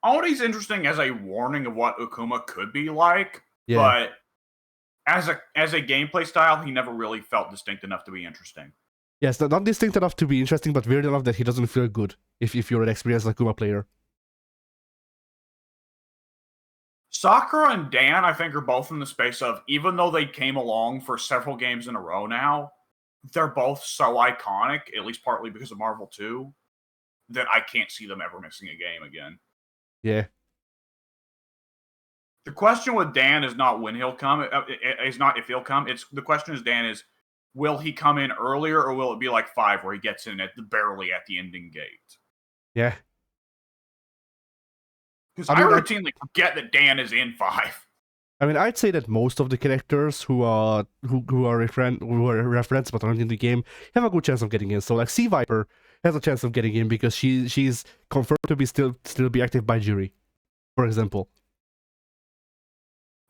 Oni's interesting as a warning of what Akuma could be like, yeah. But as a gameplay style, he never really felt distinct enough to be interesting. Yes, not distinct enough to be interesting, but weird enough that he doesn't feel good if you're an experienced Akuma player. Sakura and Dan, I think, are both in the space of, even though they came along for several games in a row now, they're both so iconic, at least partly because of Marvel 2, that I can't see them ever missing a game again. Yeah. The question with Dan is not when he'll come. It's not if he'll come. The question is, Dan, is will he come in earlier, or will it be like 5 where he gets in barely at the ending gate? Yeah. Because I routinely forget that Dan is in 5. I mean, I'd say that most of the characters who are referenced but aren't in the game have a good chance of getting in. So like Sea Viper has a chance of getting in because she's confirmed to be still be active by jury, for example.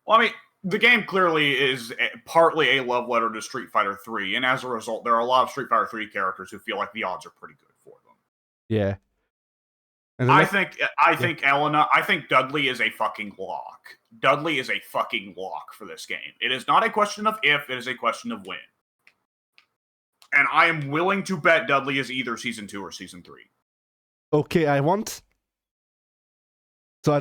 Well, I mean, the game clearly is partly a love letter to Street Fighter 3, and as a result, there are a lot of Street Fighter 3 characters who feel like the odds are pretty good for them. Yeah. And I think Elena, I think Dudley is a fucking lock. Dudley is a fucking lock for this game. It is not a question of if, it is a question of when. And I am willing to bet Dudley is either Season 2 or Season 3. Okay, So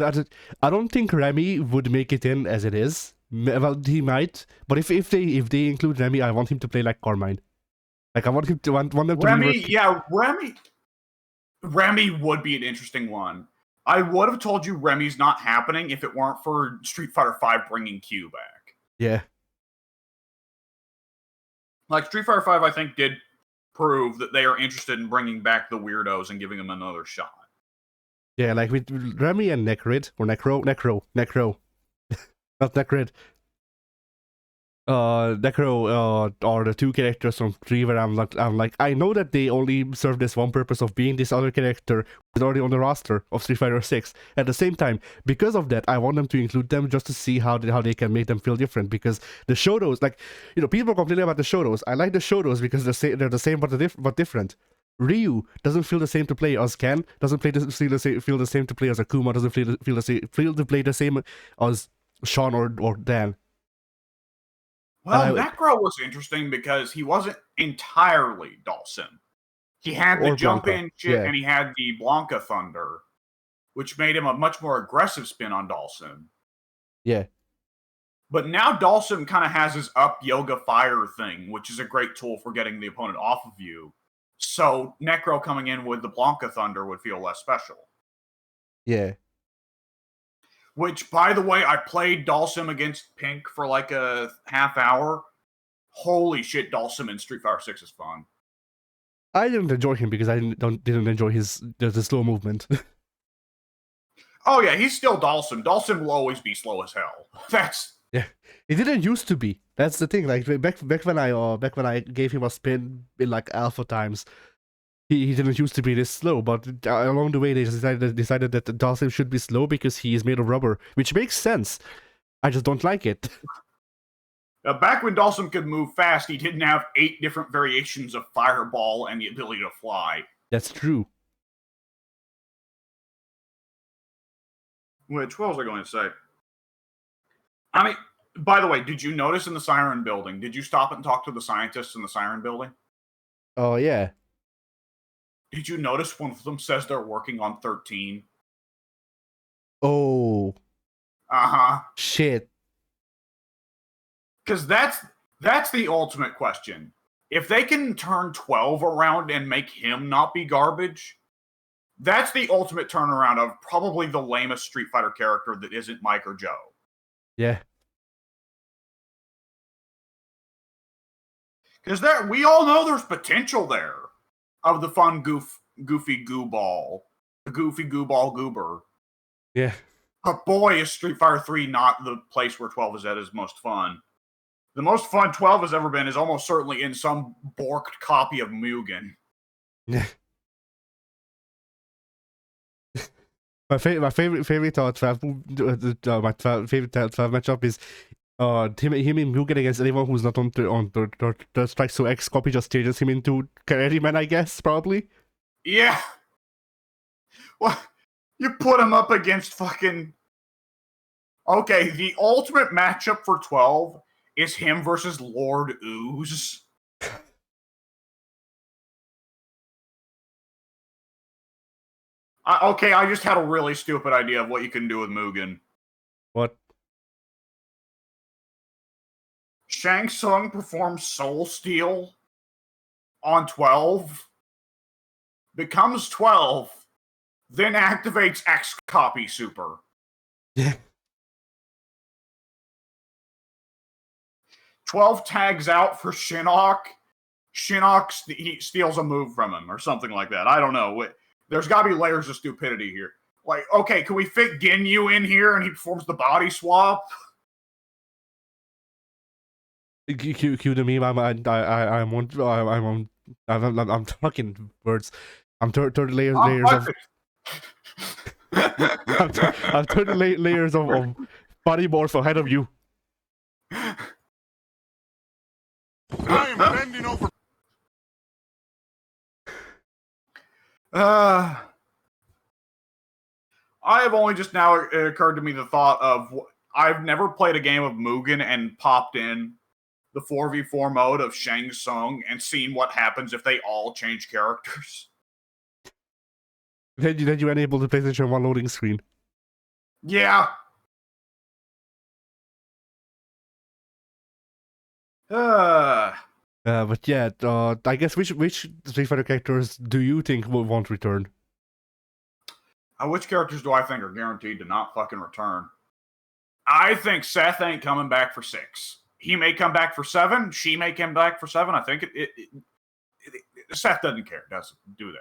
I don't think Remy would make it in as it is. Well, he might, but if they include Remy, I want him to play like Carmine. Like I want him to want them to Remy would be an interesting one. I would have told you Remy's not happening if it weren't for Street Fighter V bringing Q back. Yeah. Like, Street Fighter V, I think, did prove that they are interested in bringing back the weirdos and giving them another shot. Yeah, like with Remy and Necrid, or Necro, not Necrid. Necro are the two characters from 3 where I'm like, I know that they only serve this one purpose of being this other character who's already on the roster of Street Fighter 6. At the same time, because of that, I want them to include them just to see how they can make them feel different. Because the Shotos, like, you know, people complain about the Shotos. I like the Shotos because they're the same but different. Ryu doesn't feel the same to play as Ken, doesn't feel the same to play as Akuma, doesn't feel to play the same as Sean or Dan. Well, Necro was interesting because he wasn't entirely Dawson. He had the jump in shit, and he had the Blanca Thunder, which made him a much more aggressive spin on Dawson. Yeah. But now Dawson kind of has his up yoga fire thing, which is a great tool for getting the opponent off of you. So Necro coming in with the Blanca Thunder would feel less special. Yeah. Which, by the way, I played Dalsim against Pink for like a half hour. Holy shit, Dalsim in Street Fighter 6 is fun. I didn't enjoy him because I didn't enjoy the slow movement. Oh yeah, he's still Dalsim. Dalsim will always be slow as hell. Yeah. It didn't used to be. That's the thing. Like back when I gave him a spin in like alpha times, he didn't used to be this slow, but along the way they decided that Dalsim should be slow because he is made of rubber, which makes sense. I just don't like it. Back when Dalsim could move fast, he didn't have 8 different variations of Fireball and the ability to fly. That's true. Which, what was I going to say? I mean, by the way, did you notice in the Siren building, did you stop and talk to the scientists in the Siren building? Oh, yeah. Did you notice one of them says they're working on 13? Oh. Uh-huh. Shit. Because that's the ultimate question. If they can turn 12 around and make him not be garbage, that's the ultimate turnaround of probably the lamest Street Fighter character that isn't Mike or Joe. Yeah. Because we all know there's potential there of the fun goofy goo ball. The goofy goo ball goober. Yeah. But boy, is Street Fighter 3 not the place where 12 is at its most fun. The most fun 12 has ever been is almost certainly in some borked copy of Mugen. Yeah. My favorite 12 matchup is him in Mugen against anyone who's not on the Strike So X copy just changes him into Carryman, I guess, probably. Yeah. Well, you put him up against fucking... Okay, the ultimate matchup for 12 is him versus Lord Ooze. Okay, I just had a really stupid idea of what you can do with Mugen. What? Shang Tsung performs Soul Steal on 12, becomes 12, then activates X Copy Super. Yeah. 12 tags out for Shinnok. Shinnok steals a move from him or something like that. I don't know. There's got to be layers of stupidity here. Like, okay, can we fit Ginyu in here and he performs the body swap? Cue the meme. I'm talking words. I'm 30 layers of I'm 30 layers of body morph ahead of you. I am bending over. I have only just now occurred to me the thought of I've never played a game of Mugen and popped in the 4v4 mode of Shang Tsung and seen what happens if they all change characters. Then you enable the PlayStation 1 loading screen. Yeah. But yeah, I guess which Street Fighter characters do you think won't return? Which characters do I think are guaranteed to not fucking return? I think Seth ain't coming back for 6. He may come back for 7. She may come back for 7. I think Seth doesn't care, do they?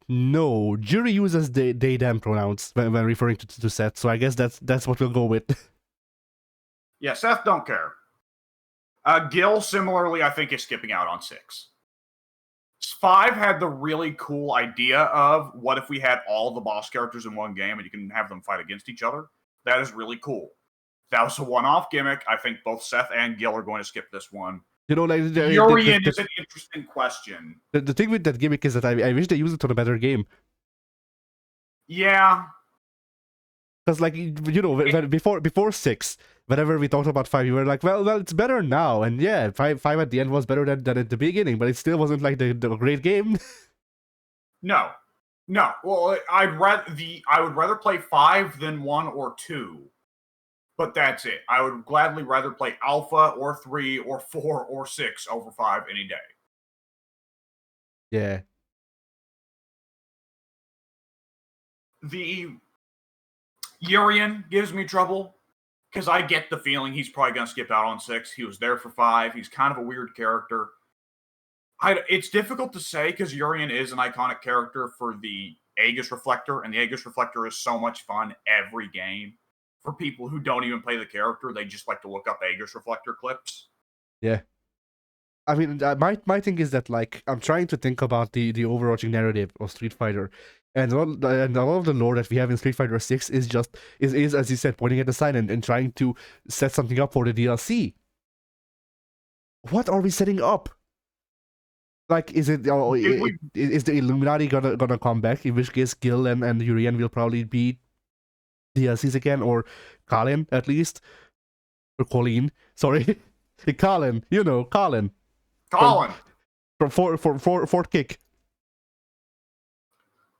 No. Jury uses they them pronouns when referring to Seth, so I guess that's what we'll go with. Yeah, Seth don't care. Gil, similarly, I think is skipping out on 6. 5 had the really cool idea of what if we had all the boss characters in one game and you can have them fight against each other. That is really cool. That was a one-off gimmick. I think both Seth and Gil are going to skip this one. You know, like Urian is an interesting question. The thing with that gimmick is that I wish they used it on a better game. Yeah. Because, like, you know, before 6, whenever we talked about 5, you were like, well, it's better now. And yeah, 5 at the end was better than at the beginning, but it still wasn't like the great game. No. Well, I would rather play 5 than 1 or 2. But that's it. I would gladly rather play Alpha or 3 or 4 or 6 over 5 any day. Yeah. The Urian gives me trouble because I get the feeling he's probably going to skip out on 6. He was there for 5. He's kind of a weird character. It's difficult to say because Urian is an iconic character for the Aegis Reflector, and the Aegis Reflector is so much fun every game. For people who don't even play the character, they just like to look up Aegis Reflector clips. Yeah. I mean, my thing is that, like, I'm trying to think about the overarching narrative of Street Fighter, and a lot of the lore that we have in Street Fighter 6 is just is as you said, pointing at the sign and trying to set something up for the DLC. What are we setting up? Like, is it is the Illuminati gonna come back? In which case, Gil and Urian will probably be DLCs again, or Colin at least, or Colleen. Sorry, Colin. You know, Colin. Colin. From Fort Kick.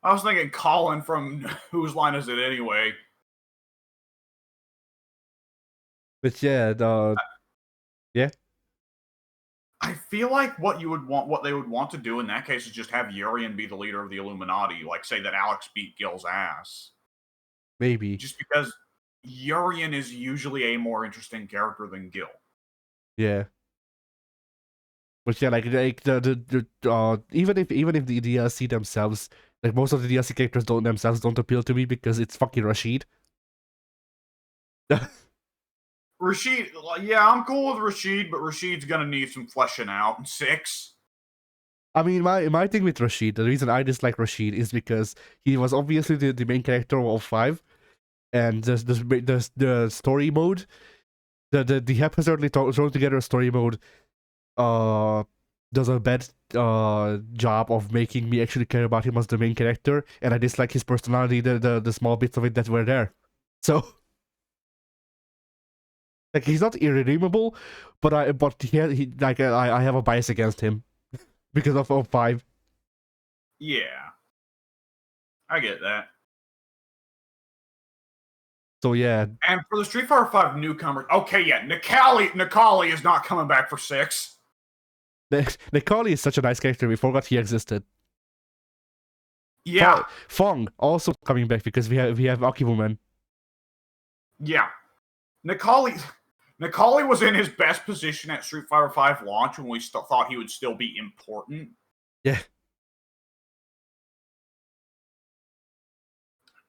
I was thinking Colin from Whose Line Is It Anyway? But yeah, yeah. I feel like what they would want to do in that case is just have Urian be the leader of the Illuminati, like say that Alex beat Gil's ass. Maybe. Just because Urian is usually a more interesting character than Gil. Yeah. But yeah, like the even if the DLC themselves, like most of the DLC characters don't appeal to me because it's fucking Rashid. Rashid, yeah, I'm cool with Rashid, but Rashid's gonna need some fleshing out in 6. I mean, my thing with Rashid, the reason I dislike Rashid is because he was obviously the main character of 5, and the story mode, the haphazardly thrown together story mode, does a bad job of making me actually care about him as the main character, and I dislike his personality, the small bits of it that were there. So, like, he's not irredeemable, but I have a bias against him because of 5. Yeah, I get that. So yeah. And for the Street Fighter 5 newcomers, okay, yeah, Nikali is not coming back for 6. Nikali is such a nice character. We forgot he existed. Yeah. Fong also coming back because we have Akiwoman. Yeah. Nikali was in his best position at Street Fighter 5 launch when we thought he would still be important. Yeah.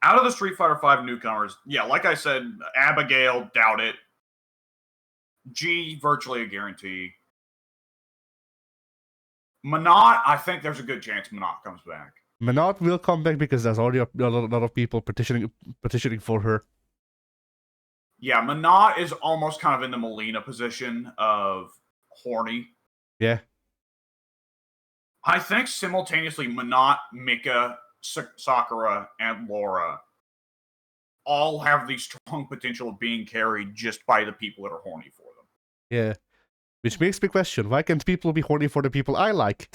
Out of the Street Fighter 5 newcomers, yeah, like I said, Abigail, doubt it. G, virtually a guarantee. Manat, I think there's a good chance Manat comes back. Manat will come back because there's already a lot of people petitioning for her. Yeah, Manat is almost kind of in the Melina position of horny. Yeah. I think simultaneously Manat, Mika, Sakura, and Laura all have the strong potential of being carried just by the people that are horny for them. Yeah. Which makes me question, why can't people be horny for the people I like?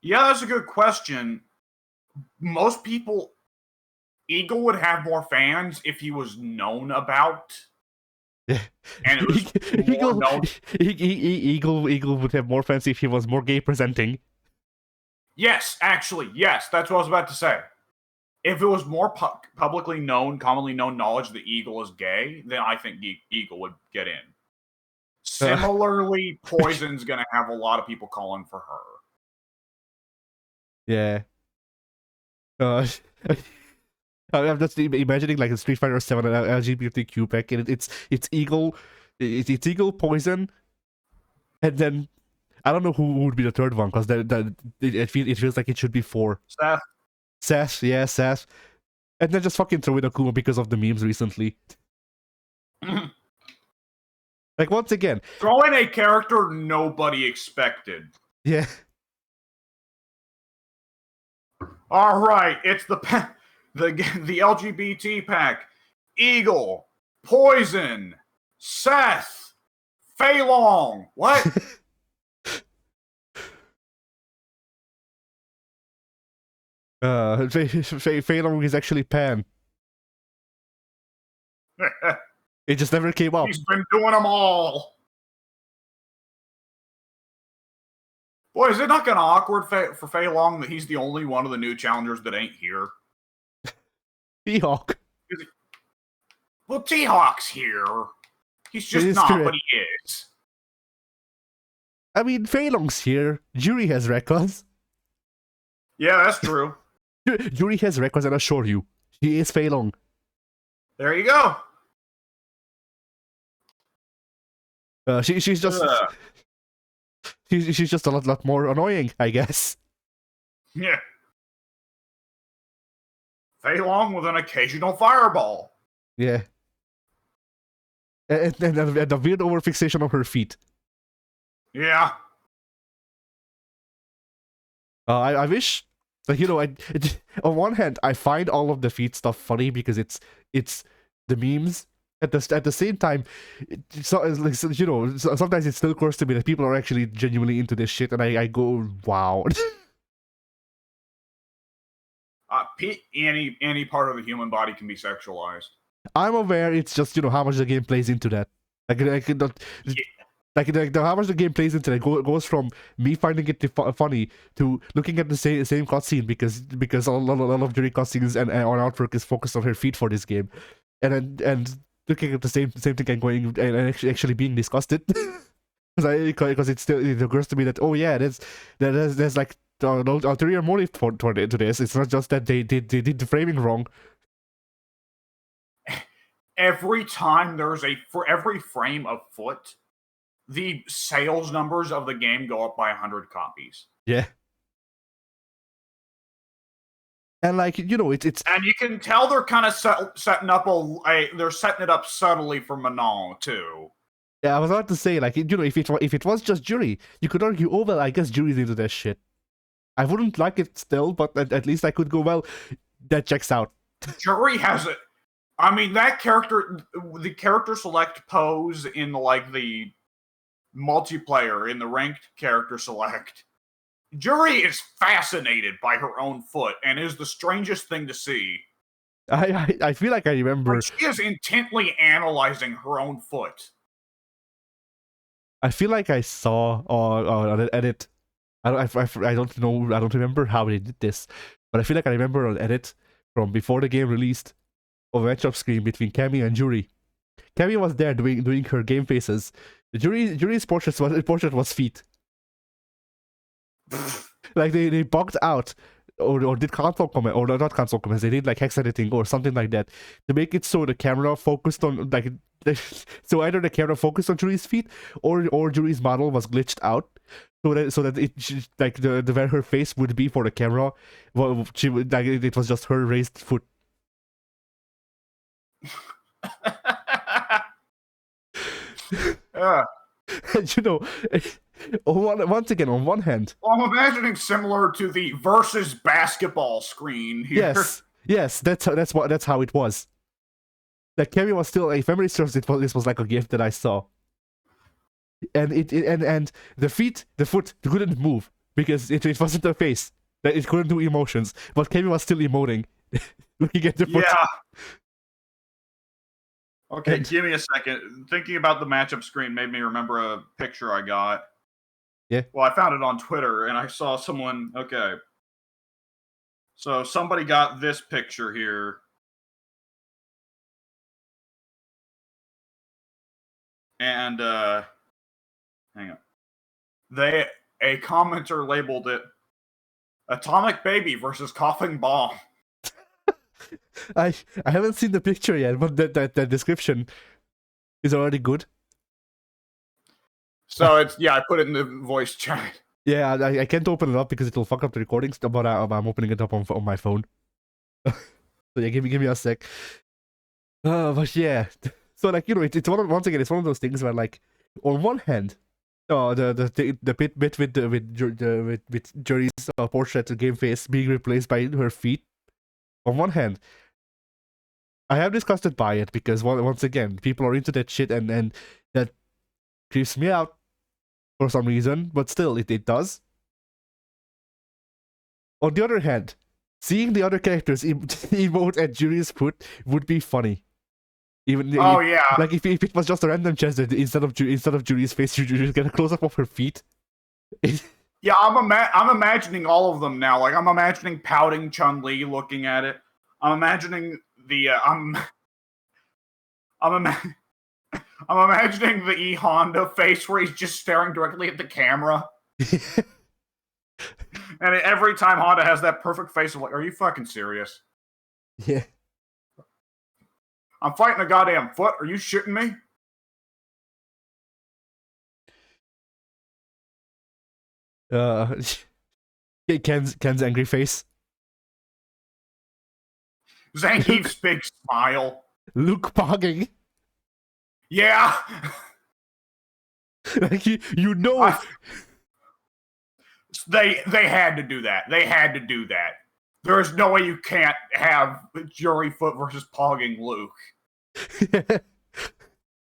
Yeah, that's a good question. Most people... Eagle would have more fans if he was known about. Yeah. And it was more known. Eagle would have more fans if he was more gay presenting. Yes, actually, yes. That's what I was about to say. If it was more publicly known, commonly known knowledge that Eagle is gay, then I think Eagle would get in. Similarly, Poison's going to have a lot of people calling for her. Yeah. I'm just imagining like a Street Fighter 7 LGBTQ pack, and it's Eagle, it's Eagle, Poison, and then I don't know who would be the third one because it feels like it should be 4. Seth, yeah, Seth, and then just fucking throw in Akuma because of the memes recently. Like once again, throw in a character nobody expected. Yeah. All right, it's the LGBT pack. Eagle, Poison, Seth, Fei Long. What? Fei Long is actually Pan. It just never came up. He's been doing them all. Boy, is it not kind of awkward for Fei Long that he's the only one of the new challengers that ain't here? T-Hawk. Well, T-Hawk's here. He's just not, but he is. I mean, Fei Long's here. Jury has records. Yeah, that's true. Jury has records, and I assure you, he is Fei Long. There you go. She's just she's just a lot more annoying, I guess. Yeah. Fei Long with an occasional fireball. Yeah. And the weird overfixation on her feet. Yeah. I wish, like, you know, on one hand, I find all of the feet stuff funny because it's the memes. At the same time, sometimes it still occurs to me that people are actually genuinely into this shit, and I go, wow. Any part of the human body can be sexualized. I'm aware. It's just how much the game plays into that. How much the game plays into that goes from me finding it funny to looking at the same cutscene because a lot of Jury cutscenes and on artwork is focused on her feet for this game, and looking at the same thing and going and actually being disgusted because it occurs to me that there's like ulterior motive to this. It's not just that they did the framing wrong. Every time for every frame of foot, the sales numbers of the game go up by 100 copies. Yeah. And it's and you can tell they're kind of setting up they're setting it up subtly for Manon too. Yeah, I was about to say, if it was just Jury, you could argue, oh well, I guess Jury's into this shit. I wouldn't like it still, but at least I could go, well, that checks out. Jury has it. I mean, that character, the character select pose in the multiplayer in the ranked character select. Jury is fascinated by her own foot and is the strangest thing to see. I feel like I remember. She is intently analyzing her own foot. I feel like I saw an edit. I don't know. I don't remember how they did this, but I feel like I remember an edit from before the game released of a matchup screen between Cammy and Jury. Cammy was there doing her game faces. The Jury's portrait was feet. Like they bugged out or did console comment, or not console comments, they did like hex editing or something like that to make it so the camera focused on So either the camera focused on Jury's feet, or Jury's model was glitched out, so that like the where her face would be for the camera, well, she would like it was just her raised foot. Yeah. And, once again, on one hand, Well, I'm imagining similar to the versus basketball screen here. yes, that's how it was. The camera was still, if memory serves, this was like a gift that I saw, and and the foot couldn't move because it wasn't a face, that it couldn't do emotions, but Kemi was still emoting, looking at the foot. Yeah. Okay, And- give me a second. Thinking about the matchup screen made me remember a picture I got. Yeah. Well, I found it on Twitter, and I saw someone. Okay. So somebody got this picture here. And hang on. A commenter labeled it Atomic Baby versus Coughing Bomb. I haven't seen the picture yet, but the description is already good. So it's I put it in the voice chat. Yeah, I can't open it up because it'll fuck up the recordings, but I'm opening it up on my phone. So yeah, give me a sec. But yeah, so like it's once again, it's one of those things where like on one hand, the bit with Jury's portrait game face being replaced by her feet. On one hand, I have disgusted by it because once again, people are into that shit, and that creeps me out for some reason. But still, it does. On the other hand, seeing the other characters emote at Jury's foot would be funny. Even Oh yeah. like if it was just a random chest that instead of Jury's face, you just get a close up of her feet. Yeah, I'm imagining all of them now. Like I'm imagining pouting Chun-Li looking at it. I'm imagining the I'm imagining the E Honda face where he's just staring directly at the camera. And every time Honda has that perfect face of like, are you fucking serious? Yeah. I'm fighting a goddamn foot. Are you shitting me? Ken's angry face. Zangief's big smile. Luke pogging. Yeah. Like you know. They had to do that. They had to do that. There is no way you can't have Jury Foot versus Pogging Luke.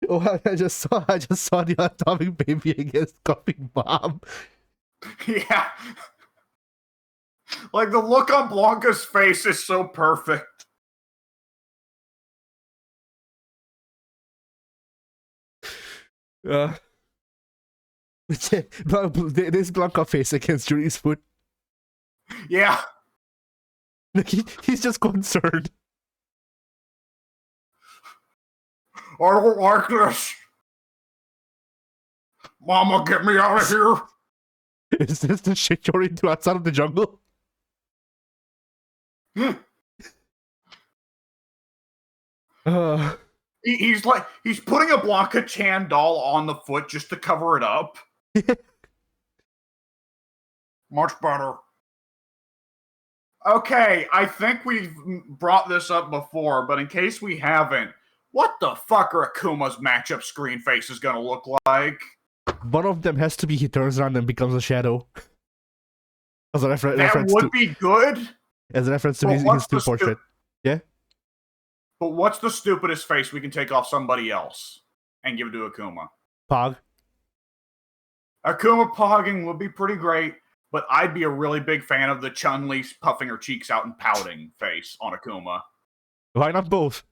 Oh, I just saw the Atomic Baby against Coughing Bomb. Yeah. Like the look on Blanca's face is so perfect. This Blanca face against Jury's foot. Yeah. Like he's just concerned. I don't like this. Mama, get me out of here. Is this the shit you're into outside of the jungle? He's putting a Blanca Chan doll on the foot just to cover it up. Much better. Okay, I think we've brought this up before, but in case we haven't, what the fuck are Akuma's matchup screen faces gonna look like? One of them has to be he turns around and becomes a shadow. As a reference would to, be good. As a reference to But his what's two the portrait. Yeah? But what's the stupidest face we can take off somebody else and give it to Akuma? Pog. Akuma pogging would be pretty great, but I'd be a really big fan of the Chun-Li puffing her cheeks out and pouting face on Akuma. Why not both?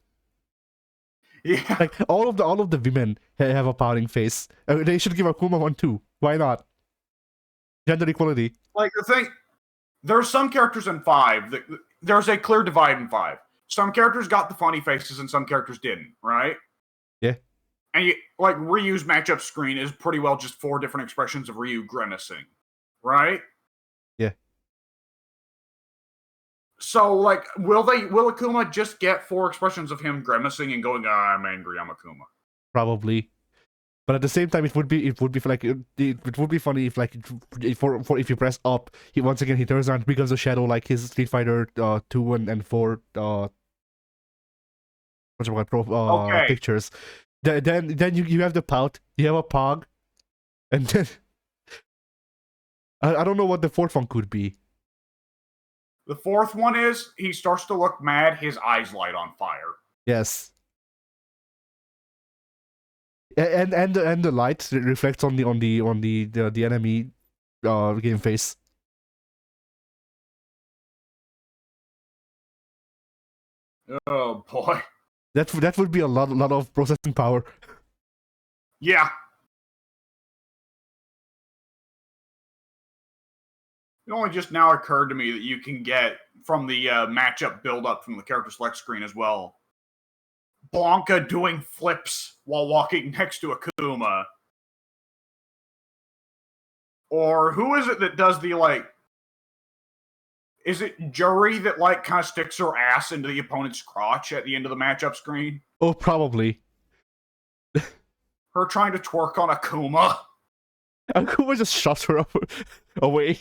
Yeah. Like all of the women have a pouting face. They should give Akuma one too. Why not? Gender equality. Like the thing, there's some characters in 5 that there's a clear divide in 5. Some characters got the funny faces and some characters didn't, right? Yeah. And like Ryu's matchup screen is pretty well just 4 different expressions of Ryu grimacing, right? Yeah. So like, will Akuma just get 4 expressions of him grimacing and going, I'm angry, I'm Akuma? probably. But at the same time, it would be like it would be funny if like if you press up, he turns around, becomes a shadow like his Street Fighter 2 and 4 what's it called, Okay. pictures. Then you have the pout, you have a pog, and then I don't know what the fourth one could be. The fourth one is he starts to look mad. His eyes light on fire. Yes. And the light reflects on the enemy game face. Oh boy. That would be a lot of processing power. Yeah. It only just now occurred to me that you can get from the matchup build-up from the character select screen as well. Blanca doing flips while walking next to Akuma. Or who is it that does the, like... Is it Jury that, like, kind of sticks her ass into the opponent's crotch at the end of the matchup screen? Oh, probably. Her trying to twerk on Akuma. Akuma just shoves her away.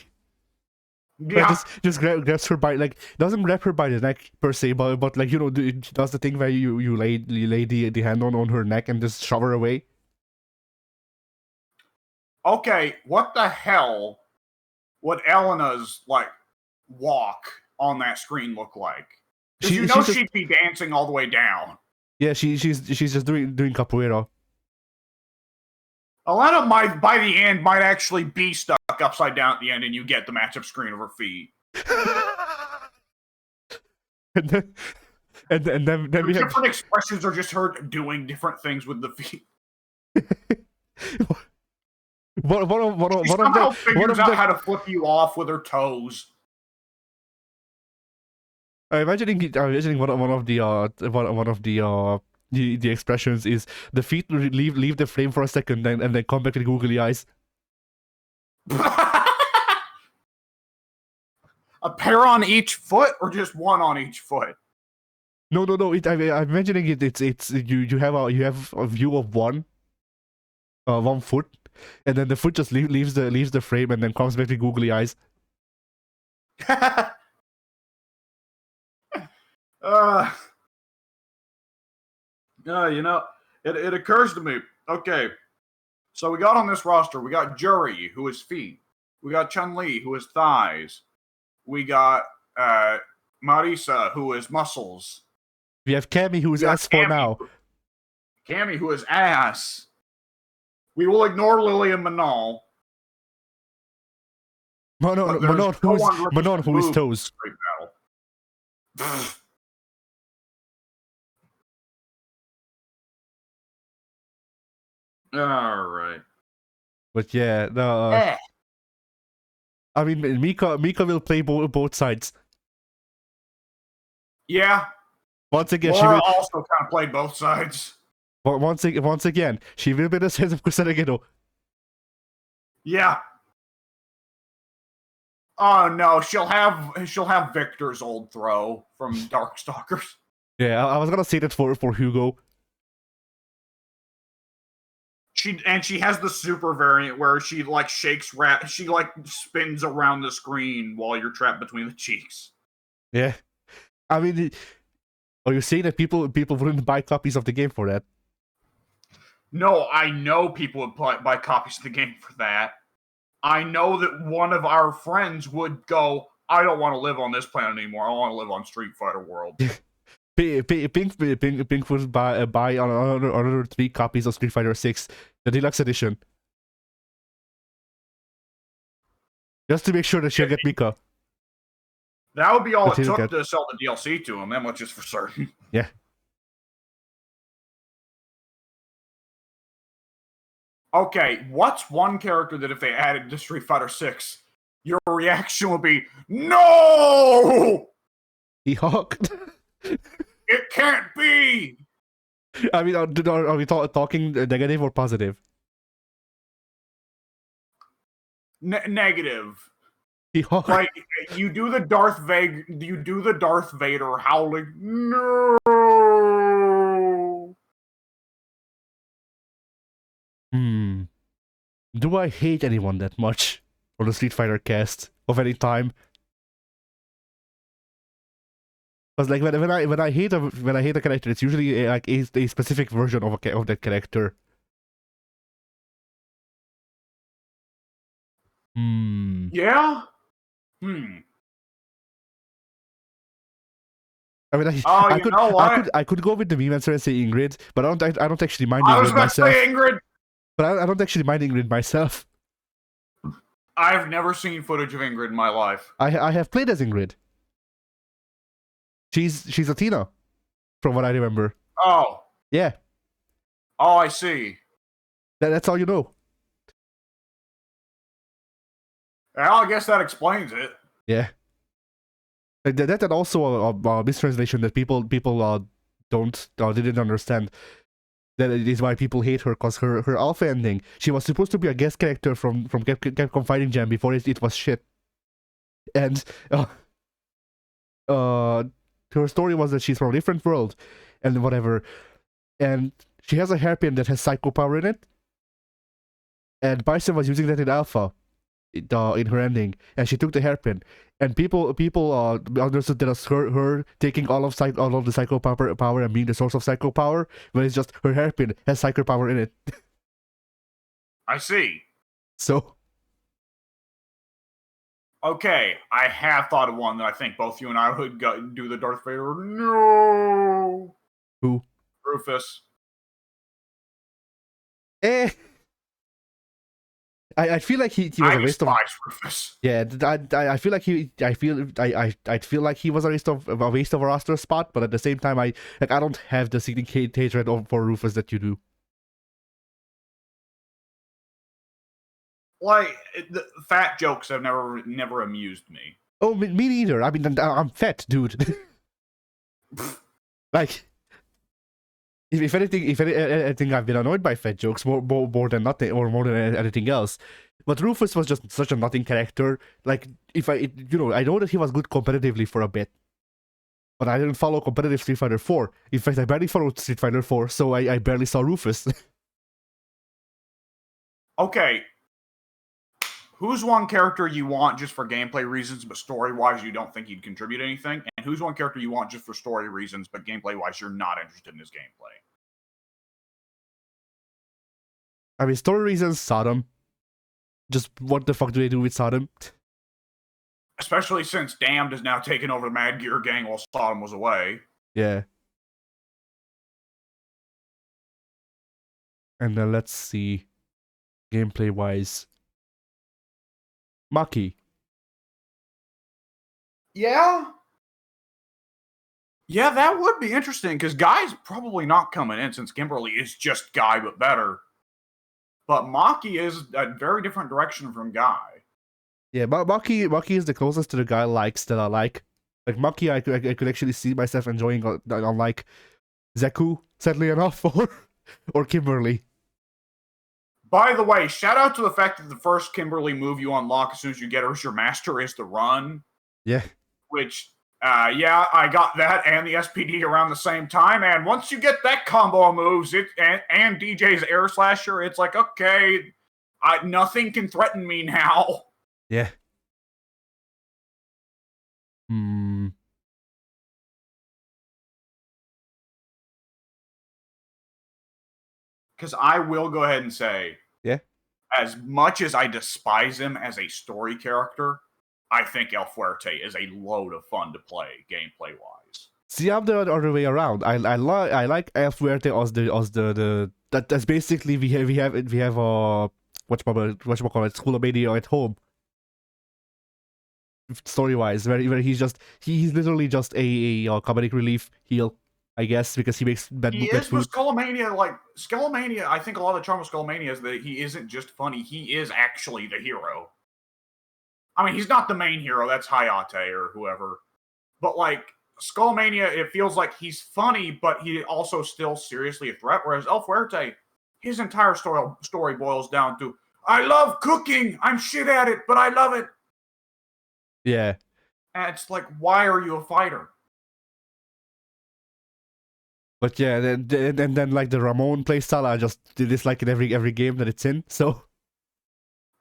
Yeah. Like just grabs her by, like, doesn't grab her by the neck per se, but like, you know, does the thing where you lay the hand on her neck and just shove her away. Okay, what the hell would Elena's, like, walk on that screen look like? Because you know she'd be dancing all the way down. Yeah, she's just doing capoeira. Elena might, by the end, might actually be stuck upside down at the end, and you get the matchup screen of her feet. and then we have different expressions are just her doing different things with the feet. One figures out how to flip you off with her toes. I'm imagining one of the expressions is the feet leave the frame for a second and then come back with googly eyes. A pair on each foot, or just one on each foot? No. I'm imagining it's you have a view of one foot, and then the foot just leaves the frame and then comes back with googly eyes. You know, it occurs to me. Okay, so we got on this roster, we got Jury, who is feet. We got Chun-Li, who is thighs. We got Marisa, who is muscles. We have Cammy, who is S for now. Cammy, who is ass. We will ignore Lily and Manal. Manon, who is toes. All right. But yeah, no. I mean, Mika will play both sides. Yeah. Once again, Laura also kind of played both sides. Once again, she will be the sense of Kusanagino. Yeah. Oh no, she'll have Victor's old throw from Darkstalkers. Yeah, I was gonna say that for Hugo. She has the super variant where she like she like spins around the screen while you're trapped between the cheeks. Yeah, I mean, are you saying that people wouldn't buy copies of the game for that? No, I know people would buy copies of the game for that. I know that one of our friends would go, I don't want to live on this planet anymore. I want to live on Street Fighter World. Pink would buy another 3 copies of Street Fighter 6, the deluxe edition, just to make sure that she'll get Mika. That would be all it took to sell the DLC to him. That much is for certain. Yeah. Okay, what's one character that if they added to Street Fighter 6, your reaction would be, no! He-Hawk? It can't be! I mean, are we talking negative or positive? Negative. He-Hawk. Like, you do the Darth Vader howling, no! Do I hate anyone that much on the Street Fighter cast of any time? Because like when I hate a character, it's usually like a specific version of of that character. Hmm. Yeah. Hmm. I mean, Oh, you know what? I could go with the meme answer and say Ingrid, but I don't actually mind I was Ingrid about to myself. say Ingrid. But I don't actually mind Ingrid myself. I've never seen footage of Ingrid in my life. I have played as Ingrid. She's Latina, from what I remember. Oh. Yeah, Oh, I see. that's all you know. Well, I guess that explains it. Yeah. Like that and also a mistranslation that people didn't understand. That it is why people hate her, because her alpha ending. She was supposed to be a guest character from Capcom Fighting Jam before it was shit. And her story was that she's from a different world and whatever. And she has a hairpin that has psycho power in it. And Bison was using that in alpha in her ending, and she took the hairpin. And people understood that as her taking all of the psycho power and being the source of psycho power, when it's just her hairpin has psycho power in it. I see. So Okay, I have thought of one that I think both you and I would do the Darth Vader. No. who? Rufus. Eh. I feel like he was I a waste of. despise Rufus. Yeah, I feel like I feel like he was a waste of a roster spot, but at the same time I don't have the significant hatred for Rufus that you do. Like, the fat jokes have never amused me. Oh, me neither. I mean, I'm fat, dude. Like, if anything, I've been annoyed by fat jokes more than nothing, or more than anything else. But Rufus was just such a nothing character. Like, I know that he was good competitively for a bit, but I didn't follow competitive Street Fighter 4. In fact, I barely followed Street Fighter 4, so I barely saw Rufus. Okay. Who's one character you want just for gameplay reasons, but story-wise you don't think he'd contribute anything? And who's one character you want just for story reasons, but gameplay-wise you're not interested in his gameplay? I mean, story reasons, Sodom. Just what the fuck do they do with Sodom? Especially since Damned has now taken over the Mad Gear gang while Sodom was away. Yeah. And then let's see, gameplay-wise. Maki. Yeah? Yeah, that would be interesting, because Guy's probably not coming in, since Kimberly is just Guy, but better. But Maki is a very different direction from Guy. Yeah, Maki is the closest to the guy likes that I like. Like Maki, I could actually see myself enjoying on like Zeku, sadly enough, or Kimberly. By the way, shout out to the fact that the first Kimberly move you unlock as soon as you get her as your master is the run. Yeah. Which, yeah, I got that and the SPD around the same time. And once you get that combo of moves, and DJ's air slasher, it's like, okay, nothing can threaten me now. Yeah. Hmm. Because I will go ahead and say, Yeah. as much as I despise him as a story character, I think El Fuerte is a load of fun to play gameplay wise. See, I'm the other way around. I like El Fuerte as the that's basically we have whatchamacallit, School of Mania at home. Story wise, where he's literally just a comedic relief heel, I guess, because he makes bad He bad is, but food. Skullomania, I think a lot of the charm of Skullomania is that he isn't just funny, he is actually the hero. I mean, he's not the main hero, that's Hayate or whoever. But, like, Skullomania, it feels like he's funny, but he also still seriously a threat, whereas El Fuerte, his entire story boils down to, I love cooking! I'm shit at it, but I love it! Yeah. And it's like, why are you a fighter? But yeah, then like the Ramon playstyle, I just dislike in every game that it's in. So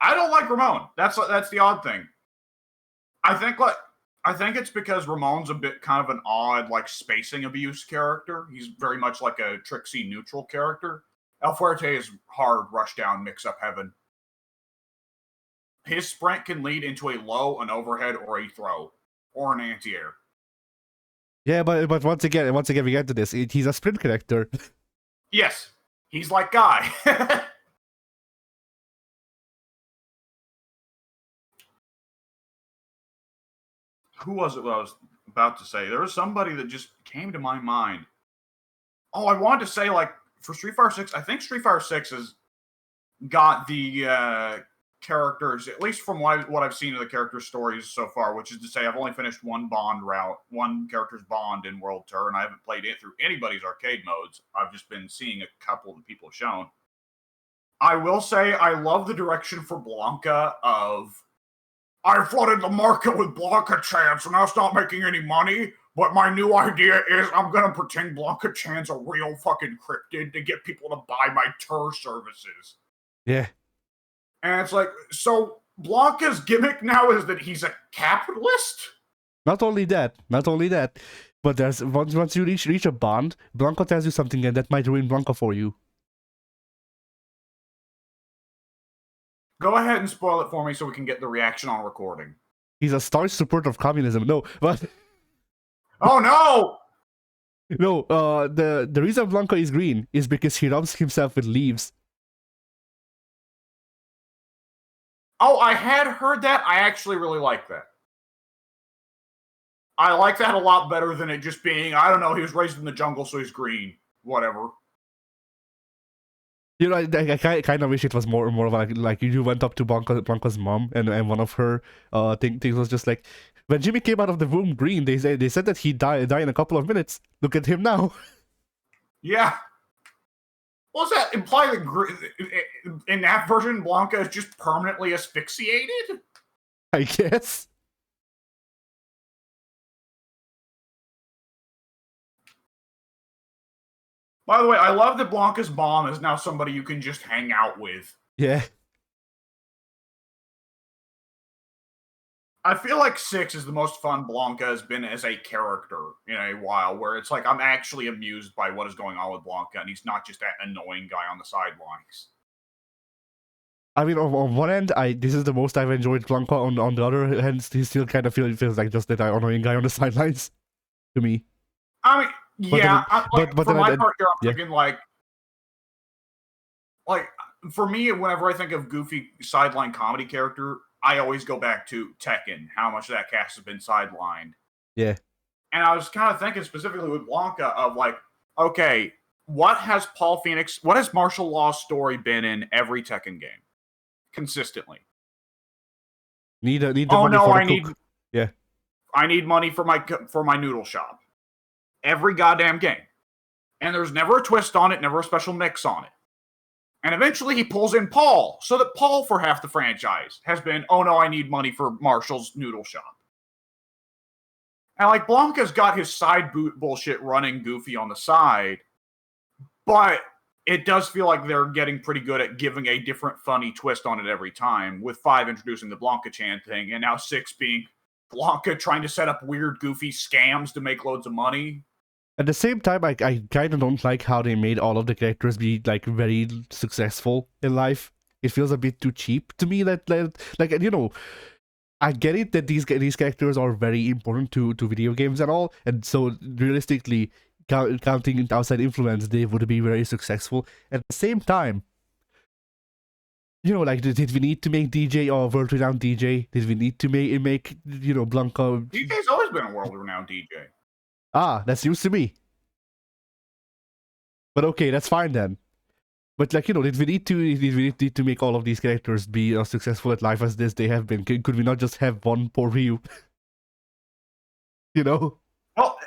I don't like Ramon. That's the odd thing. I think it's because Ramon's a bit kind of an odd, like, spacing abuse character. He's very much like a Trixie neutral character. El Fuerte is hard rushdown mix-up heaven. His sprint can lead into a low, an overhead, or a throw, or an anti-air. Yeah, but once again, we get to this. He's a sprint character. Yes, he's like Guy. Who was it that I was about to say? There was somebody that just came to my mind. Oh, I wanted to say, like, for Street Fighter 6, I think Street Fighter 6 has got the characters, at least from what I've seen of the character stories so far, which is to say I've only finished one character's Bond in World Tour, and I haven't played it through anybody's arcade modes. I've just been seeing a couple that people have shown. I will say I love the direction for Blanca of, I flooded the market with Blanca Chance, and now it's not making any money, but my new idea is I'm going to pretend Blanca Chan's a real fucking cryptid to get people to buy my tour services. Yeah. And it's like, so Blanca's gimmick now is that he's a capitalist? Not only that, but there's once you reach a bond, Blanca tells you something and that might ruin Blanca for you. Go ahead and spoil it for me so we can get the reaction on recording. He's a staunch supporter of communism. No, but oh no! No, the reason Blanca is green is because he rubs himself with leaves. Oh, I had heard that. I actually really like that. I like that a lot better than it just being, I don't know, he was raised in the jungle, so he's green. Whatever. You know, I kind of wish it was more of like you went up to Blanca's mom, and one of her things was just like, when Jimmy came out of the womb green, they said that he died in a couple of minutes. Look at him now. Yeah. Well, does that imply that in that version, Blanca is just permanently asphyxiated? I guess. By the way, I love that Blanca's mom is now somebody you can just hang out with. Yeah. I feel like 6 is the most fun Blanca has been as a character in a while, where it's like I'm actually amused by what is going on with Blanca, and he's not just that annoying guy on the sidelines. I mean, on one end, this is the most I've enjoyed Blanca. On the other hand, he still kind of feels like just that annoying guy on the sidelines to me. I mean, yeah, for my part here, I'm thinking like, for me, whenever I think of goofy sideline comedy character, I always go back to Tekken, how much of that cast has been sidelined. Yeah. And I was kind of thinking specifically with Blanca of like, okay, what has Martial Law's story been in every Tekken game? Consistently. Need the money for the cook. Yeah. I need money for my noodle shop. Every goddamn game. And there's never a twist on it, never a special mix on it. And eventually he pulls in Paul, so that Paul, for half the franchise, has been, oh no, I need money for Marshall's noodle shop. And like, Blanca's got his side boot bullshit running goofy on the side, but it does feel like they're getting pretty good at giving a different funny twist on it every time, with 5 introducing the Blanca Chan thing, and now 6 being Blanca trying to set up weird, goofy scams to make loads of money. At the same time, I kind of don't like how they made all of the characters be like very successful in life. It feels a bit too cheap to me. That like, you know, I get it that these characters are very important to video games and all, and so realistically, counting outside influence, they would be very successful. At the same time, you know, like, did we need to make DJ or world-renowned DJ? Did we need to make you know, Blanca? DJ's always been a world-renowned DJ. Ah, that's news to me. But okay, that's fine then. But like, you know, did we need to make all of these characters be as successful at life as they have been? Could we not just have one poor Ryu? You know? Well,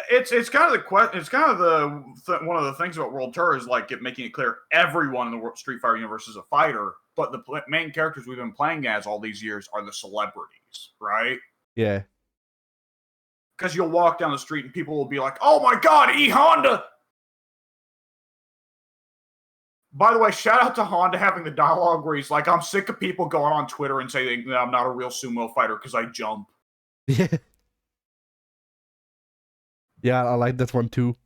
it's kind of the question. It's kind of one of the things about World Tour is like making it clear everyone in the Street Fighter universe is a fighter, but the main characters we've been playing as all these years are the celebrities, right? Yeah. Because you'll walk down the street and people will be like, "Oh my God, E Honda!" By the way, shout out to Honda having the dialogue where he's like, I'm sick of people going on Twitter and saying that I'm not a real sumo fighter because I jump. Yeah. Yeah, I like that one too.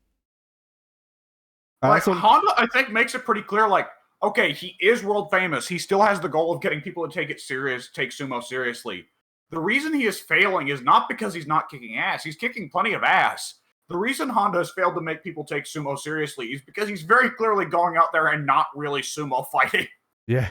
Like, Honda, I think, makes it pretty clear, like, okay, he is world famous. He still has the goal of getting people to take sumo seriously. The reason he is failing is not because he's not kicking ass. He's kicking plenty of ass. The reason Honda has failed to make people take sumo seriously is because he's very clearly going out there and not really sumo fighting. Yeah.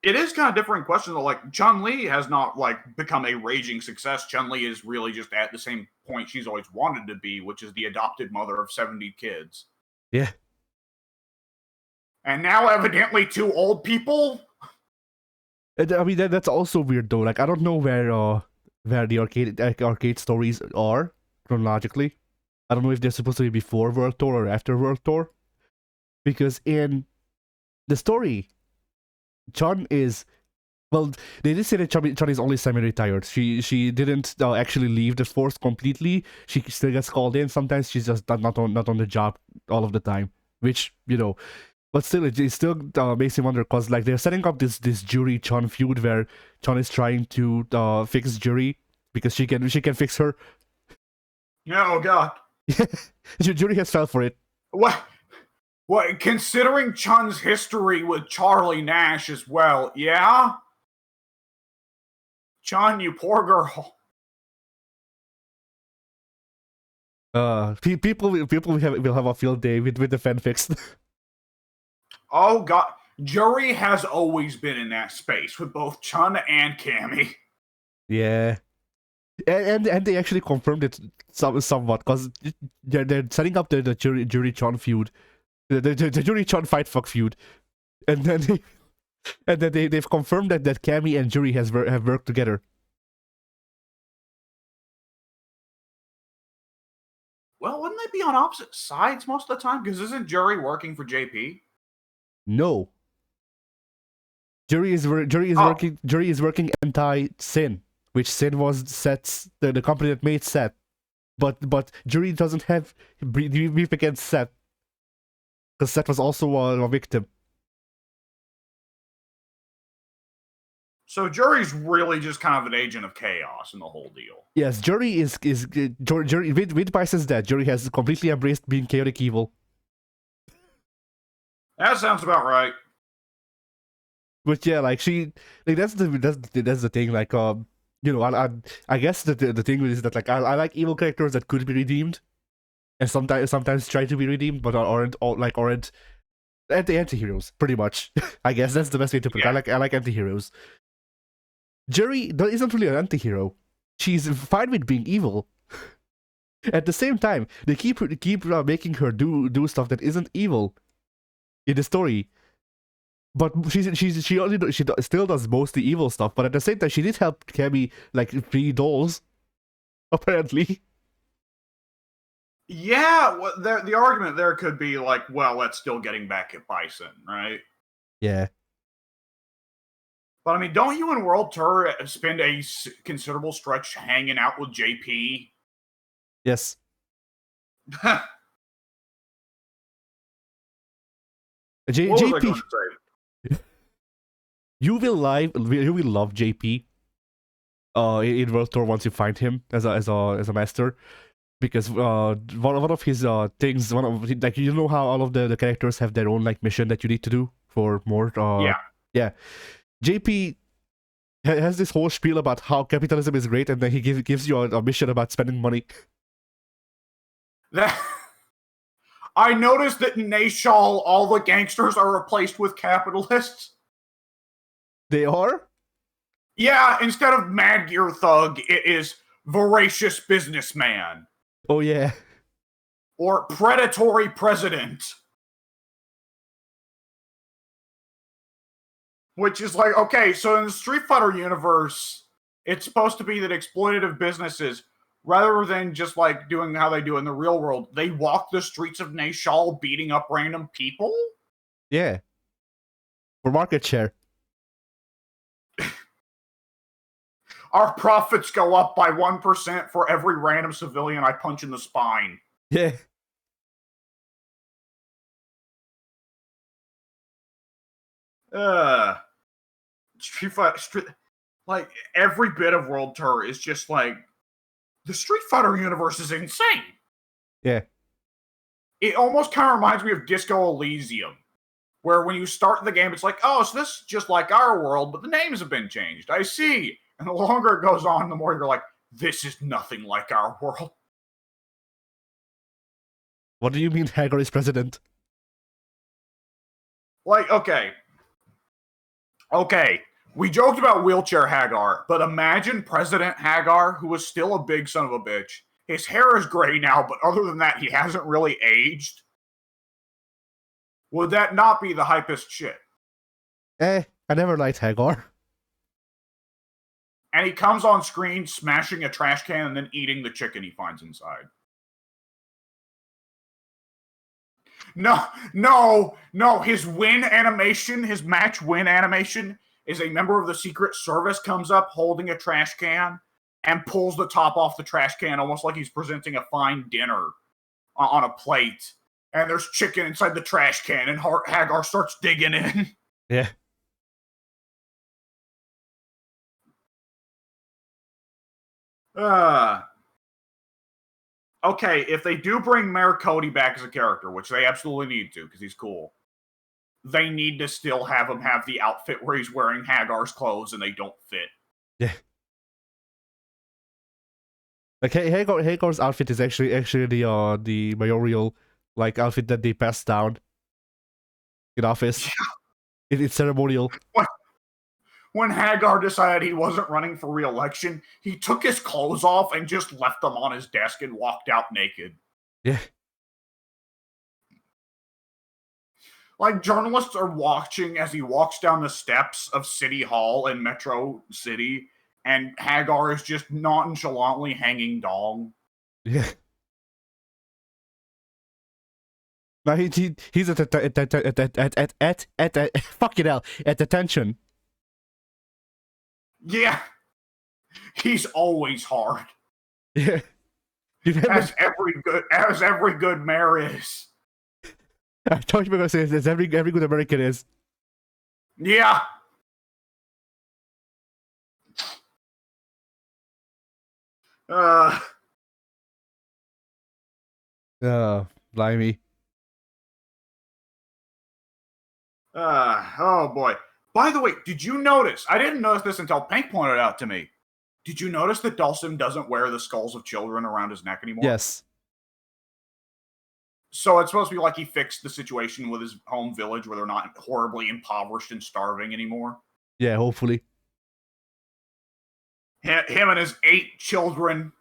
It is kind of different question though. Like, Chun-Li has not like become a raging success. Chun-Li is really just at the same point she's always wanted to be, which is the adopted mother of 70 kids. Yeah. And now evidently 2 old people. I mean that's also weird though. Like I don't know where the arcade stories are chronologically. I don't know if they're supposed to be before World Tour or after World Tour. Because in the story, Chun is, well, they did say that Chun is only semi-retired. She didn't actually leave the force completely. She still gets called in. Sometimes she's just not on the job all of the time. Which, you know, but still, it still makes me wonder because like they're setting up this Juri Chun feud where Chun is trying to fix Juri because she can fix her. Oh god. Juri has fell for it. What? Considering Chun's history with Charlie Nash as well, yeah? Chun, you poor girl. People will have a field day with the fanfics. Oh god. Juri has always been in that space with both Chun and Cammy. Yeah. And they actually confirmed it somewhat because they're setting up the Juri Chun feud, the Juri Chun fight fuck feud, and then they've confirmed that Cammy and Juri have worked together. Well, wouldn't they be on opposite sides most of the time? Because isn't Juri working for JP? No. Juri is working anti-Sin, which Sin was Set's the company that made Set, but Juri doesn't have beef against Set because Set was also a victim. So Juri's really just kind of an agent of chaos in the whole deal. Yes, Juri is Juri with Bison's death. Juri has completely embraced being chaotic evil. That sounds about right. But yeah, like that's the thing. Like you know, I guess the thing is that like I like evil characters that could be redeemed, and sometimes try to be redeemed, but aren't anti-heroes pretty much. I guess that's the best way to put it. Yeah. I like anti-heroes. Juri isn't really an anti-hero. She's fine with being evil. At the same time, they keep making her do stuff that isn't evil in the story. But she still does most the evil stuff. But at the same time, she did help Cammy like free dolls, apparently. Yeah, the argument there could be like, well, that's still getting back at Bison, right? Yeah. But I mean, don't you and World Tour spend a considerable stretch hanging out with JP? Yes. What was I JP, going to say? you will love JP. In World Tour once you find him as a master, because one of his things, like you know how all of the characters have their own like mission that you need to do for more. Yeah. JP has this whole spiel about how capitalism is great, and then he gives you a mission about spending money. I noticed that in Nashal, all the gangsters are replaced with capitalists. They are? Yeah, instead of Mad Gear Thug, it is Voracious Businessman. Oh, yeah. Or Predatory President. Which is like, okay, so in the Street Fighter universe, it's supposed to be that exploitative businesses, rather than just like doing how they do in the real world, they walk the streets of Nashal beating up random people? Yeah. For market share. Our profits go up by 1% for every random civilian I punch in the spine. Yeah. Street Fighter, like every bit of World Tour is just like the Street Fighter universe is insane. Yeah. It almost kind of reminds me of Disco Elysium, where when you start the game, it's like, oh, so this is just like our world, but the names have been changed. I see. And the longer it goes on, the more you're like, this is nothing like our world. What do you mean Hagar is president? Like, okay, we joked about wheelchair Hagar, but imagine President Hagar, who was still a big son of a bitch. His hair is gray now, but other than that, he hasn't really aged. Would that not be the hypest shit? I never liked Hagar. And he comes on screen smashing a trash can and then eating the chicken he finds inside. No. His win animation, his match win animation, is a member of the Secret Service comes up holding a trash can and pulls the top off the trash can almost like he's presenting a fine dinner on a plate. And there's chicken inside the trash can, and Hagar starts digging in. Yeah. Okay, if they do bring Mayor Cody back as a character, which they absolutely need to, because he's cool, they need to still have him have the outfit where he's wearing Hagar's clothes and they don't fit. Yeah. Like Hagar's outfit is actually the mayoral like outfit that they passed down in office. Yeah. It's ceremonial. When Hagar decided he wasn't running for re-election, he took his clothes off and just left them on his desk and walked out naked. Yeah. Like, journalists are watching as he walks down the steps of City Hall in Metro City, and Hagar is just nonchalantly hanging dong. Yeah. Now he's at fucking hell, at attention. Yeah. He's always hard. Yeah. As every good mayor is. I thought you were gonna say as every good American is. Yeah. Blimey. Oh boy. By the way, did you notice? I didn't notice this until Pink pointed it out to me. Did you notice that Dhalsim doesn't wear the skulls of children around his neck anymore? Yes. So it's supposed to be like he fixed the situation with his home village where they're not horribly impoverished and starving anymore. Yeah, hopefully. Him and his 8 children.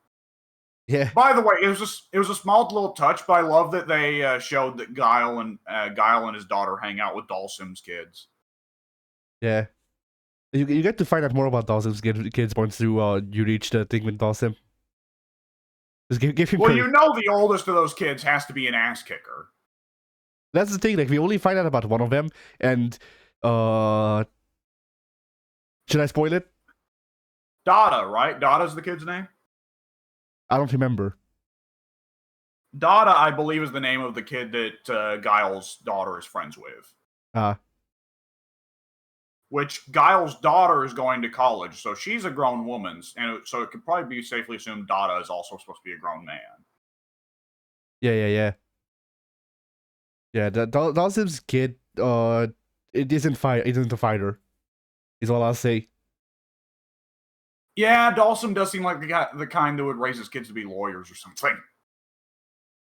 Yeah. By the way, it was a small little touch, but I love that they showed that Guile and his daughter hang out with Dhalsim's kids. Yeah. You get to find out more about Dhalsim's kids once you reach the thing with Dhalsim. Just give him Well, you know the oldest of those kids has to be an ass kicker. That's the thing, like, we only find out about one of them, and, should I spoil it? Dada, right? Dada's the kid's name? I don't remember. Dada, I believe, is the name of the kid that Guile's daughter is friends with. Which Guile's daughter is going to college, so she's a grown woman, and so it could probably be safely assumed Dada is also supposed to be a grown man. Yeah. Yeah, Dhalsim's kid, it isn't a fighter. Is all I'll say. Yeah, Dhalsim does seem like the kind that would raise his kids to be lawyers or something.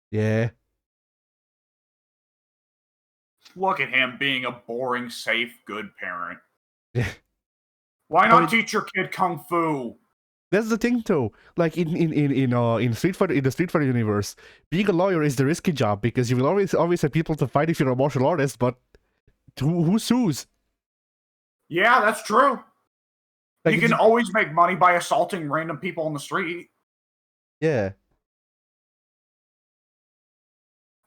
Yeah. Look at him being a boring, safe, good parent. Yeah. Why not teach your kid kung fu? That's the thing, though. Like in the Street Fighter universe, being a lawyer is the risky job because you will always have people to fight if you're a martial artist. But who sues? Yeah, that's true. Like, you can always make money by assaulting random people on the street. Yeah.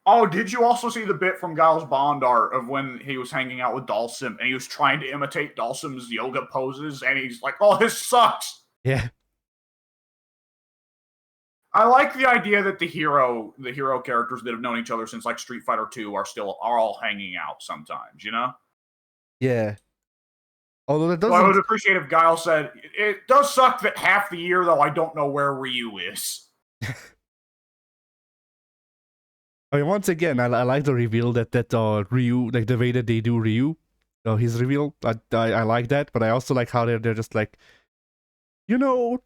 Oh, did you also see the bit from Giles Bond art of when he was hanging out with Dhalsim and he was trying to imitate Dhalsim's yoga poses and he's like, oh, this sucks. Yeah. I like the idea that the hero characters that have known each other since like Street Fighter 2 are all hanging out sometimes, you know? Yeah. Although that So I would doesn't. appreciate if Guile said, it does suck that half the year, though, I don't know where Ryu is. I mean, once again, I like the reveal that Ryu, like the way that they do Ryu, his reveal. I like that, but I also like how they're just like, you know,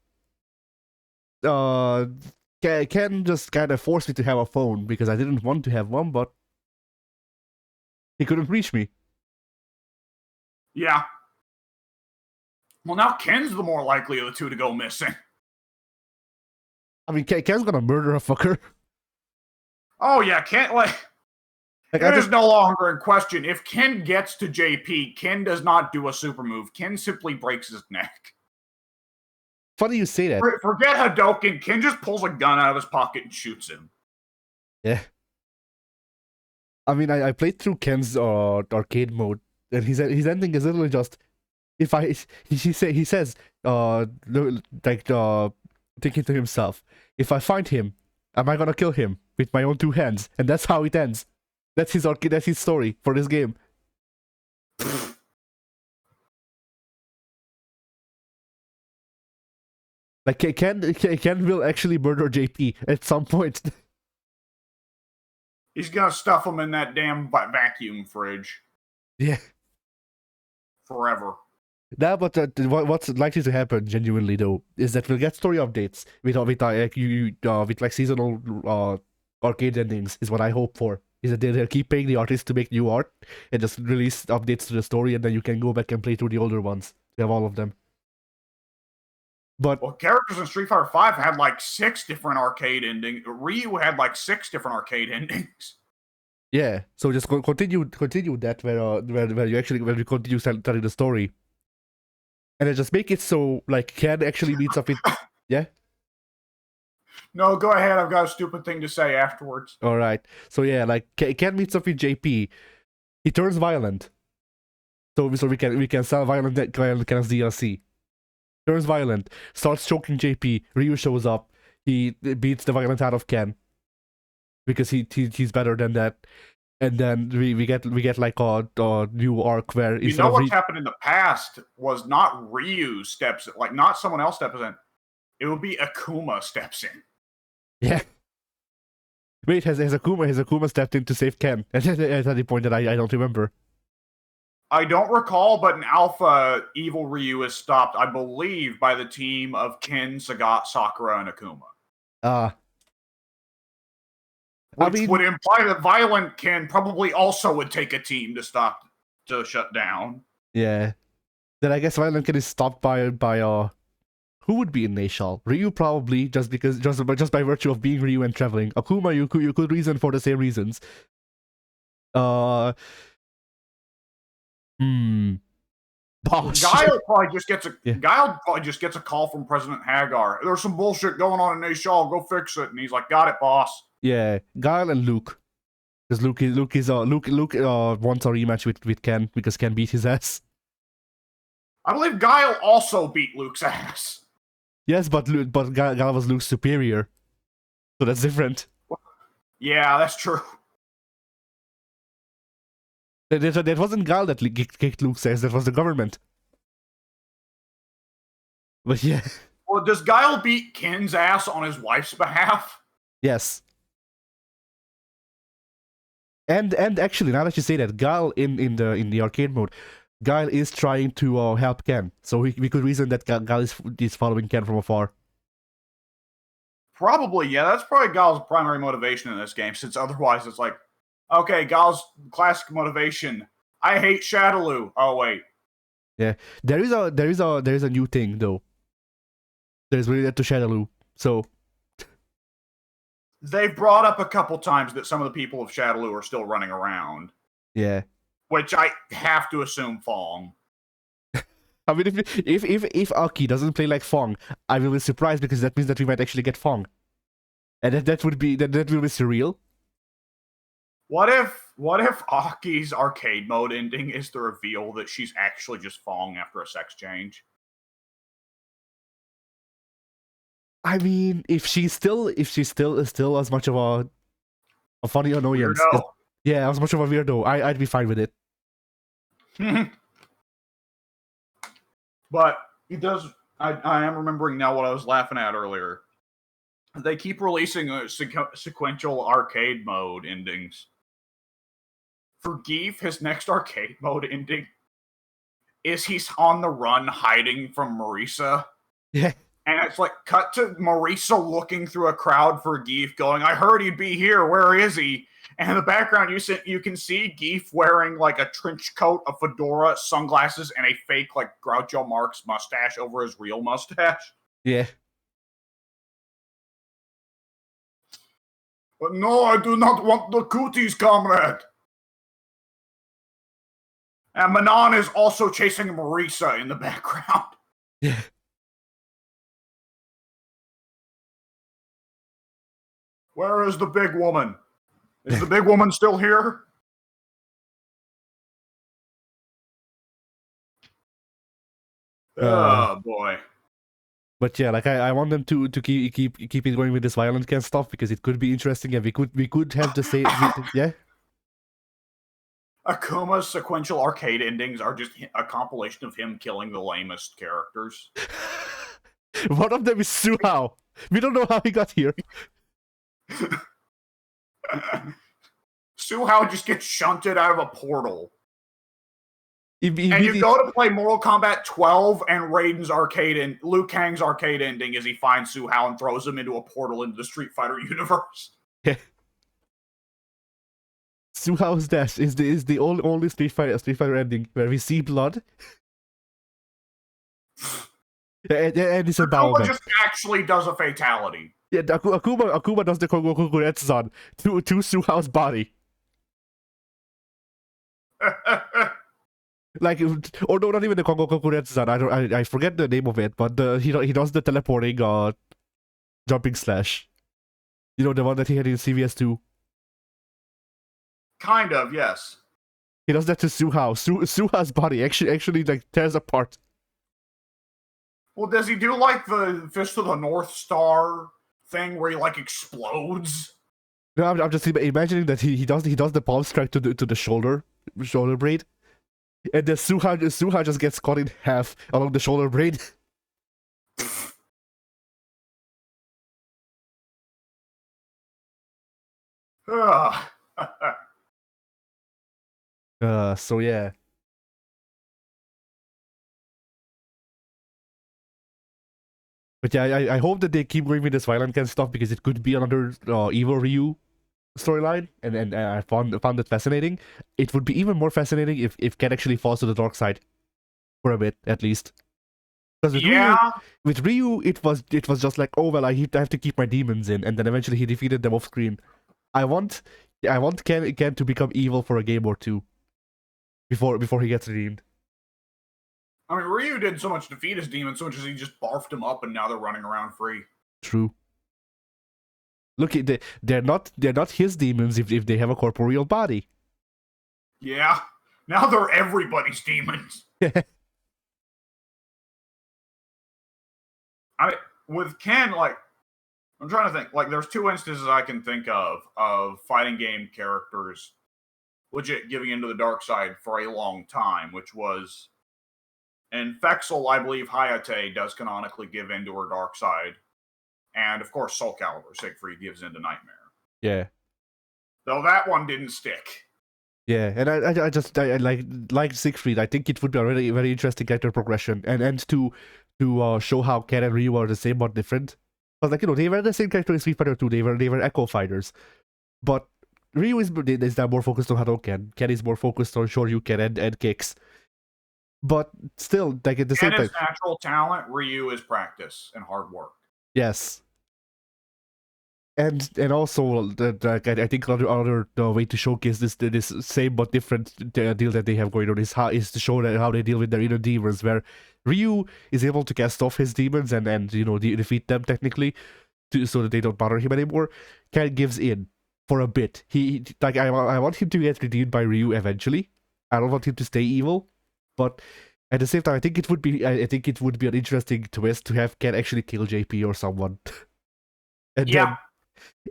uh, Ken just kind of forced me to have a phone because I didn't want to have one, but he couldn't reach me. Yeah. Well, now Ken's the more likely of the two to go missing. I mean, Ken's gonna murder a fucker. Oh, yeah, Ken, Like, it is no longer in question. If Ken gets to JP, Ken does not do a super move. Ken simply breaks his neck. funny you say that. Forget Hadoken. Ken just pulls a gun out of his pocket and shoots him. Yeah. I mean, I played through Ken's arcade mode, and his ending is literally just if I he says thinking to himself, if I find him, am I gonna kill him with my own two hands? And that's how it ends. That's his story for this game. Like Ken will actually murder JP at some point. He's gonna stuff him in that damn vacuum fridge Yeah. forever. Nah, but what's likely to happen genuinely though is that we'll get story updates with like seasonal arcade endings is what I hope for. Is that they'll keep paying the artists to make new art and just release updates to the story, and then you can go back and play through the older ones. You have all of them. But Well, characters in Street Fighter 5 had like 6 different arcade endings. Ryu had like 6 different arcade endings. yeah, so just continue that where you continue telling the story, and then just make it so like Ken actually meets up with. Yeah. No, go ahead. I've got a stupid thing to say afterwards. All right. So yeah, like Ken meets up with JP. He turns violent. So we can sell violent Ken's DLC. Turns violent. Starts choking JP. Ryu shows up. He beats the violent out of Ken because he's better than that. And then we get like a new arc where You know what's happened in the past was not Ryu steps, like not someone else steps in. It would be Akuma steps in. Yeah. Wait, has Akuma stepped in to save Ken at any point that I don't remember? I don't recall, but in Alpha, Evil Ryu is stopped, I believe, by the team of Ken, Sagat, Sakura, and Akuma. Which would imply that Violent Ken probably also would take a team to shut down. Yeah. Then I guess Violent Ken is stopped by who would be in Nashal? Ryu probably, just by virtue of being Ryu and traveling. Akuma, you could reason for the same reasons. Bosh. Guile probably just gets a call from President Hagar. There's some bullshit going on in Nashal. Go fix it. And he's like, "Got it, boss." Yeah, Guile and Luke. Because Luke wants a rematch with Ken because Ken beat his ass. I believe Guile also beat Luke's ass. Yes, but Guile was Luke's superior, so that's different. Yeah, that's true. That wasn't Guile that kicked Luke's ass. That was the government. But yeah. Well, does Guile beat Ken's ass on his wife's behalf? Yes. And actually, now that you say that, Guile in the arcade mode, Guile is trying to help Ken, so we could reason that Guile is following Ken from afar. Probably, yeah. That's probably Guile's primary motivation in this game, since otherwise it's like, okay, Guile's classic motivation. I hate Shadaloo. Oh wait. Yeah, there is a new thing though. There's related to Shadaloo, so. They've brought up a couple times that some of the people of Shadaloo are still running around. Yeah. Which I have to assume Fong. I mean, if Aki doesn't play like Fong, I will be surprised because that means that we might actually get Fong, and that will be surreal. What if Aki's arcade mode ending is the reveal that she's actually just Fong after a sex change? I mean, if she's still as much of a funny annoyance, Weirdo. yeah, as much of a weirdo, I'd be fine with it. But he does. I am remembering now what I was laughing at earlier. They keep releasing sequential arcade mode endings. For Geef, his next arcade mode ending is he's on the run hiding from Marisa. Yeah. And it's like cut to Marisa looking through a crowd for Geef going, I heard he'd be here. Where is he? And in the background, you can see Geef wearing like a trench coat, a fedora, sunglasses, and a fake like Groucho Marx mustache over his real mustache. Yeah. But no, I do not want the cooties, comrade. And Manon is also chasing Marisa in the background. Yeah. Where is the big woman? Is the big woman still here? Oh boy. But yeah, like I want them to keep it going with this violent kind of stuff because it could be interesting and we could have the same yeah. Akuma's sequential arcade endings are just a compilation of him killing the lamest characters. One of them is Suhao. We don't know how he got here. Suhao just gets shunted out of a portal. He And you go to play Mortal Kombat 12 and Raiden's arcade and Liu Kang's arcade ending as he finds Suhao and throws him into a portal into the Street Fighter universe. Yeah. Suhao's death is the only Street Fighter ending where we see blood. and it's a Akuma just actually does a fatality. Yeah, Akuma does the Kongoku Retsudan to Suhao's body. Like, or no, not even the Kongoku Retsudan. I forget the name of it, but he does the teleporting jumping slash. You know, the one that he had in CVS2. Kind of, yes. He does that to Suhao. Suhao's body actually like tears apart. Well, does he do like the Fist of the North Star thing where he like explodes? No, I'm just imagining that he does the palm strike to the shoulder blade, and then Suha just gets cut in half along the shoulder blade. So yeah. But yeah, I hope that they keep going with this violent kind of stuff because it could be another evil Ryu storyline, and I found it fascinating. It would be even more fascinating if Ken actually falls to the dark side for a bit, at least. Because with Ryu, it was just like, oh well, I have to keep my demons in, and then eventually he defeated them off screen. I want Ken to become evil for a game or two before he gets redeemed. I mean, Ryu did so much to defeat his demons, so much as he just barfed them up, and now they're running around free. True. Look, they're not his demons if they have a corporeal body. Yeah, now they're everybody's demons. I mean, with Ken, like, I'm trying to think. Like, there's two instances I can think of fighting game characters legit giving into the dark side for a long time, which was in Fexel, I believe Hayate does canonically give into her dark side. And, of course, Soul Calibur, Siegfried gives into Nightmare. Yeah. Though that one didn't stick. Yeah, and I just like Siegfried. I think it would be a very, very interesting character progression, and to show how Ken and Ryu are the same but different. Because, like, you know, they were the same character in Street Fighter 2. They were Echo fighters, but Ryu is now more focused on Hadouken. Ken is more focused on Shoryuken and kicks. But still, like, at the same time, Ken is natural talent. Ryu is practice and hard work. Yes. And also, I think another way to showcase this same but different deal that they have going on is to show how they deal with their inner demons, where Ryu is able to cast off his demons and you know, defeat them technically, so that they don't bother him anymore. Ken gives in for a bit. I want him to get redeemed by Ryu eventually. I don't want him to stay evil, but At the same time, I think it would be an interesting twist to have Ken actually kill JP or someone, and Yeah.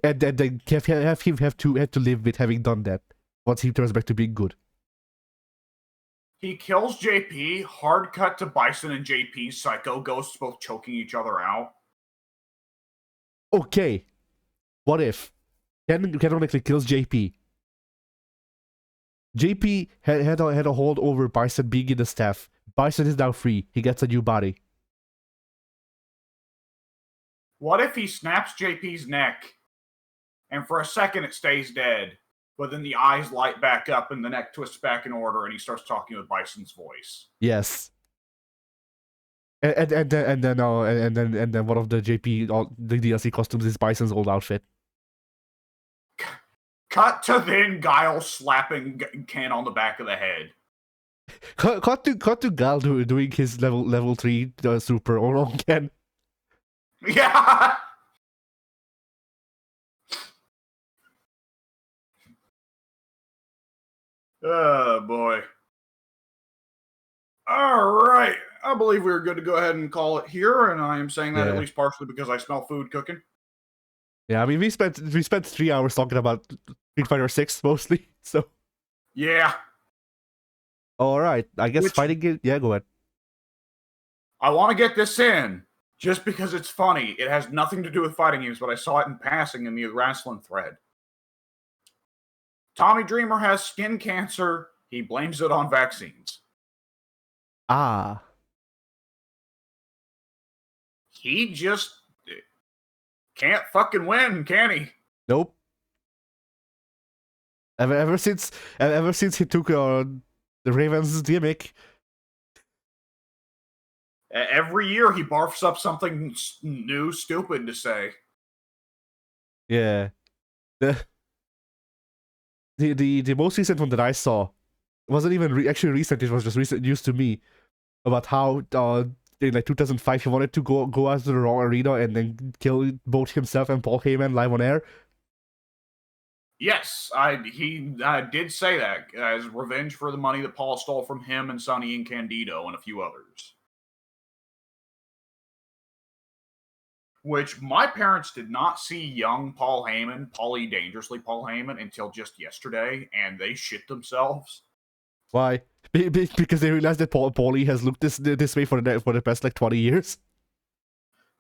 then have him have to live with having done that once he turns back to being good. He kills JP, hard cut to Bison and JP's psycho ghosts both choking each other out. Okay, what if Ken canonically kills JP? JP had a hold over Bison being in the staff. Bison is now free. He gets a new body. What if he snaps JP's neck, and for a second it stays dead, but then the eyes light back up and the neck twists back in order, and he starts talking with Bison's voice? Yes. And then one of the the DLC costumes is Bison's old outfit. Cut to then Guile slapping Ken on the back of the head. Cut to Gal doing his level 3 super on Ken. Yeah. Oh boy. All right. I believe we're good to go ahead and call it here, and I am saying that at least partially because I smell food cooking. Yeah, I mean we spent 3 hours talking about Street Fighter 6 mostly, so Yeah. all right. I guess fighting it. Yeah, go ahead. I want to get this in just because it's funny. It has nothing to do with fighting games, but I saw it in passing in the wrestling thread. Tommy Dreamer has skin cancer. He blames it on vaccines. Ah. He just can't fucking win, can he? Nope. Ever since he took the Ravens gimmick. Every year he barfs up something new, stupid to say. Yeah. The most recent one that I saw wasn't even actually recent. It was just recent news to me about how in like 2005 he wanted to go out to the Raw arena and then kill both himself and Paul Heyman live on air. Yes, he did say that as revenge for the money that Paul stole from him and Sonny and Candido and a few others. Which my parents did not see young Paul Heyman, Paulie Dangerously Paul Heyman, until just yesterday, and they shit themselves. Why? Because they realized that Paulie has looked this way for the past like 20 years.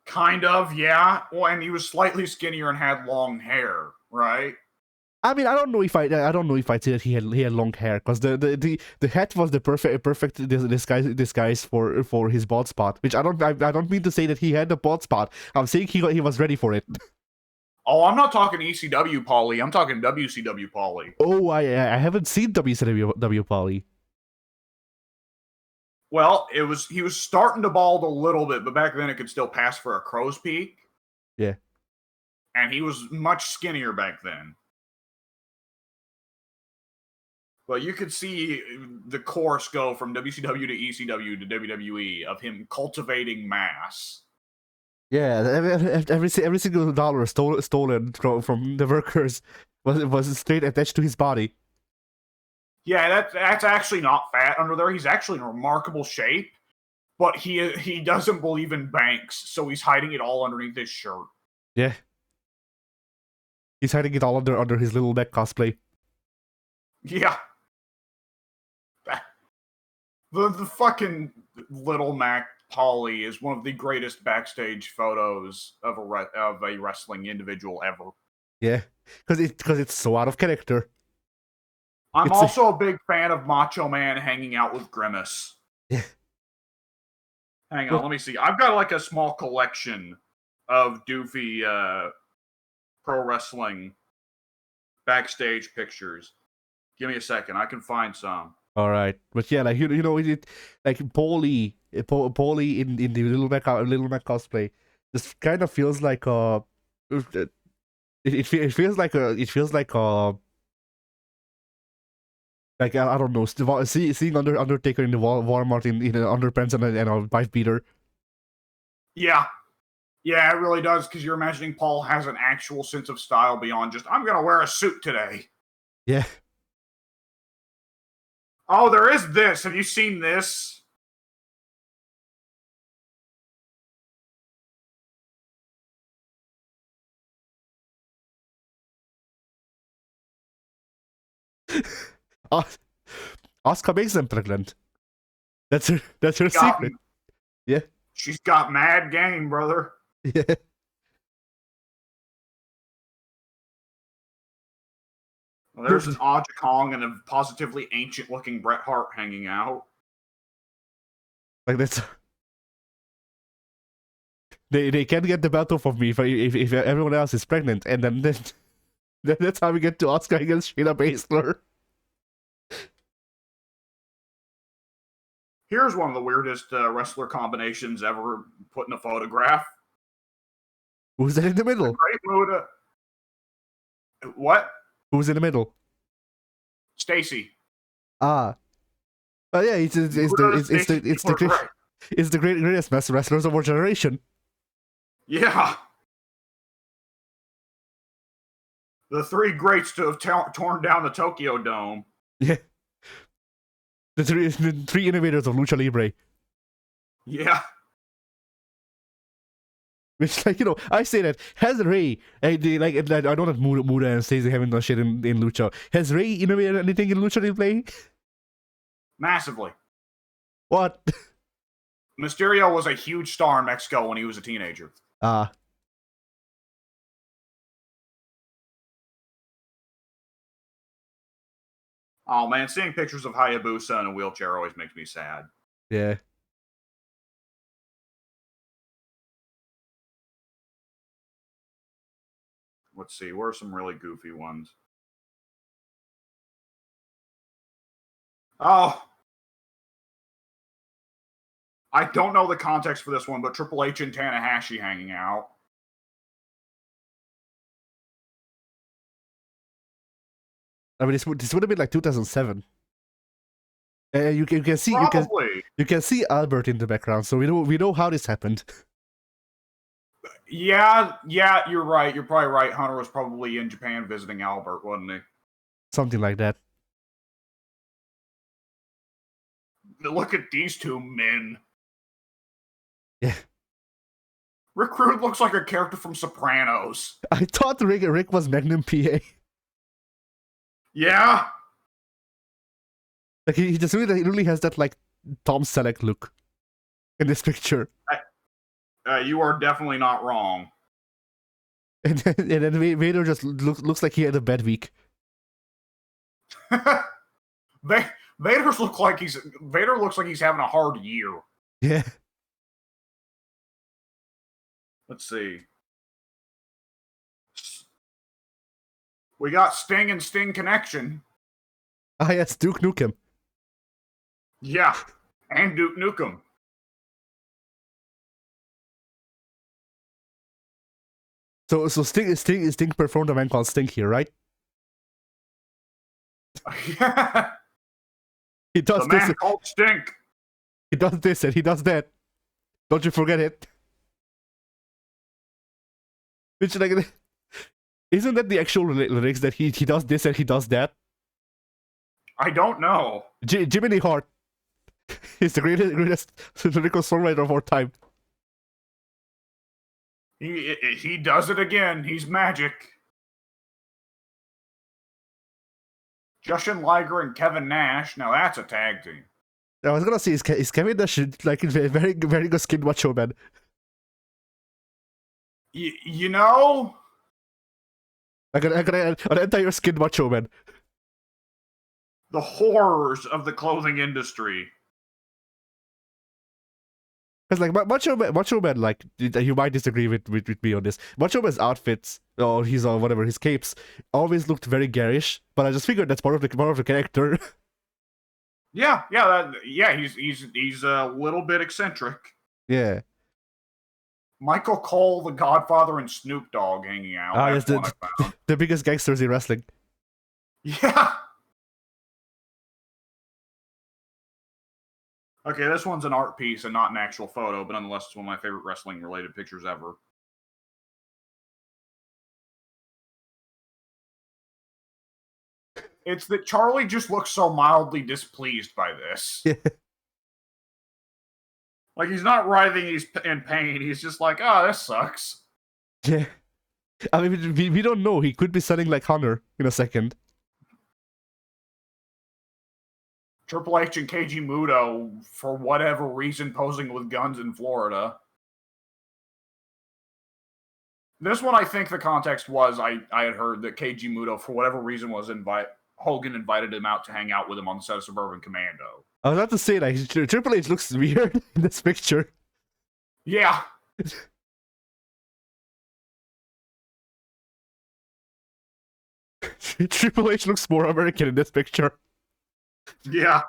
Kind of, yeah. Well, and he was slightly skinnier and had long hair, right? I mean, I don't know if I'd say that he had long hair, because the hat was the perfect disguise for his bald spot. Which I don't mean to say that he had the bald spot. I'm saying he was ready for it. Oh, I'm not talking ECW Paulie. I'm talking WCW Paulie. Oh, I haven't seen WCW Paulie. Well, he was starting to bald a little bit, but back then it could still pass for a crow's peak. Yeah. And he was much skinnier back then. But you could see the course go from WCW to ECW to WWE of him cultivating mass. Yeah, every single dollar stolen from the workers was straight attached to his body. Yeah, that's actually not fat under there. He's actually in remarkable shape, but he doesn't believe in banks, so he's hiding it all underneath his shirt. Yeah, he's hiding it all under his little neck cosplay. Yeah. The fucking Little Mac Paulie is one of the greatest backstage photos of a wrestling individual ever. Yeah, because it's so out of character. I'm also a big fan of Macho Man hanging out with Grimace. Yeah. Hang on, let me see. I've got like a small collection of doofy pro wrestling backstage pictures. Give me a second. I can find some. All right, but yeah, like you know, like Paulie in the Little Mac cosplay, this kind of feels like it feels like like I don't know, seeing Undertaker in the Walmart in an underpants and a wife beater. Yeah, it really does, because you're imagining Paul has an actual sense of style beyond just I'm gonna wear a suit today. Yeah. Oh, there is this. Have you seen this? Os- Oscar makes them pregnant. That's her Got- secret. Yeah. She's got mad game, brother. Yeah. Well, there's an Aja Kong and a positively ancient-looking Bret Hart hanging out. Like that's they can't get the belt off of me if everyone else is pregnant, and then that's how we get to Oscar against Shayna Baszler. Here's one of the weirdest wrestler combinations ever put in a photograph. Who's that in the middle? Great Muta. What? Who's in the middle? Stacy. Ah. Oh yeah, it's the greatest wrestlers of our generation. Yeah. The three greats to have torn down the Tokyo Dome. Yeah. The three innovators of Lucha Libre. Yeah. Which, like, you know, I say that, has Ray, I know that Muda and Stacey haven't done shit in Lucha. Has Ray innovated anything in Lucha Libre? Massively. What? Mysterio was a huge star in Mexico when he was a teenager. Ah. Oh man, seeing pictures of Hayabusa in a wheelchair always makes me sad. Yeah. Let's see, where are some really goofy ones? Oh. I don't know the context for this one, but Triple H and Tanahashi hanging out. I mean, this would have been like 2007. You can see Probably. you can see Albert in the background, so we know how this happened. Yeah, you're right. You're probably right. Hunter was probably in Japan visiting Albert, wasn't he? Something like that. Look at these two men. Yeah. Rick Rude looks like a character from Sopranos. I thought Rick was Magnum PA. Yeah. Like he just really has that like Tom Selleck look in this picture. You are definitely not wrong. And then Vader just looks like he had a bad week. Vader looks like he's having a hard year. Yeah. Let's see. We got Sting and Sting Connection. Ah, yes, Duke Nukem. Yeah, and Duke Nukem. So Sting performed a man called Stink here, right? He does The man this. called Stink. He does this and he does that. Don't you forget it. Which, like, isn't that the actual lyrics that he does this and he does that? I don't know. Jiminy Hart is the greatest lyrical songwriter of our time. He does it again. He's magic. Justin Liger and Kevin Nash. Now that's a tag team. I was gonna say, is Kevin Nash like a very good skin macho man? You know, Like an entire skin macho man. the horrors of the clothing industry. Because like Macho Man, like you might disagree with me on this. Macho Man's outfits, or his whatever his capes, always looked very garish. But I just figured that's part of the character. Yeah. He's a little bit eccentric. Yeah. Michael Cole, The Godfather, and Snoop Dogg hanging out. Ah, That's yes, one I found. the biggest gangsters in wrestling. Yeah. Okay, this one's an art piece and not an actual photo, but nonetheless, it's one of my favorite wrestling-related pictures ever. It's that Charlie just looks so mildly displeased by this. Yeah. Like, he's not writhing, he's in pain. He's just like, oh, this sucks. Yeah. I mean, we don't know. He could be selling like Hunter in a second. Triple H and Keiji Muto, for whatever reason, posing with guns in Florida. This one, I think the context was I had heard that Keiji Muto, for whatever reason, Hogan invited him out to hang out with him on the set of Suburban Commando. I was about to say, like, Triple H looks weird in this picture. Yeah. Triple H looks more American in this picture. Yeah.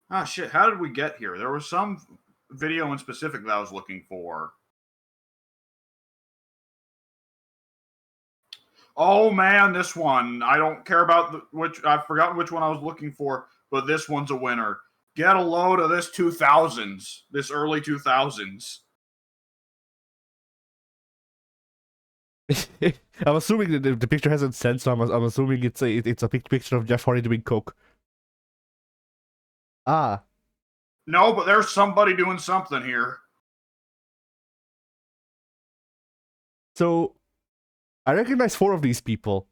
Ah, shit. How did we get here? There was some video in specific that I was looking for. Oh, man, this one. I don't care about which. I've forgotten which one I was looking for, but this one's a winner. Get a load of this 2000s. This early 2000s. I'm assuming that the picture hasn't sent, so I'm assuming it's a picture of Jeff Hardy doing coke. Ah. No, but there's somebody doing something here. So, I recognize 4 of these people.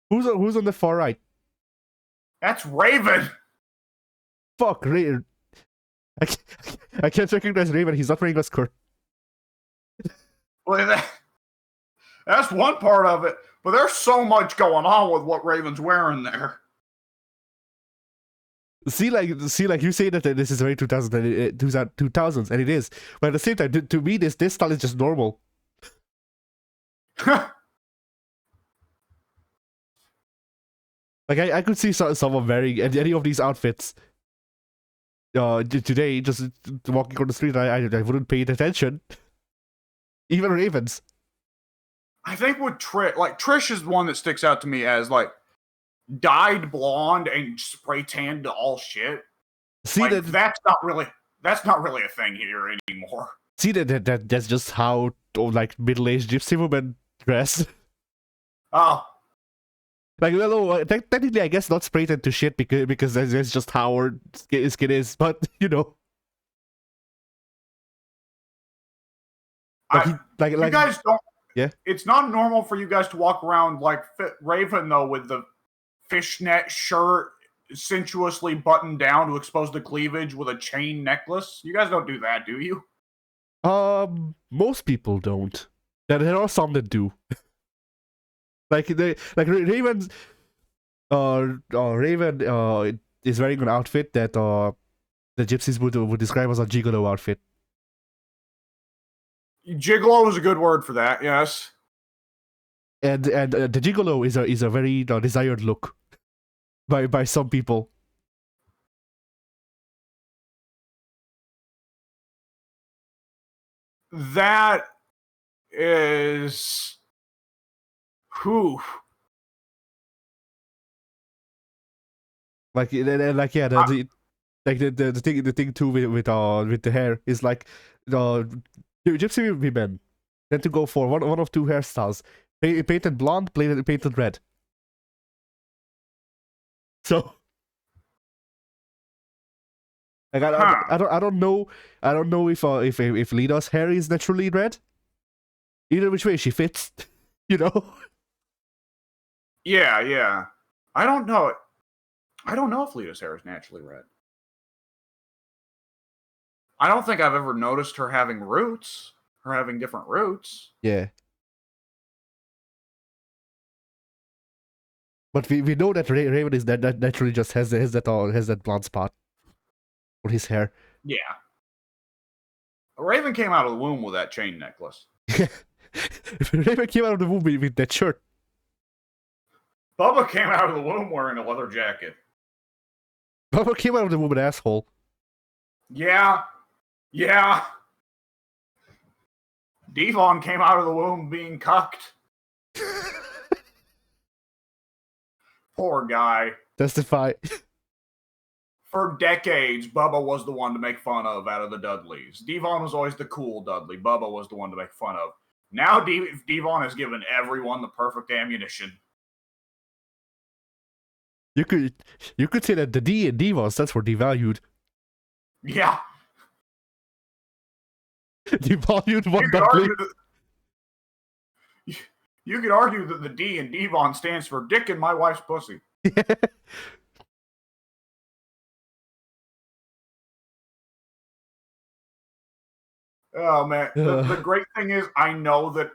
Who's on the far right? That's Raven. Fuck, Raven. I can't recognize Raven. He's not wearing a skirt. Well, that's one part of it, but there's so much going on with what Raven's wearing there. See, like you say that this is very 2000s, and it is. But at the same time, to me, this style is just normal. Like I could see someone wearing any of these outfits today, just walking on the street. I wouldn't pay attention. Even Ravens. I think with Trish is the one that sticks out to me as like dyed blonde and spray tanned to all shit. See, like, that's not really a thing here anymore. See that's just how like middle-aged gypsy women dress. Oh. Like, well, technically, I guess not spray tanned to shit because that's just how our skin is. But you know, you guys don't. Yeah, it's not normal for you guys to walk around like Raven though, with the fishnet shirt sensuously buttoned down to expose the cleavage with a chain necklace. You guys don't do that, do you? Most people don't. There are some that do. Raven is wearing an outfit that the gypsies would describe as a gigolo outfit. Gigolo is a good word for that, yes. And the gigolo is a very desired look by some people. That is who? The thing too with the hair is like the gypsy women tend to go for one of 2 hairstyles: painted blonde, painted red. So, like I don't know if Lita's hair is naturally red. Either which way she fits, you know. Yeah. I don't know if Lita's hair is naturally red. I don't think I've ever noticed her having roots. Her having different roots. Yeah. But we know that Raven is that naturally just has that blonde spot on his hair. Yeah. Raven came out of the womb with that chain necklace. Raven came out of the womb with that shirt. Bubba came out of the womb wearing a leather jacket. Bubba came out of the womb an asshole. Yeah. Devon came out of the womb being cucked. Poor guy. Testify. For decades, Bubba was the one to make fun of out of the Dudleys. Devon was always the cool Dudley. Bubba was the one to make fun of. Now Devon has given everyone the perfect ammunition. You could say that the D in Devon stands for devalued. Yeah. Devalued one Dudley. You could argue that the D in Devon stands for Dick in My Wife's Pussy. Oh man, the great thing is, I know that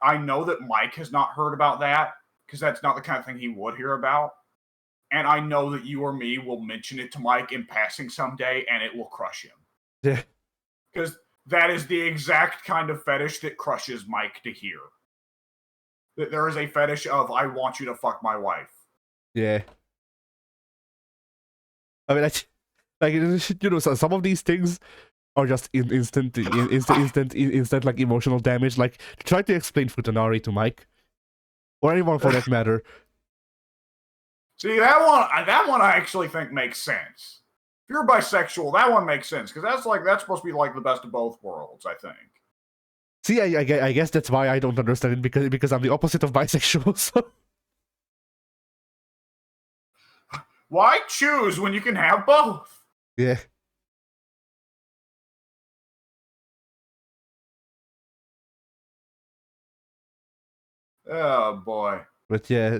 I know that Mike has not heard about that because that's not the kind of thing he would hear about, and I know that you or me will mention it to Mike in passing someday, and it will crush him. Yeah, because that is the exact kind of fetish that crushes Mike to hear. That there is a fetish of I want you to fuck my wife. yeah. I mean, like you know, some of these things are just instant like emotional damage. Like try to explain Futanari to Mike, or anyone for that matter. See, that one I actually think makes sense. If you're bisexual, that one makes sense because that's supposed to be like the best of both worlds, I think. See, I guess that's why I don't understand it because I'm the opposite of bisexual. So. Why choose when you can have both? Yeah. Oh boy. But yeah.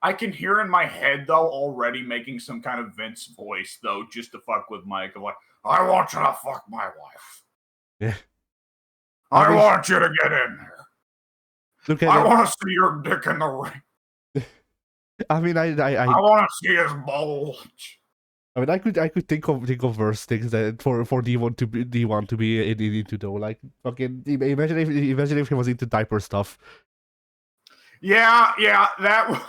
I can hear in my head though already making some kind of Vince voice though, just to fuck with Mike of like, I want you to fuck my wife. Yeah. I want you to get in there. Look at I want to see your dick in the ring. I mean, I want to see his bulge. I mean, I could think of worse things that for D1 to be into though. Like fucking imagine if he was into diaper stuff. Yeah, that.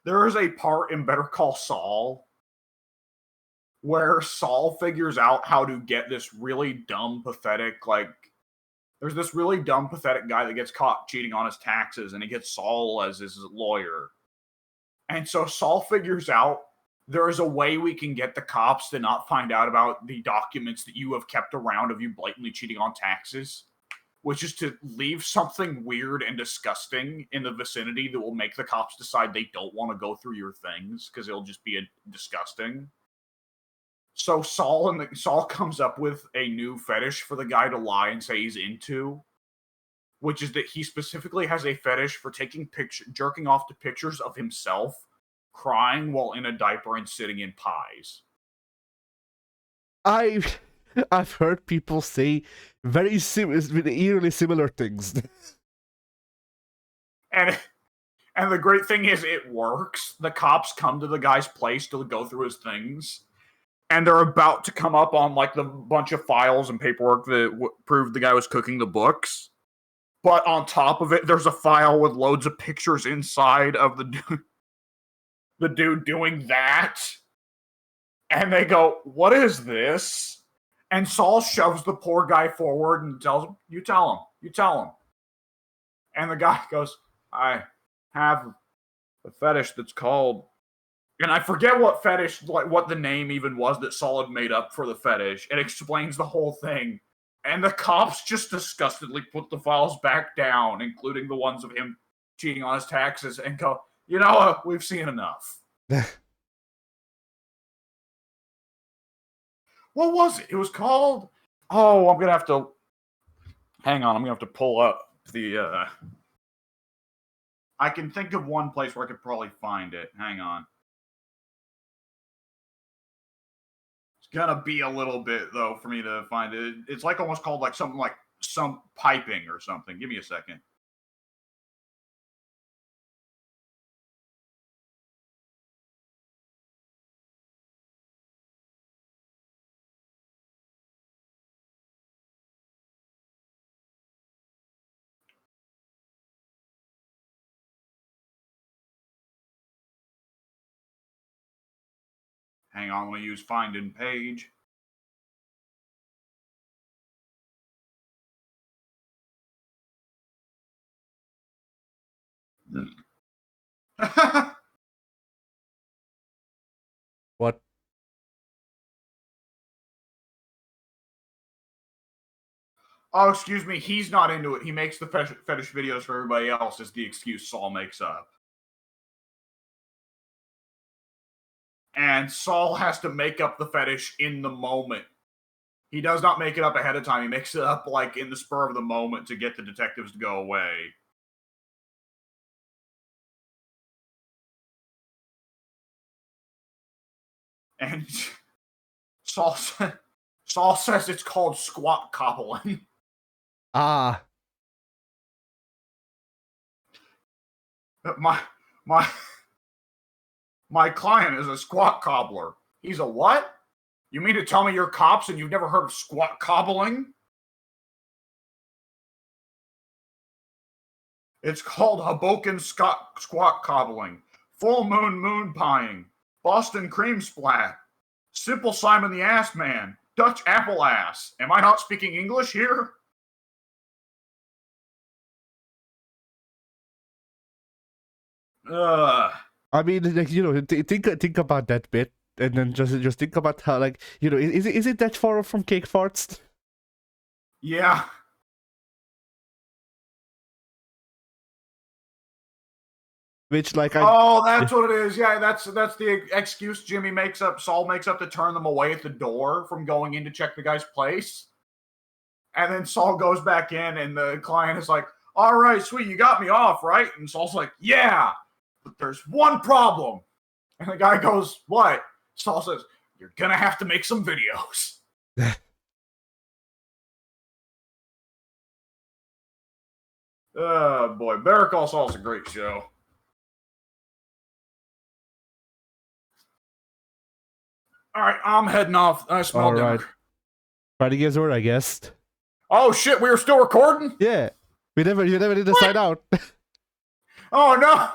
There is a part in Better Call Saul where Saul figures out how to get this really dumb, pathetic, like, there's this really dumb, pathetic guy that gets caught cheating on his taxes, and he gets Saul as his lawyer. And so Saul figures out there is a way we can get the cops to not find out about the documents that you have kept around of you blatantly cheating on taxes, which is to leave something weird and disgusting in the vicinity that will make the cops decide they don't want to go through your things because it'll just be disgusting. So Saul comes up with a new fetish for the guy to lie and say he's into, which is that he specifically has a fetish for jerking off to pictures of himself crying while in a diaper and sitting in pies. I've heard people say very eerily similar things. And the great thing is it works. The cops come to the guy's place to go through his things, and they're about to come up on like the bunch of files and paperwork that proved the guy was cooking the books. But on top of it, there's a file with loads of pictures inside of the dude doing that. And they go, what is this? And Saul shoves the poor guy forward and tells him, you tell him. And the guy goes, I have a fetish that's called, and I forget what fetish, like what the name even was that Saul had made up for the fetish. It explains the whole thing. And the cops just disgustedly put the files back down, including the ones of him cheating on his taxes, and go, you know what, we've seen enough. What was it? It was called, I'm going to have to, hang on, I'm going to have to pull up the, I can think of one place where I could probably find it. Hang on. Gonna be a little bit though for me to find it. It's like almost called like something like some piping or something. Give me a second. Hang on, I'm gonna use find in page. What? Oh, excuse me. He's not into it. He makes the fetish videos for everybody else is the excuse Saul makes up. And Saul has to make up the fetish in the moment. He does not make it up ahead of time. He makes it up like in the spur of the moment to get the detectives to go away. And Saul says it's called squat cobbling. Ah. My client is a squat cobbler. He's a what? You mean to tell me you're cops and you've never heard of squat cobbling? It's called Hoboken squat cobbling, full moon pieing, Boston cream splat, simple Simon the Ass Man, Dutch apple ass. Am I not speaking English here? I mean, like, you know, think about that bit, and then just think about how, like, you know, is it that far from cake farts? Yeah. Which, like, oh, that's what it is. Yeah, that's the excuse Jimmy makes up. Saul makes up to turn them away at the door from going in to check the guy's place. And then Saul goes back in, and the client is like, "All right, sweet, you got me off, right?" And Saul's like, "Yeah, but there's one problem." And the guy goes, "What?" Saul says, "You're gonna have to make some videos." Oh boy, Better Call Saul's a great show. All right, I'm heading off. I smell all right. dinner. Friday Games Over, I guess. Oh shit, we were still recording? Yeah, you never did the sign out. Oh no!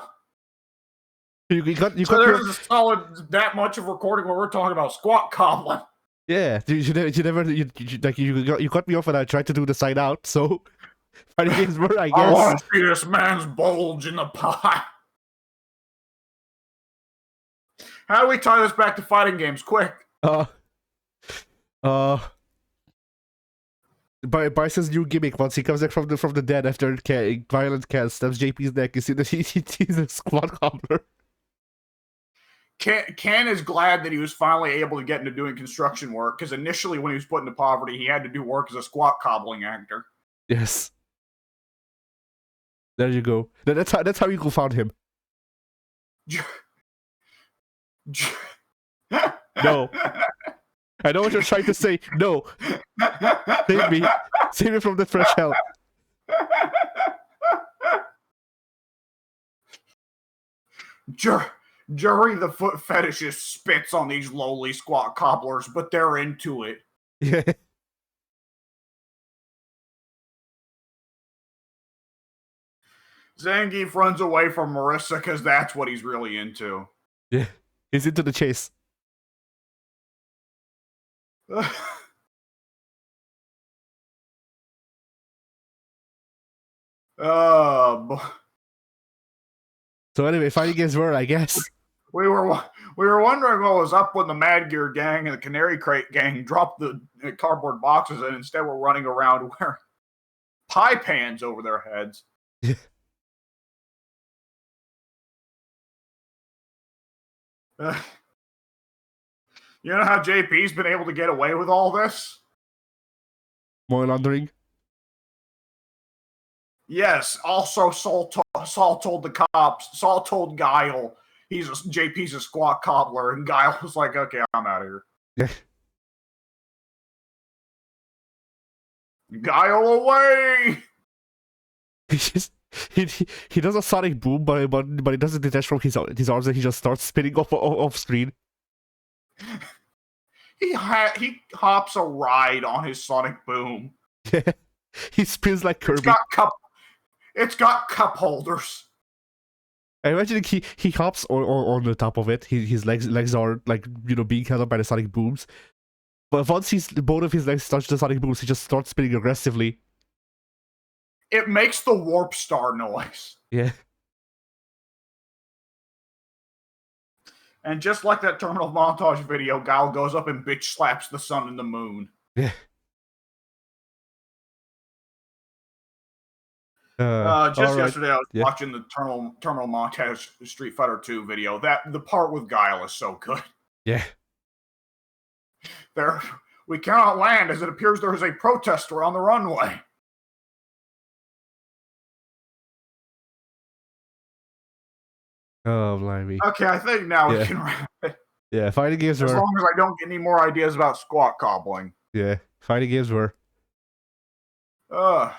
you got there's a solid that much of recording where we're talking about squat cobbling. Yeah, you cut me off when I tried to do the sign out. So Friday Games Over, I guess. I want to see this man's bulge in the pie. How do we tie this back to fighting games? Quick. Bison's new gimmick once he comes back from the dead after violent cat stabs JP's neck. You see that he's a squat cobbler. Ken is glad that he was finally able to get into doing construction work, because initially when he was put into poverty, he had to do work as a squat cobbling actor. Yes. There you go. That's how you found him. No. I know what you're trying to say. No. Save me. Save me from the fresh hell. Jury the foot fetishist spits on these lowly squat cobblers, but they're into it. Yeah. Zangief runs away from Marissa because that's what he's really into. Yeah. He's into the chase. Boy. So anyway, fighting against Word, I guess. We were wondering what was up when the Mad Gear gang and the Canary Crate gang dropped the cardboard boxes, and instead we're running around wearing pie pans over their heads. Yeah. You know how JP's been able to get away with all this? Money laundering. Yes. Also, Saul told the cops. Saul told Guile JP's a squat cobbler, and Guile was like, "Okay, I'm out of here." Yeah. Guile away. He does a sonic boom, but he doesn't detach from his arms, and he just starts spinning off screen. He hops a ride on his sonic boom. Yeah, he spins like Kirby. It's got cup holders. I imagine he hops on the top of it. His legs are, like, you know, being held up by the sonic booms. But once both of his legs touch the sonic booms, he just starts spinning aggressively. It makes the warp star noise. Yeah. And just like that terminal montage video, Guile goes up and bitch slaps the sun and the moon. Yeah. Yesterday I was watching the terminal montage Street Fighter 2 video. The part with Guile is so good. Yeah. There, we cannot land as it appears there is a protester on the runway. Oh, blimey. Okay, I think now Yeah. we can wrap it. Yeah, fighting games As were. long as I don't get any more ideas about squat cobbling. Yeah, fighting games were. Ugh.